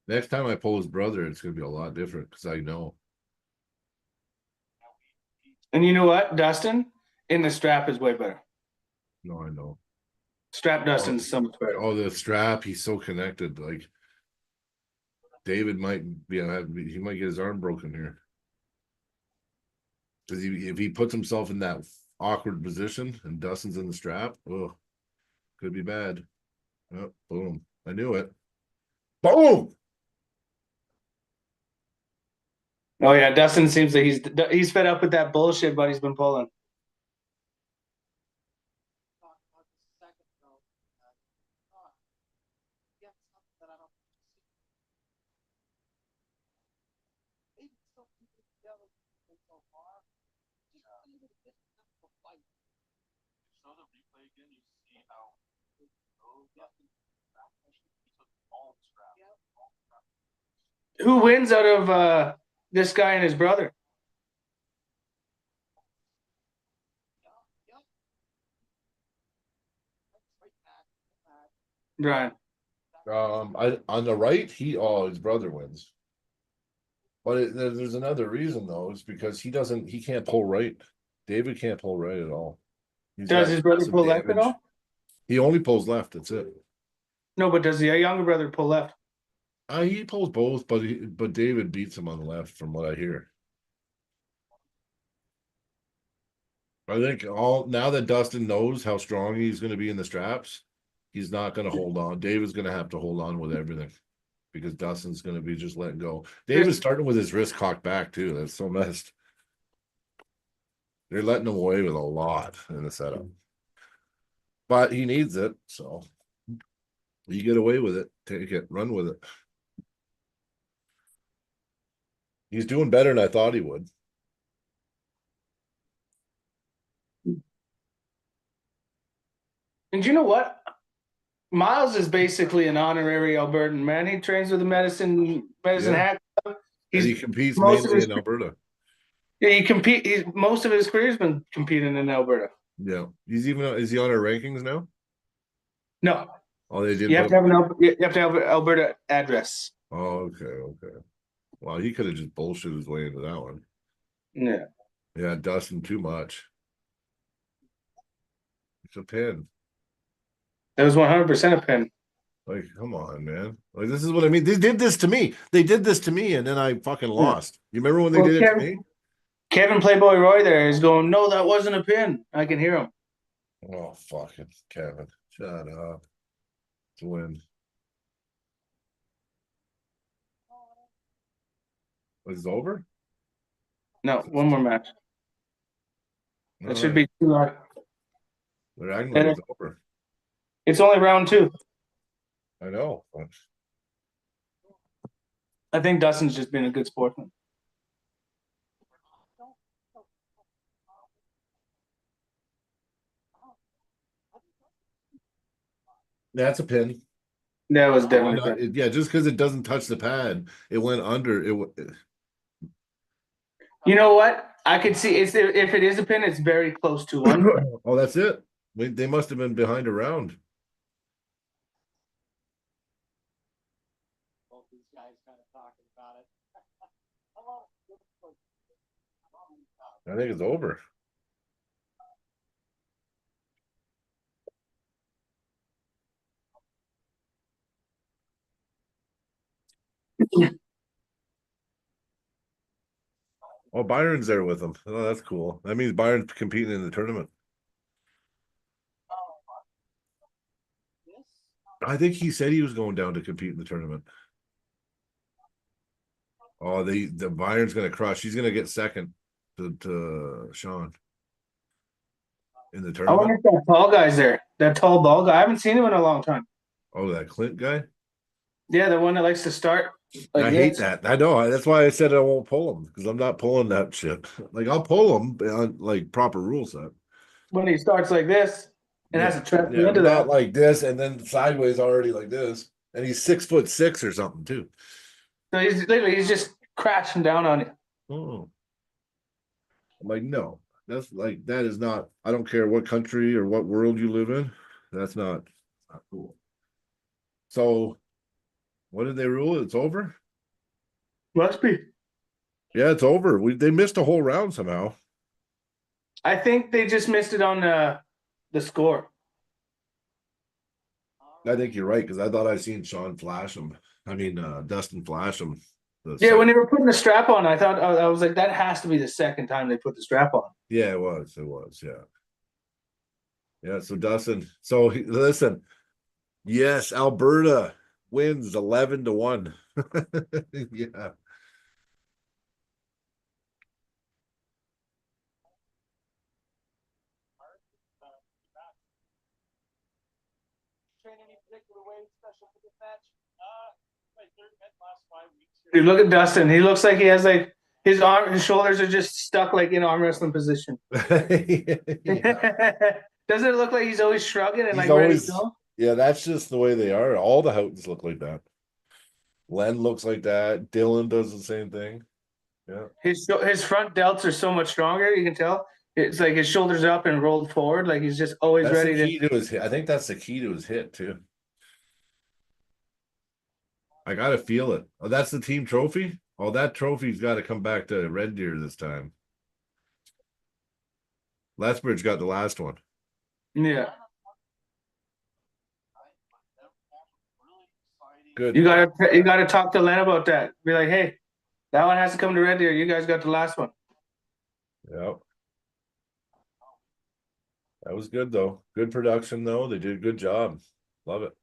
Next time I pull his brother, it's gonna be a lot different because I know. and you know what, Dustin in the strap is way better. No, I know. Strap Dustin's so much better. Oh, the strap, he's so connected. Like David might he might get his arm broken here. Because if he puts himself in that awkward position and Dustin's in the strap, oh. Could be bad. Oh, boom. I knew it. Boom. Oh yeah, Dustin seems like he's fed up with that bullshit, but he's been pulling. Talk about this a second ago. Yeah, something that I don't see. Maybe still keep it together so far. Just even if it's just a fight. Show the replay again, you see how he took all the strap. Who wins out of this guy and his brother? Brian. I on the right, his brother wins. But there's another reason though. It's because he can't pull right. David can't pull right at all. Does his brother pull left at all? He only pulls left. That's it. No, but does the younger brother pull left? He pulls both, but David beats him on the left, from what I hear. I think now that Dustin knows how strong he's going to be in the straps, he's not going to hold on. David's going to have to hold on with everything because Dustin's going to be just letting go. David's starting with his wrist cocked back too. That's so messed. They're letting him away with a lot in the setup, but he needs it. So you get away with it, take it, run with it. He's doing better than I thought he would. And you know what? Miles is basically an honorary Albertan, man. He trains with the medicine hat. He competes mainly in Alberta. Yeah, he's most of his career's been competing in Alberta. Yeah. Is he on our rankings now? No. Oh, they did. You have to have an Alberta address. Oh, okay. Well, he could have just bullshit his way into that one. Yeah. Yeah, Dustin too much. It's a pin. That was 100% a pin. Like, come on, man. Like, this is what I mean. They did this to me. And then I fucking lost. You remember when they did it to me? Kevin Playboy Roy there is going, no, that wasn't a pin. I can hear him. Oh, fucking Kevin. Shut up. To win. Was it over? No, one more match. No, It should be 2 hours. They're acting like it's over. It's only round 2. I know. But... I think Dustin's just been a good sportsman. That's a pin. That was definitely yeah, just because it doesn't touch the pad, it went under. You know what? I could see if it is a pin, it's very close to one. Oh, that's it. They must have been behind a round. Both these guys kind of talking about it. I think it's over. Oh, Byron's there with him. Oh, that's cool. That means Byron's competing in the tournament. I think he said he was going down to compete in the tournament. Oh, the Byron's gonna crush. He's gonna get second to Sean in the tournament. I wonder if that tall guy's there. That tall bald guy. I haven't seen him in a long time. Oh, that Clint guy? Yeah, the one that likes to start. I hate that. I know. That's why I said I won't pull him, because I'm not pulling that shit. Like, I'll pull him on like proper rule set. When he starts like this and has to trap me into not that. like this and then sideways already like this. And he's 6'6" or something too. So he's just crashing down on you. Oh. I'm like, no, that is not, I don't care what country or what world you live in. That's not cool. So what did they rule? It's over? Must be. Yeah, it's over. They missed a whole round somehow. I think they just missed it on the score. I think you're right, because I thought I seen Sean flash him. I mean, Dustin flash him. Yeah, when they were putting the strap on, I thought I was like, that has to be the second time they put the strap on. Yeah, it was. Yeah. Yeah, so Dustin. So listen, yes, Alberta wins 11-1. Yeah. Train any particular way special for this match? My third met last 5 weeks. Dude, look at Dustin. He looks like he has like his shoulders are just stuck like in arm wrestling position. Yeah. Doesn't it look like he's always shrugging and He's like ready to always, go? yeah, that's just the way they are. All the Houghtons look like that. Len looks like that. Dylan does the same thing. Yeah. His front delts are so much stronger. You can tell it's like his shoulders up and rolled forward. Like he's just always That's ready the key to. to his hit. I think that's the key to his hit too. I gotta feel it. Oh, that's the team trophy. Oh, that trophy's got to come back to Reddeer this time. Lethbridge got the last one. Yeah, Good. you gotta talk to Len about that. Be like, hey, that one has to come to Red Deer. You guys got the last one. Yeah. That was good though. Good production though. They did a good job. Love it.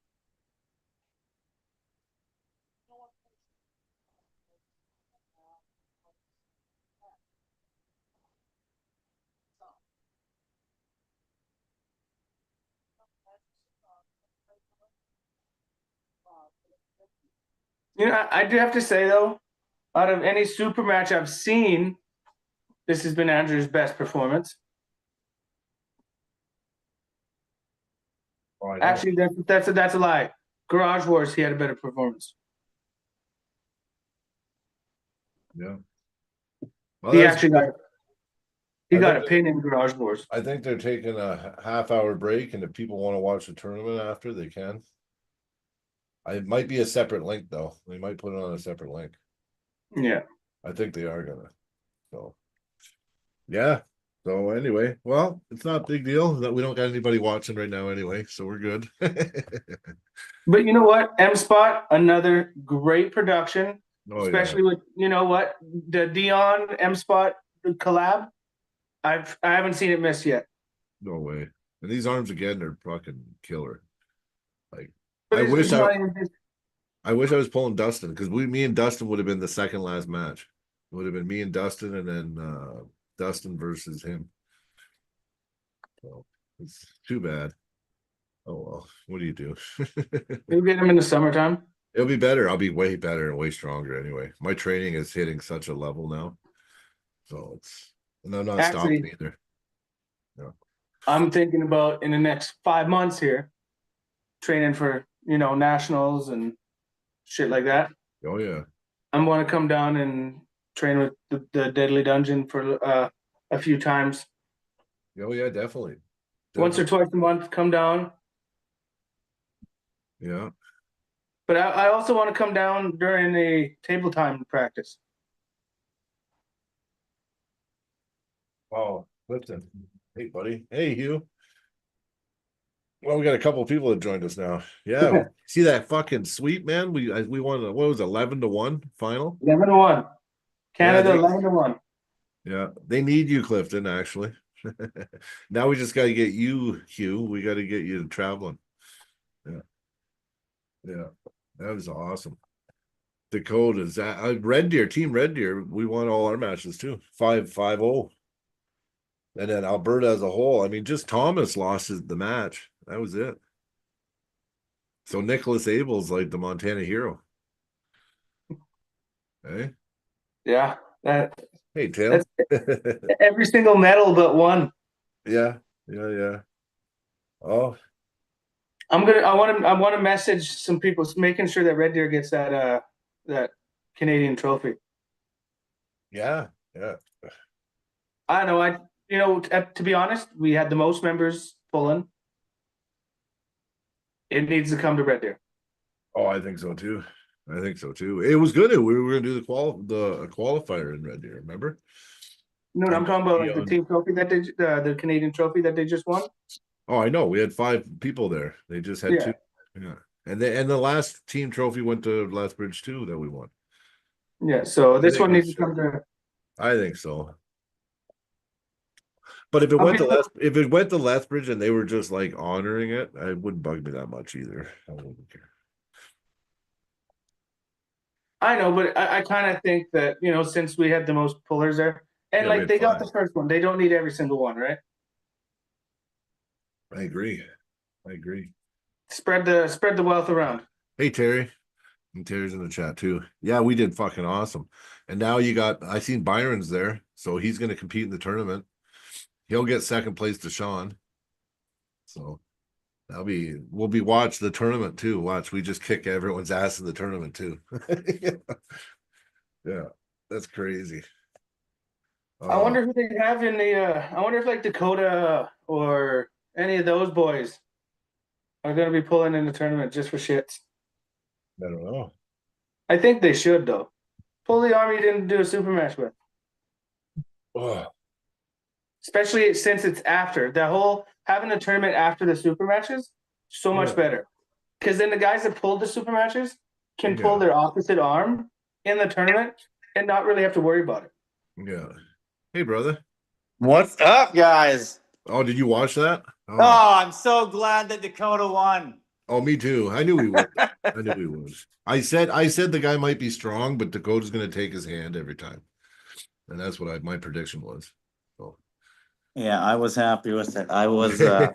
You know, I do have to say though, out of any super match I've seen, this has been Andrew's best performance. Oh, I know. Actually, that's a lie. Garage Wars, he had a better performance. Yeah. Well, He that's actually good. got he I got a think pin in Garage Wars. I think they're taking a half-hour break, and if people want to watch the tournament after, they can. It might be a separate link though. They might put it on a separate link. Yeah. I think they are gonna. So yeah. So anyway, well, it's not a big deal that we don't got anybody watching right now anyway, so we're good. But you know what? M Spot, another great production, Oh especially with you know what the Dion M Spot collab. I haven't seen it miss yet. no way. And these arms again are fucking killer. Like But I wish I was pulling Dustin because me and Dustin would have been the second last match. It would have been me and Dustin, and then Dustin versus him. So it's too bad. Oh well, what do you do? We'll get him in the summertime. It'll be better. I'll be way better and way stronger anyway. My training is hitting such a level now. So and I'm not Actually, stopping either. Yeah. I'm thinking about in the next 5 months here, training for nationals and shit like that. Oh yeah. I'm going to come down and train with the Deadly Dungeon for a few times. Oh yeah, definitely. Once or twice a month, come down. Yeah. But I also want to come down during the table time practice. Oh, listen. Hey, buddy. Hey, Hugh. Well, we got a couple of people that joined us now. Yeah. See that fucking sweep, man? We won, what was it, 11-1 final? 11-1. Canada, Yeah, 11-1. Yeah. They need you, Clifton, actually. Now we just got to get you, Hugh. We got to get you traveling. Yeah. Yeah. That was awesome. Dakota's Red Deer, Team Red Deer. We won all our matches too. 5-5-0. And then Alberta as a whole. I mean, just Thomas lost the match. That was it. So Nicholas Abel's like the Montana hero. Hey, Yeah. hey, Tim. Every single medal but one. Yeah, yeah. Oh, I want to message some people, making sure that Red Deer gets that Canadian trophy. yeah. I know. To be honest, we had the most members pulling. It needs to come to Red Deer. Oh, I think so too. It was good. We were going to do the qualifier in Red Deer. Remember? No, I'm talking about like the team trophy that the Canadian trophy that they just won. Oh, I know. We had 5 people there. They just had 2. Yeah, and the last team trophy went to Lethbridge too that we won. Yeah, so this one needs to come to. I think so. But if it Some went to people- if it went to Lethbridge and they were just like honoring it, it wouldn't bug me that much either. I wouldn't care. I know, but I kind of think that, you know, since we had the most pullers there, and Yeah, we like had they got 5. the first one, they don't need every single one, right? I agree. I agree. Spread the wealth around. Hey Terry. And Terry's in the chat too. Yeah, we did fucking awesome. And now I seen Byron's there, so he's gonna compete in the tournament. He'll get second place to Sean. So we'll be watch the tournament too. Watch, we just kick everyone's ass in the tournament too. Yeah, that's crazy. I wonder who they have in the. I wonder if like Dakota or any of those boys are going to be pulling in the tournament just for shits. I don't know. I think they should though. Pull the army you didn't do a super match with, Oh, especially since it's after the whole having a tournament after the super matches. So much Yeah. better, because then the guys that pulled the super matches can pull Yeah. their opposite arm in the tournament and not really have to worry about it. yeah. Hey, brother. What's up, guys? Oh, did you watch that? Oh, I'm so glad that Dakota won. Oh, me too. I knew he would. I knew he would. I said the guy might be strong, but Dakota's going to take his hand every time, and that's what my prediction was. So. Yeah, I was happy with it. I was. Yeah,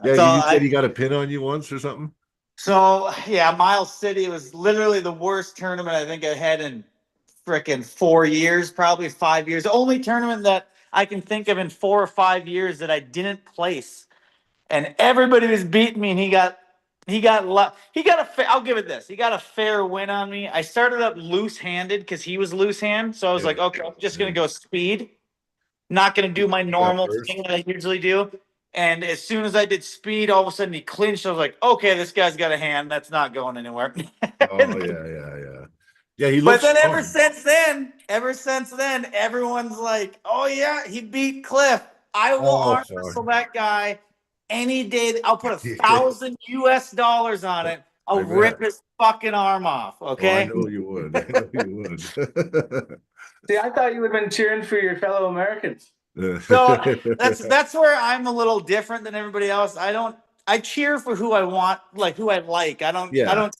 So you said he got a pin on you once or something. So yeah, Miles City was literally the worst tournament I think I had in frickin' 4 years, probably 5 years. The only tournament that I can think of in 4 or 5 years that I didn't place, and everybody was beating me, and I'll give it this. He got a fair win on me. I started up loose-handed because he was loose-hand, so I was Yeah. like, okay, I'm just gonna go speed. Not gonna do my normal thing that I usually do. And as soon as I did speed, all of a sudden he clinched. I was like, okay, this guy's got a hand. That's not going anywhere. Oh yeah. Yeah, he But looks then strong. ever since then, everyone's like, oh yeah, he beat Cliff. I will arm wrestle that guy any day. I'll put $1,000 on it. I'll rip his fucking arm off. Okay. I know you would. I know you would. See, I thought you would have been cheering for your fellow Americans. So that's where I'm a little different than everybody else. I cheer for who I want, like who I like. I don't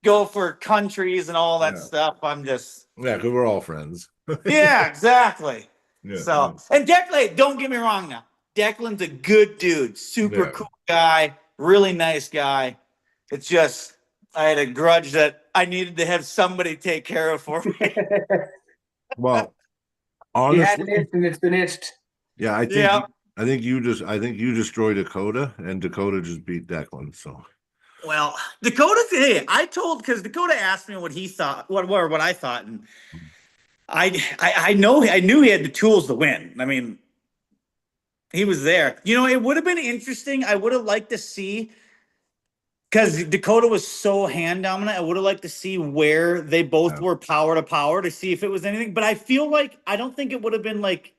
go for countries and all that stuff. I'm just because we're all friends. yeah, exactly. Yeah, so and Declan, don't get me wrong now. Declan's a good dude, super cool guy, really nice guy. It's just I had a grudge that I needed to have somebody take care of for me. Well, honestly, you had it itched and it's been itched. Yeah, I think you destroyed Dakota, and Dakota just beat Declan. So, well, because Dakota asked me what he thought, what I thought, and I knew he had the tools to win. I mean, he was there. You know, it would have been interesting. I would have liked to see, because Dakota was so hand dominant. I would have liked to see where they both were power to power to see if it was anything. But I feel like I don't think it would have been like.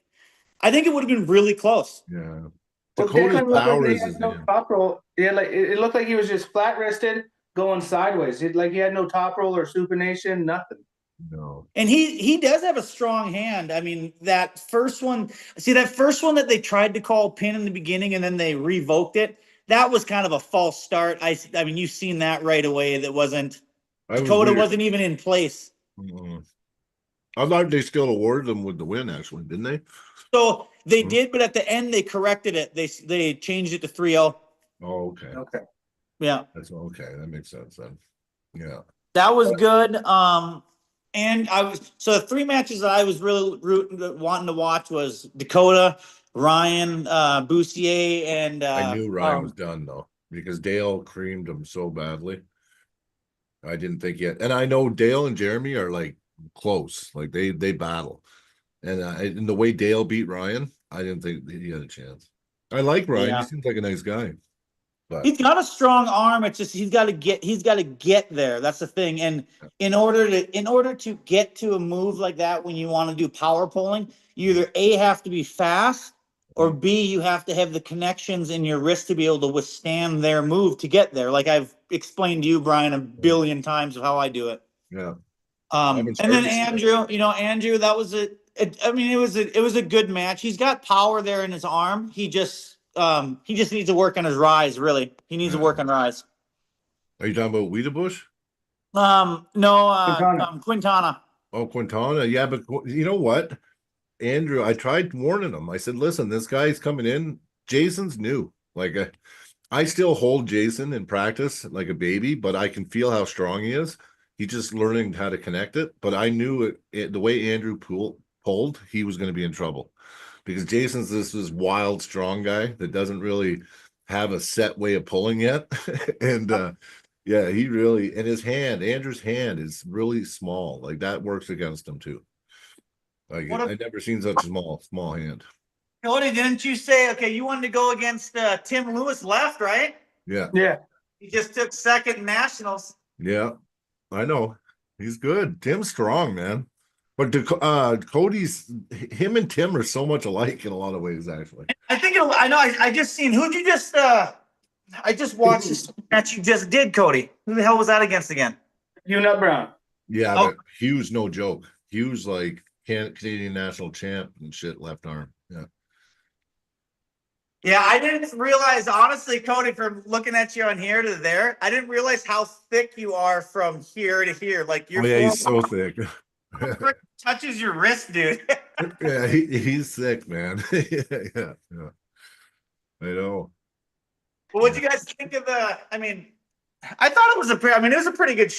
I think it would have been really close. Yeah. Dakota's power is his no top roll. Yeah, like it looked like he was just flat wristed going sideways. He had no top roll or supination, nothing. No. And he does have a strong hand. I mean, that first one that they tried to call pin in the beginning and then they revoked it, that was kind of a false start. I mean, you've seen that right away. Dakota wasn't even in place. I thought they still awarded them with the win, actually, didn't they? So they did, but at the end they corrected it. They changed it to 3-0. Oh, okay. Okay. Yeah. That's okay. That makes sense then. Yeah. That was good. And the 3 matches that I was really wanting to watch was Dakota, Ryan, Boussier, and I knew Ryan was done though, because Dale creamed him so badly. I didn't think yet. And I know Dale and Jeremy are like close, like they battle. And in the way Dale beat Ryan, I didn't think he had a chance. I like Ryan. Yeah. He seems like a nice guy. But he's got a strong arm. It's just he's got to get there. That's the thing. And in order to get to a move like that, when you want to do power pulling, you either A, have to be fast, or B, you have to have the connections in your wrist to be able to withstand their move to get there. Like I've explained to you, Brian, a billion times of how I do it. yeah. And then Andrew, that was it. I mean, it was a good match. He's got power there in his arm. He just needs to work on his rise. Really, he needs to work on rise. Are you talking about Wiedebusch? No, Quintana. Quintana. Oh, Quintana. Yeah, but you know what, Andrew? I tried warning him. I said, "Listen, this guy's coming in. Jason's new. Like, I still hold Jason in practice like a baby, but I can feel how strong he is. He's just learning how to connect it. But I knew the way Andrew pulled, he was going to be in trouble because Jason's this wild, strong guy that doesn't really have a set way of pulling yet. And yeah, he really, and his hand, Andrew's hand is really small. Like that works against him too. Like I never seen such a small hand. Cody, didn't you say, okay, you wanted to go against Tim Lewis left, right? Yeah. Yeah. He just took second in nationals. Yeah, I know. He's good. Tim's strong, man. But him and Tim are so much alike in a lot of ways, actually. I think I know. I just seen who'd you just I just watched this match you just did, Cody. Who the hell was that against again? Hugh Nut Brown. Yeah, Oh. but Hugh's no joke. Hugh's like Canadian national champ and shit, left arm. Yeah. Yeah, I didn't realize, honestly, Cody, from looking at you on here to there, I didn't realize how thick you are from here to here. Like your he's so thick. touches your wrist, dude. Yeah, he's sick, man. yeah. I know. Well, what'd you guys think of the? I mean, I thought it was a pretty good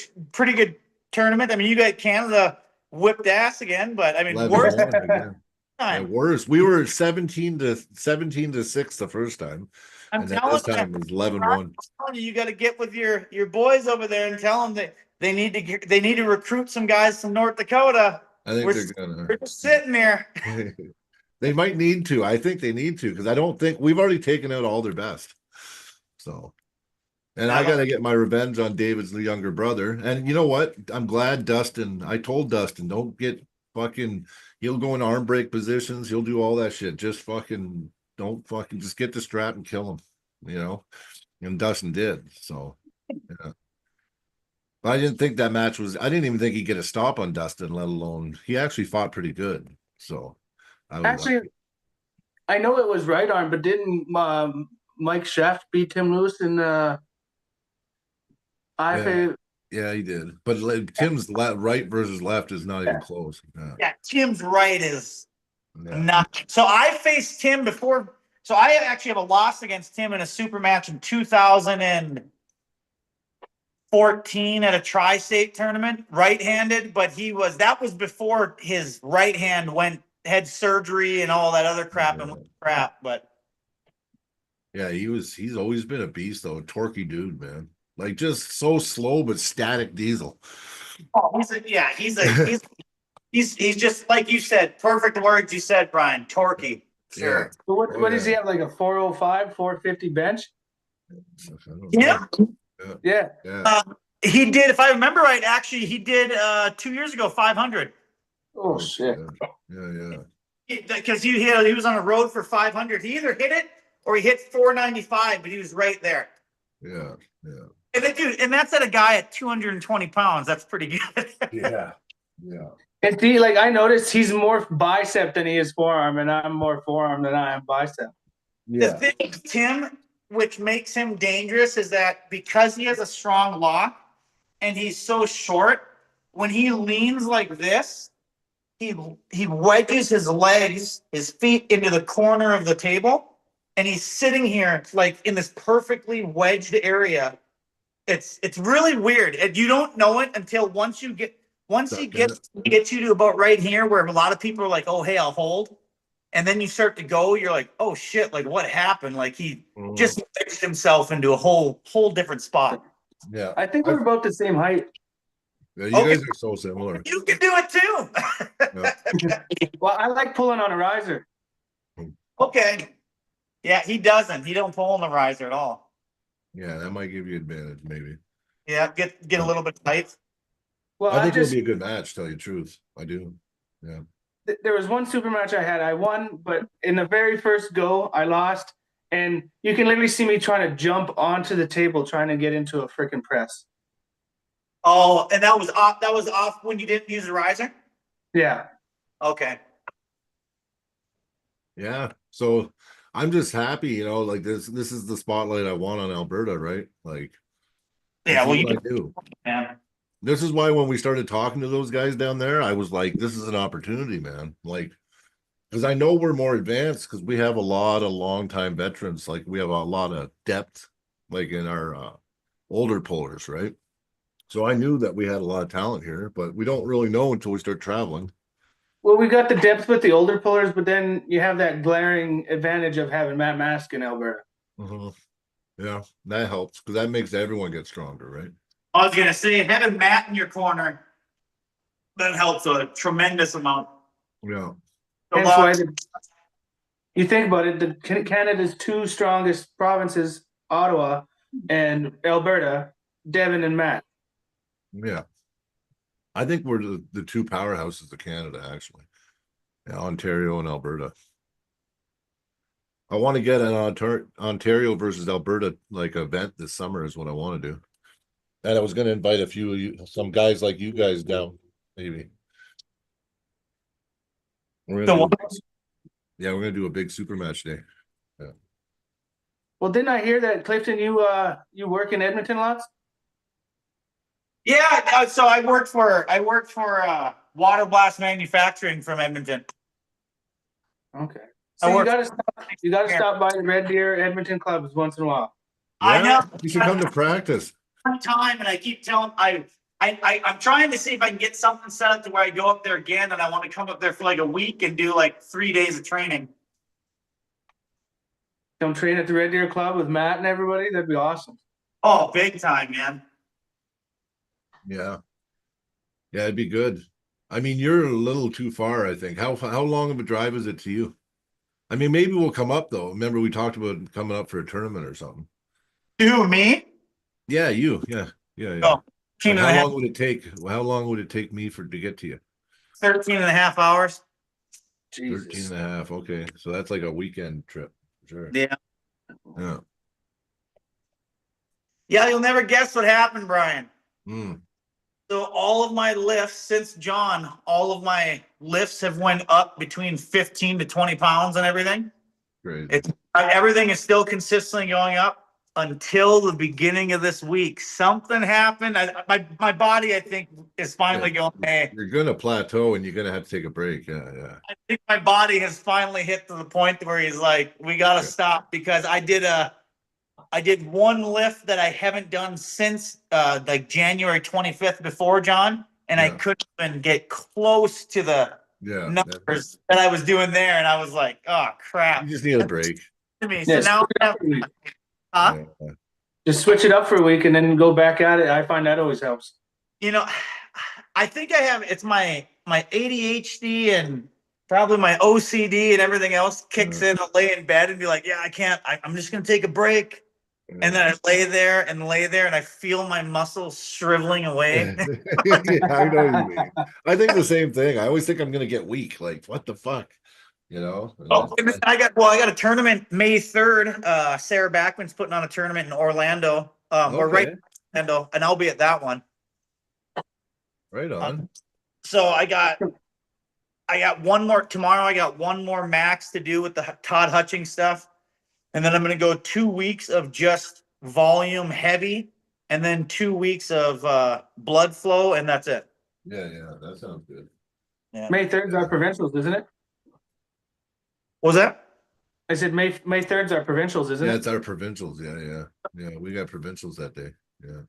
tournament. I mean, you got Canada whipped ass again, but I mean, 11-1 worst again. Yeah, time. worse. We were 17 to 6 the first time. I'm And then telling this time you, it was 11-1. you got to get with your boys over there and tell them that they need to recruit some guys from North Dakota. I think We're just sitting there. They might need to. I think they need to because I don't think we've already taken out all their best. So, and I got to get my revenge on David's younger brother. And you know what? I'm glad Dustin. I told Dustin, don't get fucking. He'll go in arm break positions. He'll do all that shit. Just fucking don't fucking just get the strap and kill him. You know, and Dustin did. So, yeah. I didn't think that match was. I didn't even think he'd get a stop on Dustin, let alone he actually fought pretty good. So, Actually, I know it was right arm, but didn't Mike Sheff beat Tim Lewis in the IFA? Yeah, he did. But Tim's right versus left is not even close. Yeah, Tim's right is not. So I faced Tim before. So I actually have a loss against Tim in a super match in 2014 at a tri-state tournament, right-handed. But that was before his right hand had surgery and all that other crap But yeah, he's always been a beast though, a torquey dude, man. Like just so slow but static diesel. Oh, he's just like you said, perfect words you said, Brian. Torquey. Sure. So what does he have? Like a 405, 450 bench? Yeah. Yeah. He did, if I remember right, actually, he did 2 years ago 500. Oh shit. Yeah. Because he was on a road for 500. He either hit it or he hit 495, but he was right there. Yeah. And that's at a guy at 220 pounds. That's pretty good. Yeah. And see, like I noticed he's more bicep than he is forearm, and I'm more forearm than I am bicep. The thing with Tim, which makes him dangerous, is that because he has a strong lock and he's so short, when he leans like this, he wedges his legs, his feet into the corner of the table, and he's sitting here like in this perfectly wedged area. It's really weird, and you don't know it until once he gets you to about right here, where a lot of people are like, "Oh, hey, I'll hold," and then you start to go. You're like, "Oh shit! Like what happened? Like he just wedged himself into a whole different spot." Yeah, I think we're about the same height. Yeah, you guys are so similar. You can do it too. Well, I like pulling on a riser. Okay. Yeah, he doesn't. He don't pull on the riser at all. Yeah, that might give you advantage, maybe. Yeah, get a little bit tight. Well, I think it'll be a good match, tell you the truth. I do. Yeah. There was one super match I had. I won, but in the very first go, I lost. And you can literally see me trying to jump onto the table, trying to get into a freaking press. Oh, and that was off when you didn't use the riser? Yeah. Okay. Yeah. So I'm just happy, like this is the spotlight I want on Alberta, right? Like this Yeah, is well, what I do. man. This is why when we started talking to those guys down there, I was like, this is an opportunity, man. Like, because I know we're more advanced because we have a lot of longtime veterans. Like we have a lot of depth, like in our older pullers, right? So I knew that we had a lot of talent here, but we don't really know until we start traveling. Well, we got the depth with the older pullers, but then you have that glaring advantage of having Matt Mask in Alberta. Mhm. Yeah, that helps because that makes everyone get stronger, right? I was gonna say having Matt in your corner, that helps a tremendous amount. Yeah. A Hence why lot. you think about it, Canada's two strongest provinces, Ottawa and Alberta, Devon and Matt. Yeah. I think we're the two powerhouses of Canada, actually. Yeah, Ontario and Alberta. I want to get an Ontario versus Alberta like event this summer is what I want to do. And I was going to invite a few of you, some guys like you guys down, maybe. We're The gonna one, do, yeah, we're gonna do a big super match day. Yeah. Well, didn't I hear that Clifton, you work in Edmonton lots? yeah. So I worked for Water Blast Manufacturing from Edmonton. Okay. I So you work. gotta stop by the Reddeer Edmonton clubs once in a while. I Yeah, know. you should come to practice. One time, and I keep telling I'm trying to see if I can get something set up to where I go up there again, and I want to come up there for like a week and do like 3 days of training. Come train at the Red Deer Club with Matt and everybody. That'd be awesome. Oh, big time, man. Yeah. Yeah, it'd be good. I mean, you're a little too far, I think. How long of a drive is it to you? I mean, maybe we'll come up though. Remember we talked about coming up for a tournament or something. Who, me? Yeah, you. Yeah. Yeah, yeah. Oh, Like 13 and how a half, long would it take? How long would it take me to get to you? 13 and a half hours. 13 Jesus. and a half. Okay. So that's like a weekend trip. Sure. Yeah. Yeah. Yeah, you'll never guess what happened, Brian. Mm, So all of my lifts since John, all of my lifts have went up between 15 to 20 pounds and everything. crazy. Everything is still consistently going up until the beginning of this week. Something happened. My body, I think, is finally going, hey. You're gonna plateau and you're gonna have to take a break. Yeah, yeah. I think my body has finally hit to the point where he's like, we gotta stop, because I did one lift that I haven't done since like January 25th before John, and I Yeah. couldn't even get close to the Yeah. numbers that I was doing there, and I was like, oh crap. You just need a break. To me. Yeah, So now Yeah. just switch it up for a week and then go back at it. I find that always helps. you know, I think I have it's my ADHD and probably my OCD and everything else kicks in. I'll lay in bed and be like, yeah, I can't. I'm just gonna take a break. And then I lay there and I feel my muscles shriveling away. Yeah, I know what you mean. I think the same thing. I always think I'm gonna get weak. Like, what the fuck? You know? Oh, and then I got a tournament May 3rd. Sarah Backman's putting on a tournament in Orlando. Or right in Orlando, and I'll be at that one. Right on. So I got one more tomorrow. I got one more max to do with the Todd Hutchings stuff. And then I'm going to go 2 weeks of just volume heavy, and then 2 weeks of blood flow, and that's it. Yeah, that sounds good. Yeah. May 3rd's our provincials, isn't it? What was that? I said May 3rd's our provincials, isn't Yeah, it? it's our provincials. Yeah. We got provincials that day. Yeah.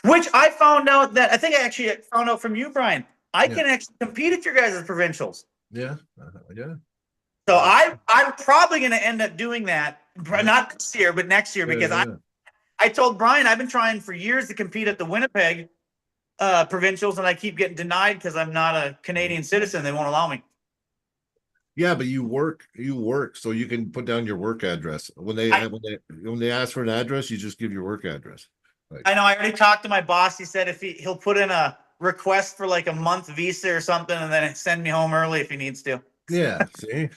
Which I found out that I think I actually found out from you, Brian. I can actually compete at your guys' provincials. Yeah. Yeah. So I'm probably going to end up doing that, not this year, but next year, because I told Brian I've been trying for years to compete at the Winnipeg provincials, and I keep getting denied because I'm not a Canadian citizen. They won't allow me. Yeah, but you work, so you can put down your work address. When they ask for an address, you just give your work address. I know. I already talked to my boss. He said if he'll put in a request for like a month visa or something, and then send me home early if he needs to. Yeah, see,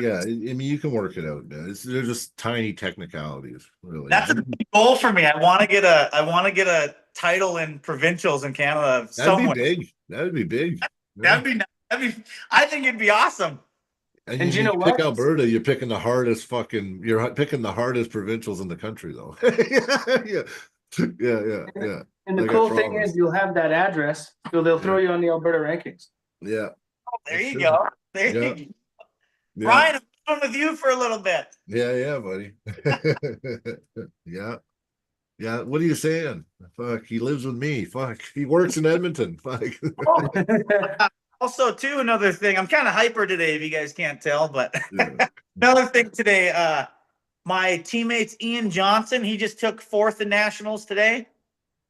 yeah. I mean, you can work it out. They're just tiny technicalities, really. That's a big goal for me. I want to get a title in provincials in Canada. That'd be big. That'd be big. That'd be. I think it'd be awesome. And And you know pick what? Alberta, you're picking the hardest you're picking the hardest provincials in the country, though. Yeah, yeah. And the Like I cool thing is promised. you'll have that address, so they'll throw Yeah. you on the Alberta rankings. Yeah, There you true. go. There Yeah. you go. yeah, Ryan, I'm with you for a little bit. yeah, buddy. Yeah, yeah. What are you saying? Fuck, he lives with me. Fuck, he works in Edmonton. Fuck. Also, too, another thing, I'm kind of hyper today, if you guys can't tell, but Yeah. another thing today, my teammates Ian Johnson, he just took 4th in nationals today,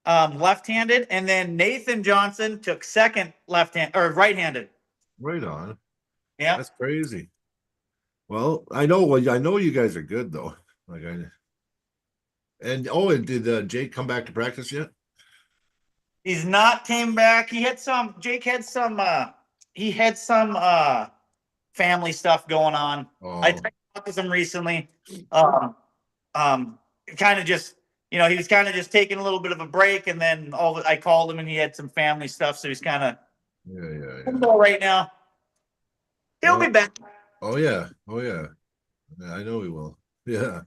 left-handed, and then Nathan Johnson took 2nd left-hand or right-handed. Right on. Yeah. That's crazy. Well, I know you guys are good though. Like and did Jake come back to practice yet? He's not came back. Jake had some family stuff going on. Oh, I talked to him recently. Kind of just, he was kind of just taking a little bit of a break, and then I called him and he had some family stuff, so he's kind of yeah. right now. He'll be back. Oh yeah. Yeah, I know he will. Yeah.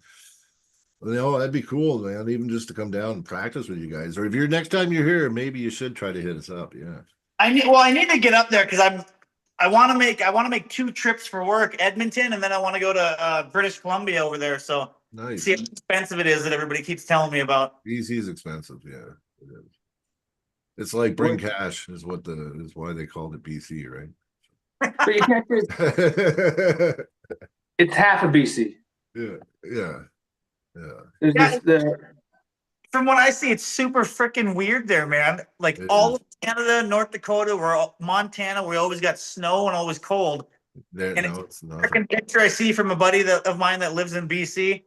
Well, that'd be cool, man. Even just to come down and practice with you guys, or if you're next time you're here, maybe you should try to hit us up. Yeah. I need to get up there because I want to make 2 trips for work, Edmonton, and then I want to go to British Columbia over there. So Nice. see how expensive it is that everybody keeps telling me about. BC is expensive. Yeah, it is. It's like bring cash is why they called it BC, right? But you can't just, it's half of BC. yeah. There's From what I see, it's super freaking weird there, man. Like It all is. of Canada, North Dakota, Montana, we always got snow and always cold. There, And no, it's not. Freaking picture I see from a buddy of mine that lives in BC.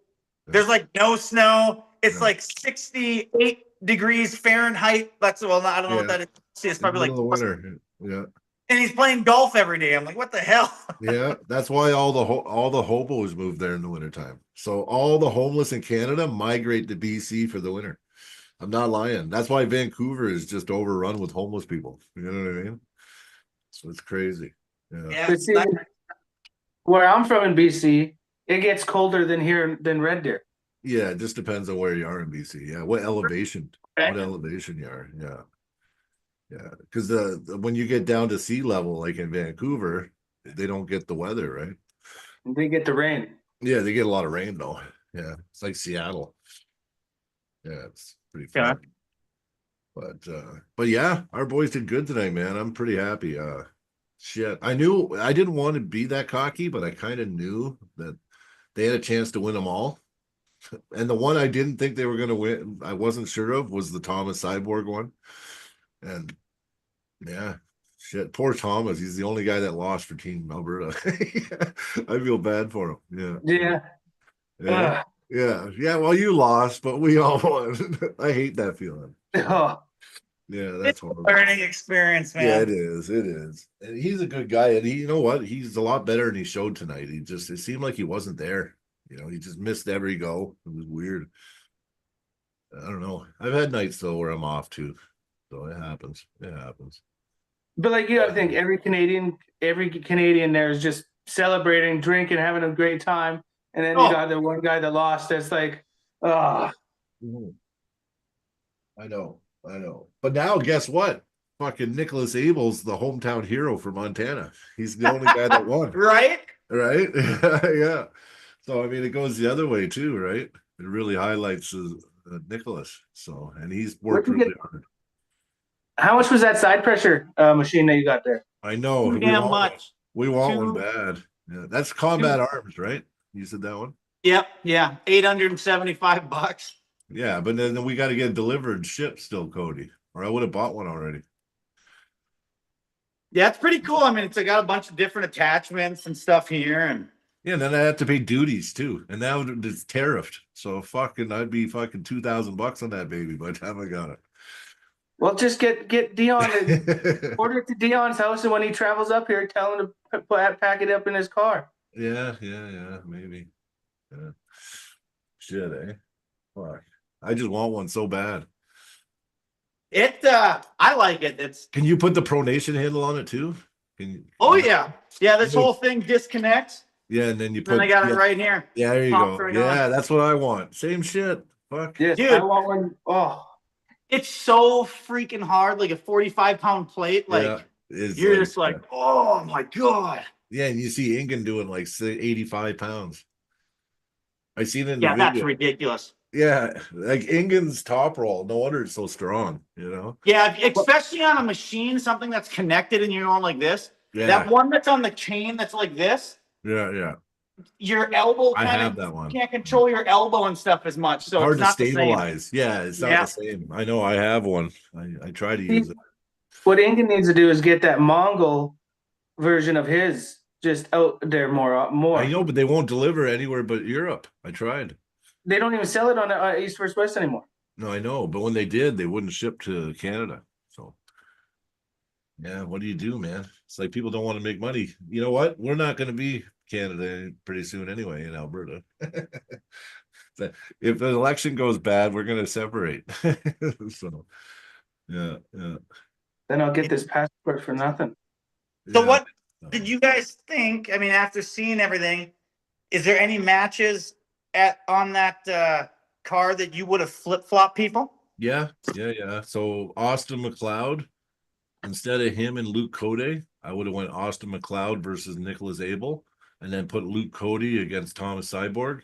There's like no snow. It's Yeah. like 68 degrees Fahrenheit. I don't know what that is. It's probably like the winter. Yeah. And he's playing golf every day. I'm like, what the hell? Yeah, that's why all the hobos move there in the wintertime. So all the homeless in Canada migrate to BC for the winter. I'm not lying. That's why Vancouver is just overrun with homeless people. You know what I mean? So it's crazy. Yeah. But see, where I'm from in BC, it gets colder than Red Deer. Yeah, it just depends on where you are in BC. Yeah, what elevation you are. Yeah, because when you get down to sea level, like in Vancouver, they don't get the weather, right? They get the rain. Yeah, they get a lot of rain though. Yeah, it's like Seattle. Yeah, it's pretty fun. But yeah, our boys did good tonight, man. I'm pretty happy. Shit, I knew I didn't want to be that cocky, but I kind of knew that they had a chance to win them all. And the one I didn't think they were going to win, I wasn't sure of, was the Thomas Cyborg one. And yeah, shit, poor Thomas. He's the only guy that lost for Team Alberta. I feel bad for him. Yeah. Well, you lost, but we all won. I hate that feeling. Oh. Yeah, that's horrible. Learning experience, man. Yeah, it is. And he's a good guy, and you know what? He's a lot better than he showed tonight. It seemed like he wasn't there. He just missed every go. It was weird. I don't know. I've had nights though where I'm off too. So it happens. But like you gotta think every Canadian there is just celebrating, drinking, having a great time. And then you got the one guy that lost that's like, I know. But now guess what? Fucking Nicholas Abel's the hometown hero for Montana. He's the only guy that won. Right? Yeah. So I mean it goes the other way too, right? It really highlights Nicholas. So and he's worked really hard. How much was that side pressure machine that you got there? I know. We want one bad. Yeah, that's Combat Arms, right? You said that one? Yep. Yeah. $875. Yeah, but then we got to get it delivered and shipped still, Cody. Or I would have bought one already. Yeah, it's pretty cool. I mean, it's got a bunch of different attachments and stuff here, and yeah, and then I have to pay duties too, and now it's tariffed. So I'd be fucking $2,000 on that baby by the time I got it. Well, just get Dion and order it to Dion's house, and when he travels up here, tell him to pack it up in his car. Yeah, maybe. Yeah. Shit, eh? Fuck. I just want one so bad. I like it. Can you put the pronation handle on it too? Can you? Oh yeah. Yeah, this whole thing disconnects. Yeah, and then you Then put. I got yeah, it right here. Yeah, there you Pops go. right Yeah, on. that's what I want. Same shit. Fuck. Yes, Dude. I want one. Oh, It's so freaking hard, like a 45-pound plate. Like Yeah, it's you're just like, oh my God. yeah, and you see Ingen doing like 85 pounds. I seen it in the Yeah, that's video. ridiculous. Yeah, like Ingen's top roll. No wonder it's so strong, you know? Yeah, especially on a machine, something that's connected and you're going like this. Yeah. That one that's on the chain that's like this, Yeah. your elbow I kind have of that one. can't control your elbow and stuff as much. So Hard it's to not the same. stabilize. Yeah, it's not Yeah. the same. I know I have one. I try to use it. what Ingen needs to do is get that Mongol version of his just out there more. I know, but they won't deliver anywhere but Europe. I tried. They don't even sell it on East First West anymore. No, I know, but when they did, they wouldn't ship to Canada. So, yeah, what do you do, man? It's like people don't want to make money. You know what? We're not going to be Canada pretty soon anyway in Alberta. If the election goes bad, we're going to separate. So, yeah. Then I'll get this passport for nothing. So Yeah. what did you guys think? I mean, after seeing everything, is there any matches on that car that you would have flip-flopped people? Yeah. So Austin McLeod, instead of him and Luke Cody, I would have went Austin McLeod versus Nicholas Abel, and then put Luke Cody against Thomas Cyborg.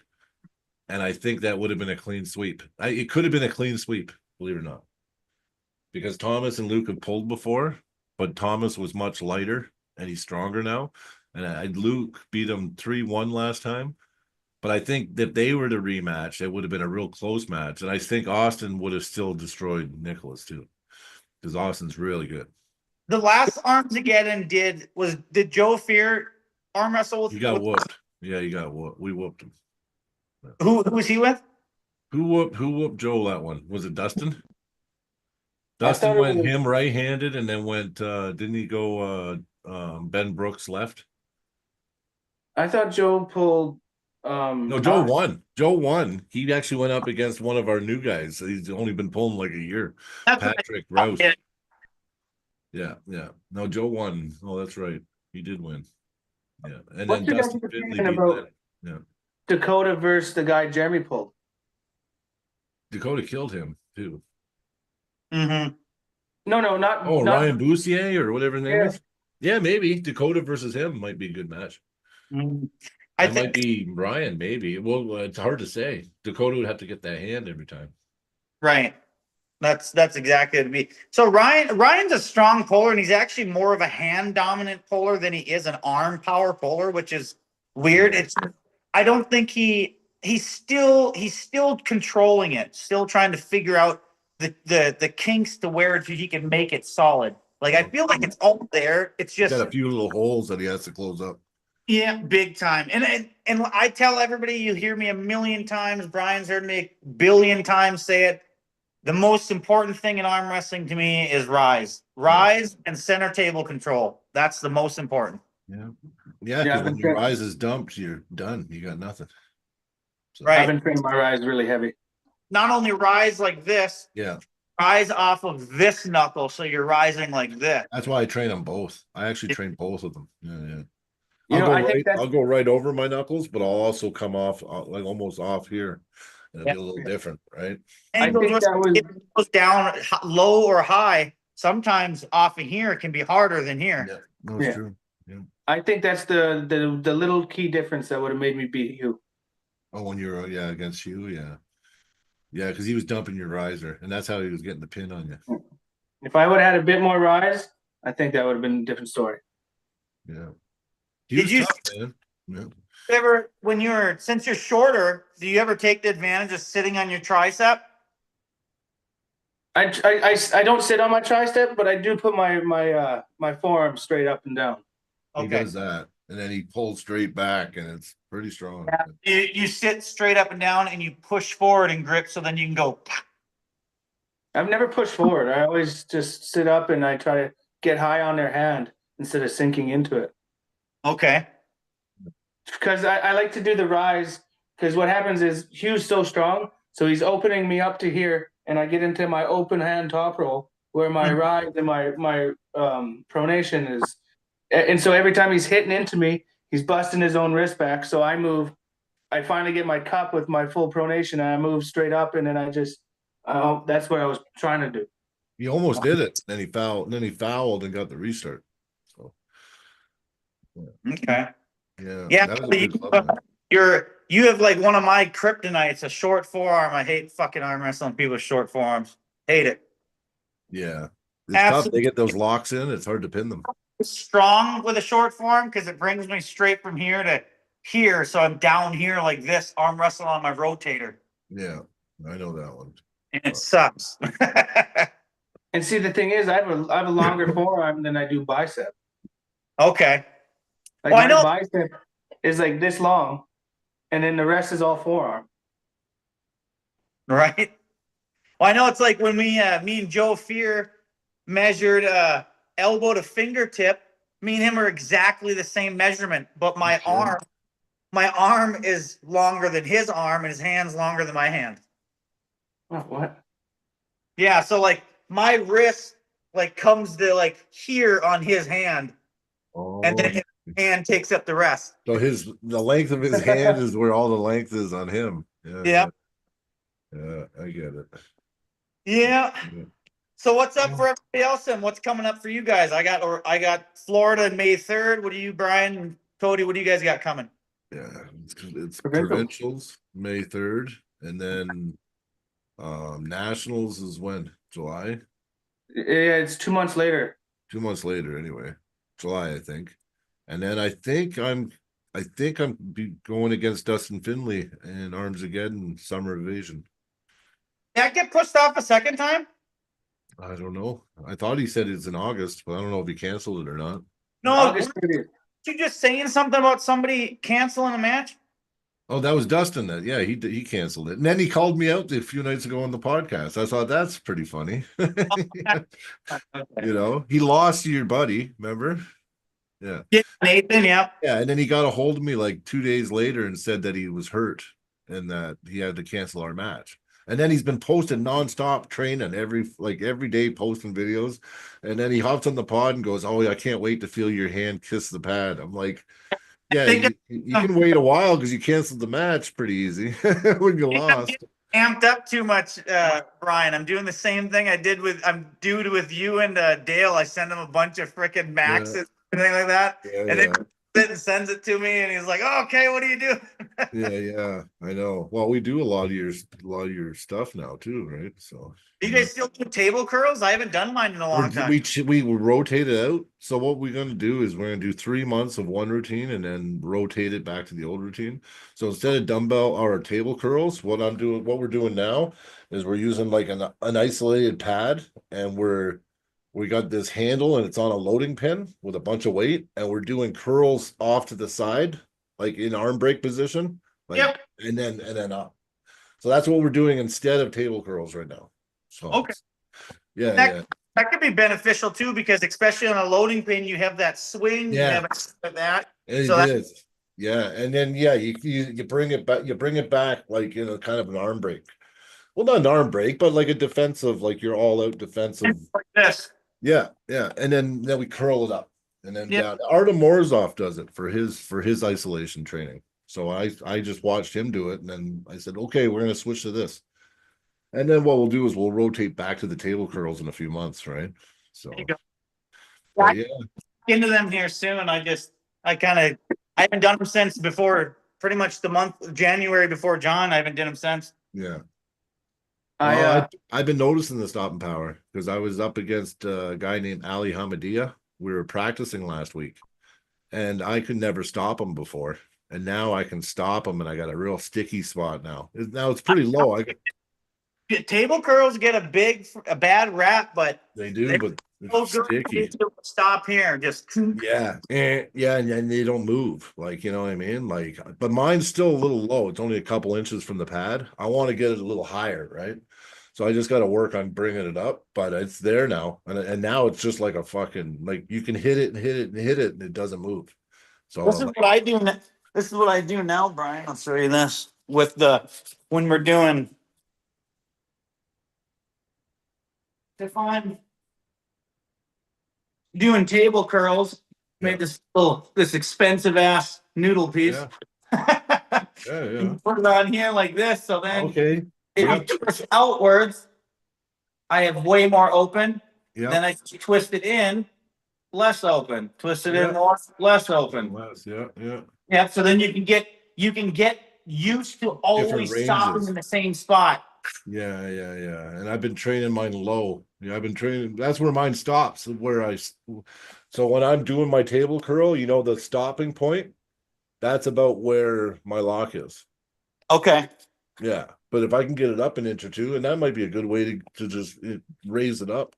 And I think that would have been a clean sweep. It could have been a clean sweep, believe it or not. Because Thomas and Luke have pulled before, but Thomas was much lighter and he's stronger now. And Luke beat him 3-1 last time. But I think that they were to rematch, it would have been a real close match. And I think Austin would have still destroyed Nicholas too. Because Austin's really good. The last Armsageddon did Joe Fear arm wrestle with? He got whooped. Yeah, he got whooped. We whooped him. Who was he with? Who whooped Joe that one? Was it Dustin? Dustin went him right-handed and then went didn't he go Ben Brooks left? I thought Joe pulled. No, Joe won. Joe won. He actually went up against one of our new guys. He's only been pulling like a year. Patrick Rouse. Yeah. No, Joe won. Oh, that's right. He did win. Yeah. And What's then your Dustin guys' Finley opinion beat about that. Yeah. Dakota versus the guy Jeremy pulled? Dakota killed him too. Mm-hmm. No, not. Oh, not, Ryan Boussier or whatever his name is. Yeah, maybe Dakota versus him might be a good match. Mm-hmm. I That might be Ryan, maybe. Well, it's hard to say. Dakota would have to get that hand every time. Right. That's exactly to be. So Ryan's a strong puller, and he's actually more of a hand dominant puller than he is an arm power puller, which is weird. I don't think he's still controlling it, still trying to figure out the kinks to where he can make it solid. Like I feel like it's all there. It's just Got a few little holes that he has to close up. Yeah, big time. And I tell everybody, you hear me a million times. Brian's heard me a billion times say it. The most important thing in arm wrestling to me is rise and center table control. That's the most important. Yeah, because when your rise is dumped, you're done. You got nothing. So, Right. I've been training my rise really heavy. Not only rise like this, rise off of this knuckle, so you're rising like this. That's why I train them both. I actually train both of them. Yeah. I I'll go right over my knuckles, but I'll also come off like almost off here. It'll be a little different, right? And it goes down low or high. Sometimes off of here can be harder than here. Yeah, that's true. Yeah. I think that's the little key difference that would have made me beat you. Oh, when you're against you, yeah, because he was dumping your riser, and that's how he was getting the pin on you. If I would have had a bit more rise, I think that would have been a different story. Yeah. Did you tough, man? Yeah. ever, since you're shorter, do you ever take the advantage of sitting on your tricep? I don't sit on my tricep, but I do put my forearm straight up and down. He does that, and then he pulls straight back, and it's pretty strong. Yeah. You sit straight up and down, and you push forward and grip, so then you can go. I've never pushed forward. I always just sit up and I try to get high on their hand instead of sinking into it. Okay. Because I like to do the rise, because what happens is Hugh's so strong, so he's opening me up to here, and I get into my open hand top roll where my rise and my pronation is And so every time he's hitting into me, he's busting his own wrist back. So I move. I finally get my cup with my full pronation, and I move straight up, and then I just. That's what I was trying to do. He almost did it. Then he fouled. And then he fouled and got the restart. So Okay. yeah, that was a good club, man. You have like one of my kryptonites, a short forearm. I hate fucking arm wrestling people with short forearms. Hate it. Yeah, it's tough. They get those locks in. It's hard to pin them. Strong with a short forearm because it brings me straight from here to here. So I'm down here like this, arm wrestling on my rotator. Yeah, I know that one. And it sucks. And see, the thing is, I have a longer forearm than I do bicep. Okay. Like Well, I know. my bicep is like this long, and then the rest is all forearm. Right. Well, I know it's like when me and Joe Fear measured elbow to fingertip. Me and him are exactly the same measurement, but my arm is longer than his arm, and his hand's longer than my hand. Oh, what? Yeah, so like my wrist like comes to like here on his hand, and then his hand takes up the rest. So the length of his hand is where all the length is on him. Yeah. I get it. Yeah. So what's up for everybody else and what's coming up for you guys? I got Florida May 3rd. What do you, Brian and Cody, what do you guys got coming? Yeah, it's provincials May 3rd, and then nationals is when? July? Yeah, it's 2 months later. 2 months later, anyway. July, I think. And then I think I'm going against Dustin Finley in Armsageddon Summer Evasion. Did that get pushed off a second time? I don't know. I thought he said it's in August, but I don't know if he canceled it or not. No, August 30th. you just saying something about somebody canceling a match? Oh, that was Dustin. That yeah, he canceled it, and then he called me out a few nights ago on the podcast. I thought that's pretty funny. You know, he lost to your buddy. Remember? Yeah, Nathan. Yeah, yeah, and then he got a hold of me like 2 days later and said that he was hurt and that he had to cancel our match. And then he's been posting nonstop training every day, posting videos. And then he hops on the pod and goes, "Oh, I can't wait to feel your hand kiss the pad." I'm like, yeah, you can wait a while because you canceled the match pretty easy when you lost. Amped up too much, Brian. I'm doing the same thing I'm doing with you and Dale. I send him a bunch of freaking maxes, everything like that, and then he sends it to me, and he's like, oh, "Okay, what do you do?" Yeah, I know. Well, we do a lot of your stuff now too, right? So Do you guys still do table curls? I haven't done mine in a long time. We rotate it out. So what we're going to do is we're going to do 3 months of one routine and then rotate it back to the old routine. So instead of dumbbell or table curls, what we're doing now is we're using like an isolated pad, and we got this handle and it's on a loading pin with a bunch of weight, and we're doing curls off to the side, like in arm break position, like and then up. So that's what we're doing instead of table curls right now. So okay. Yeah. That could be beneficial too, because especially on a loading pin, you have that swing. Yeah. You have that. It is. Yeah. And then you bring it back, like kind of an arm break. Well, not an arm break, but like a defensive, like you're all out defensive. Like this. Yeah. And then we curl it up. And then down. Artem Morozov does it for his isolation training. So I just watched him do it, and then I said, okay, we're gonna switch to this. And then what we'll do is we'll rotate back to the table curls in a few months, right? So yeah, into them here soon. I haven't done them since before pretty much the month of January before John. I haven't done them since. Yeah. I've been noticing the stopping power because I was up against a guy named Ali Hamadia. We were practicing last week, and I could never stop him before. And now I can stop him, and I got a real sticky spot now. Now it's pretty low. Table curls get a bad rap, but they do, but it's sticky. Stop here, just yeah, and they don't move. Like, you know what I mean? Like, but mine's still a little low. It's only a couple inches from the pad. I want to get it a little higher, right? So I just got to work on bringing it up, but it's there now, and now it's just like a fucking like you can hit it and hit it and hit it, and it doesn't move. So this is what I do. This is what I do now, Brian. I'll show you this when we're doing. If I'm doing table curls, Made this expensive ass noodle piece. Yeah. Yeah, yeah. Put it on here like this, so then Okay. if Yep. you twist outwards, I have way more open. Yep. Then I twist it in, less open. Twist it Yeah. in more, less open. Less, yeah, yeah. Yeah, so then you can get used to always stopping ranges. in the same spot. Yeah, yeah, yeah. And I've been training mine low. Yeah, I've been training. That's where mine stops. So when I'm doing my table curl, you know, the stopping point, that's about where my lock is. Okay. Yeah. But if I can get it up an inch or two, and that might be a good way to just raise it up.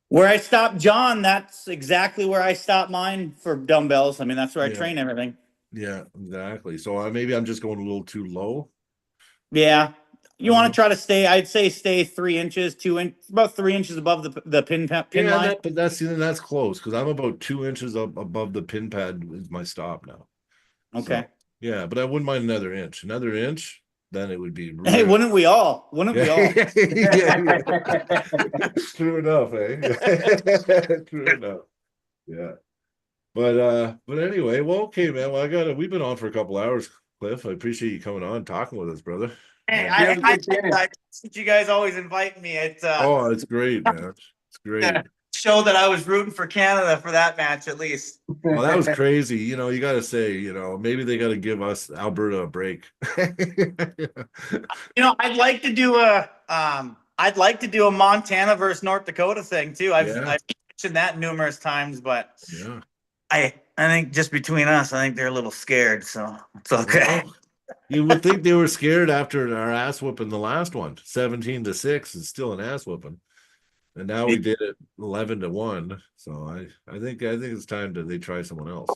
Where I stopped John, that's exactly where I stopped mine for dumbbells. I mean, that's where I Yeah. train everything. Yeah, exactly. So maybe I'm just going a little too low. Yeah. You want to try to stay, I'd say stay 3 inches, about 3 inches above the pin Yeah, line. but that's close because I'm about 2 inches up above the pin pad is my stop now. Okay. So, yeah, but I wouldn't mind another inch. Another inch, then it would be. Hey, wouldn't we all? Wouldn't we all? Yeah. True enough, eh? True enough. Yeah. But anyway, well, okay, man. Well, we've been on for a couple hours, Cliff. I appreciate you coming on, talking with us, brother. Hey, Yeah. I you guys always invite me. It's Oh, it's great, man. It's great. show that I was rooting for Canada for that match at least. Well, that was crazy. You know, you got to say, maybe they got to give us Alberta a break. I'd like to do a Montana versus North Dakota thing too. I've mentioned that numerous times, but Yeah. I think just between us, I think they're a little scared, so it's okay. Well, you would think they were scared after our ass whooping the last one. 17-6 is still an ass whooping. And now we did it 11-1. So I think it's time they try someone else.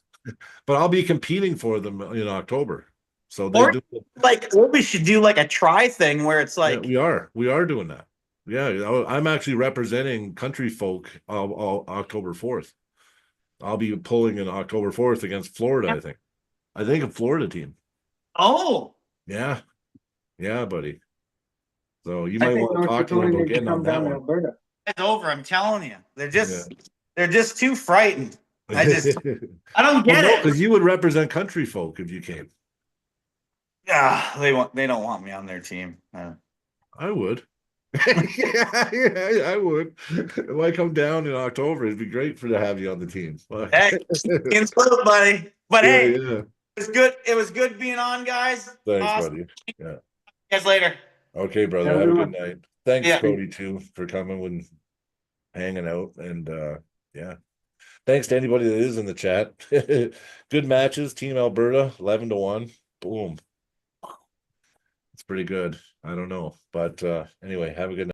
But I'll be competing for them in October. So what we should do like a try thing where it's like we are doing that. Yeah, I'm actually representing Country Folk October 4th. I'll be pulling in October 4th against Florida, I think a Florida team. Oh. Yeah. Yeah, buddy. So you might want to talk to them about getting on that one. It's over, I'm telling you. They're just too frightened. I don't get it. Because you would represent Country Folk if you came. Yeah, they don't want me on their team. I would. Yeah, I would. If I come down in October, it'd be great to have you on the team. Hey, buddy. But yeah, hey, yeah. It's good. It was good being on, guys. Thanks, awesome. buddy. Yeah. See you guys later. Okay, brother. Have a good night. Thanks, Yeah. Cody, too, for coming and hanging out. And yeah. Thanks to anybody that is in the chat. Good matches. Team Alberta, 11-1. Boom. It's pretty good. I don't know. But anyway, have a good night.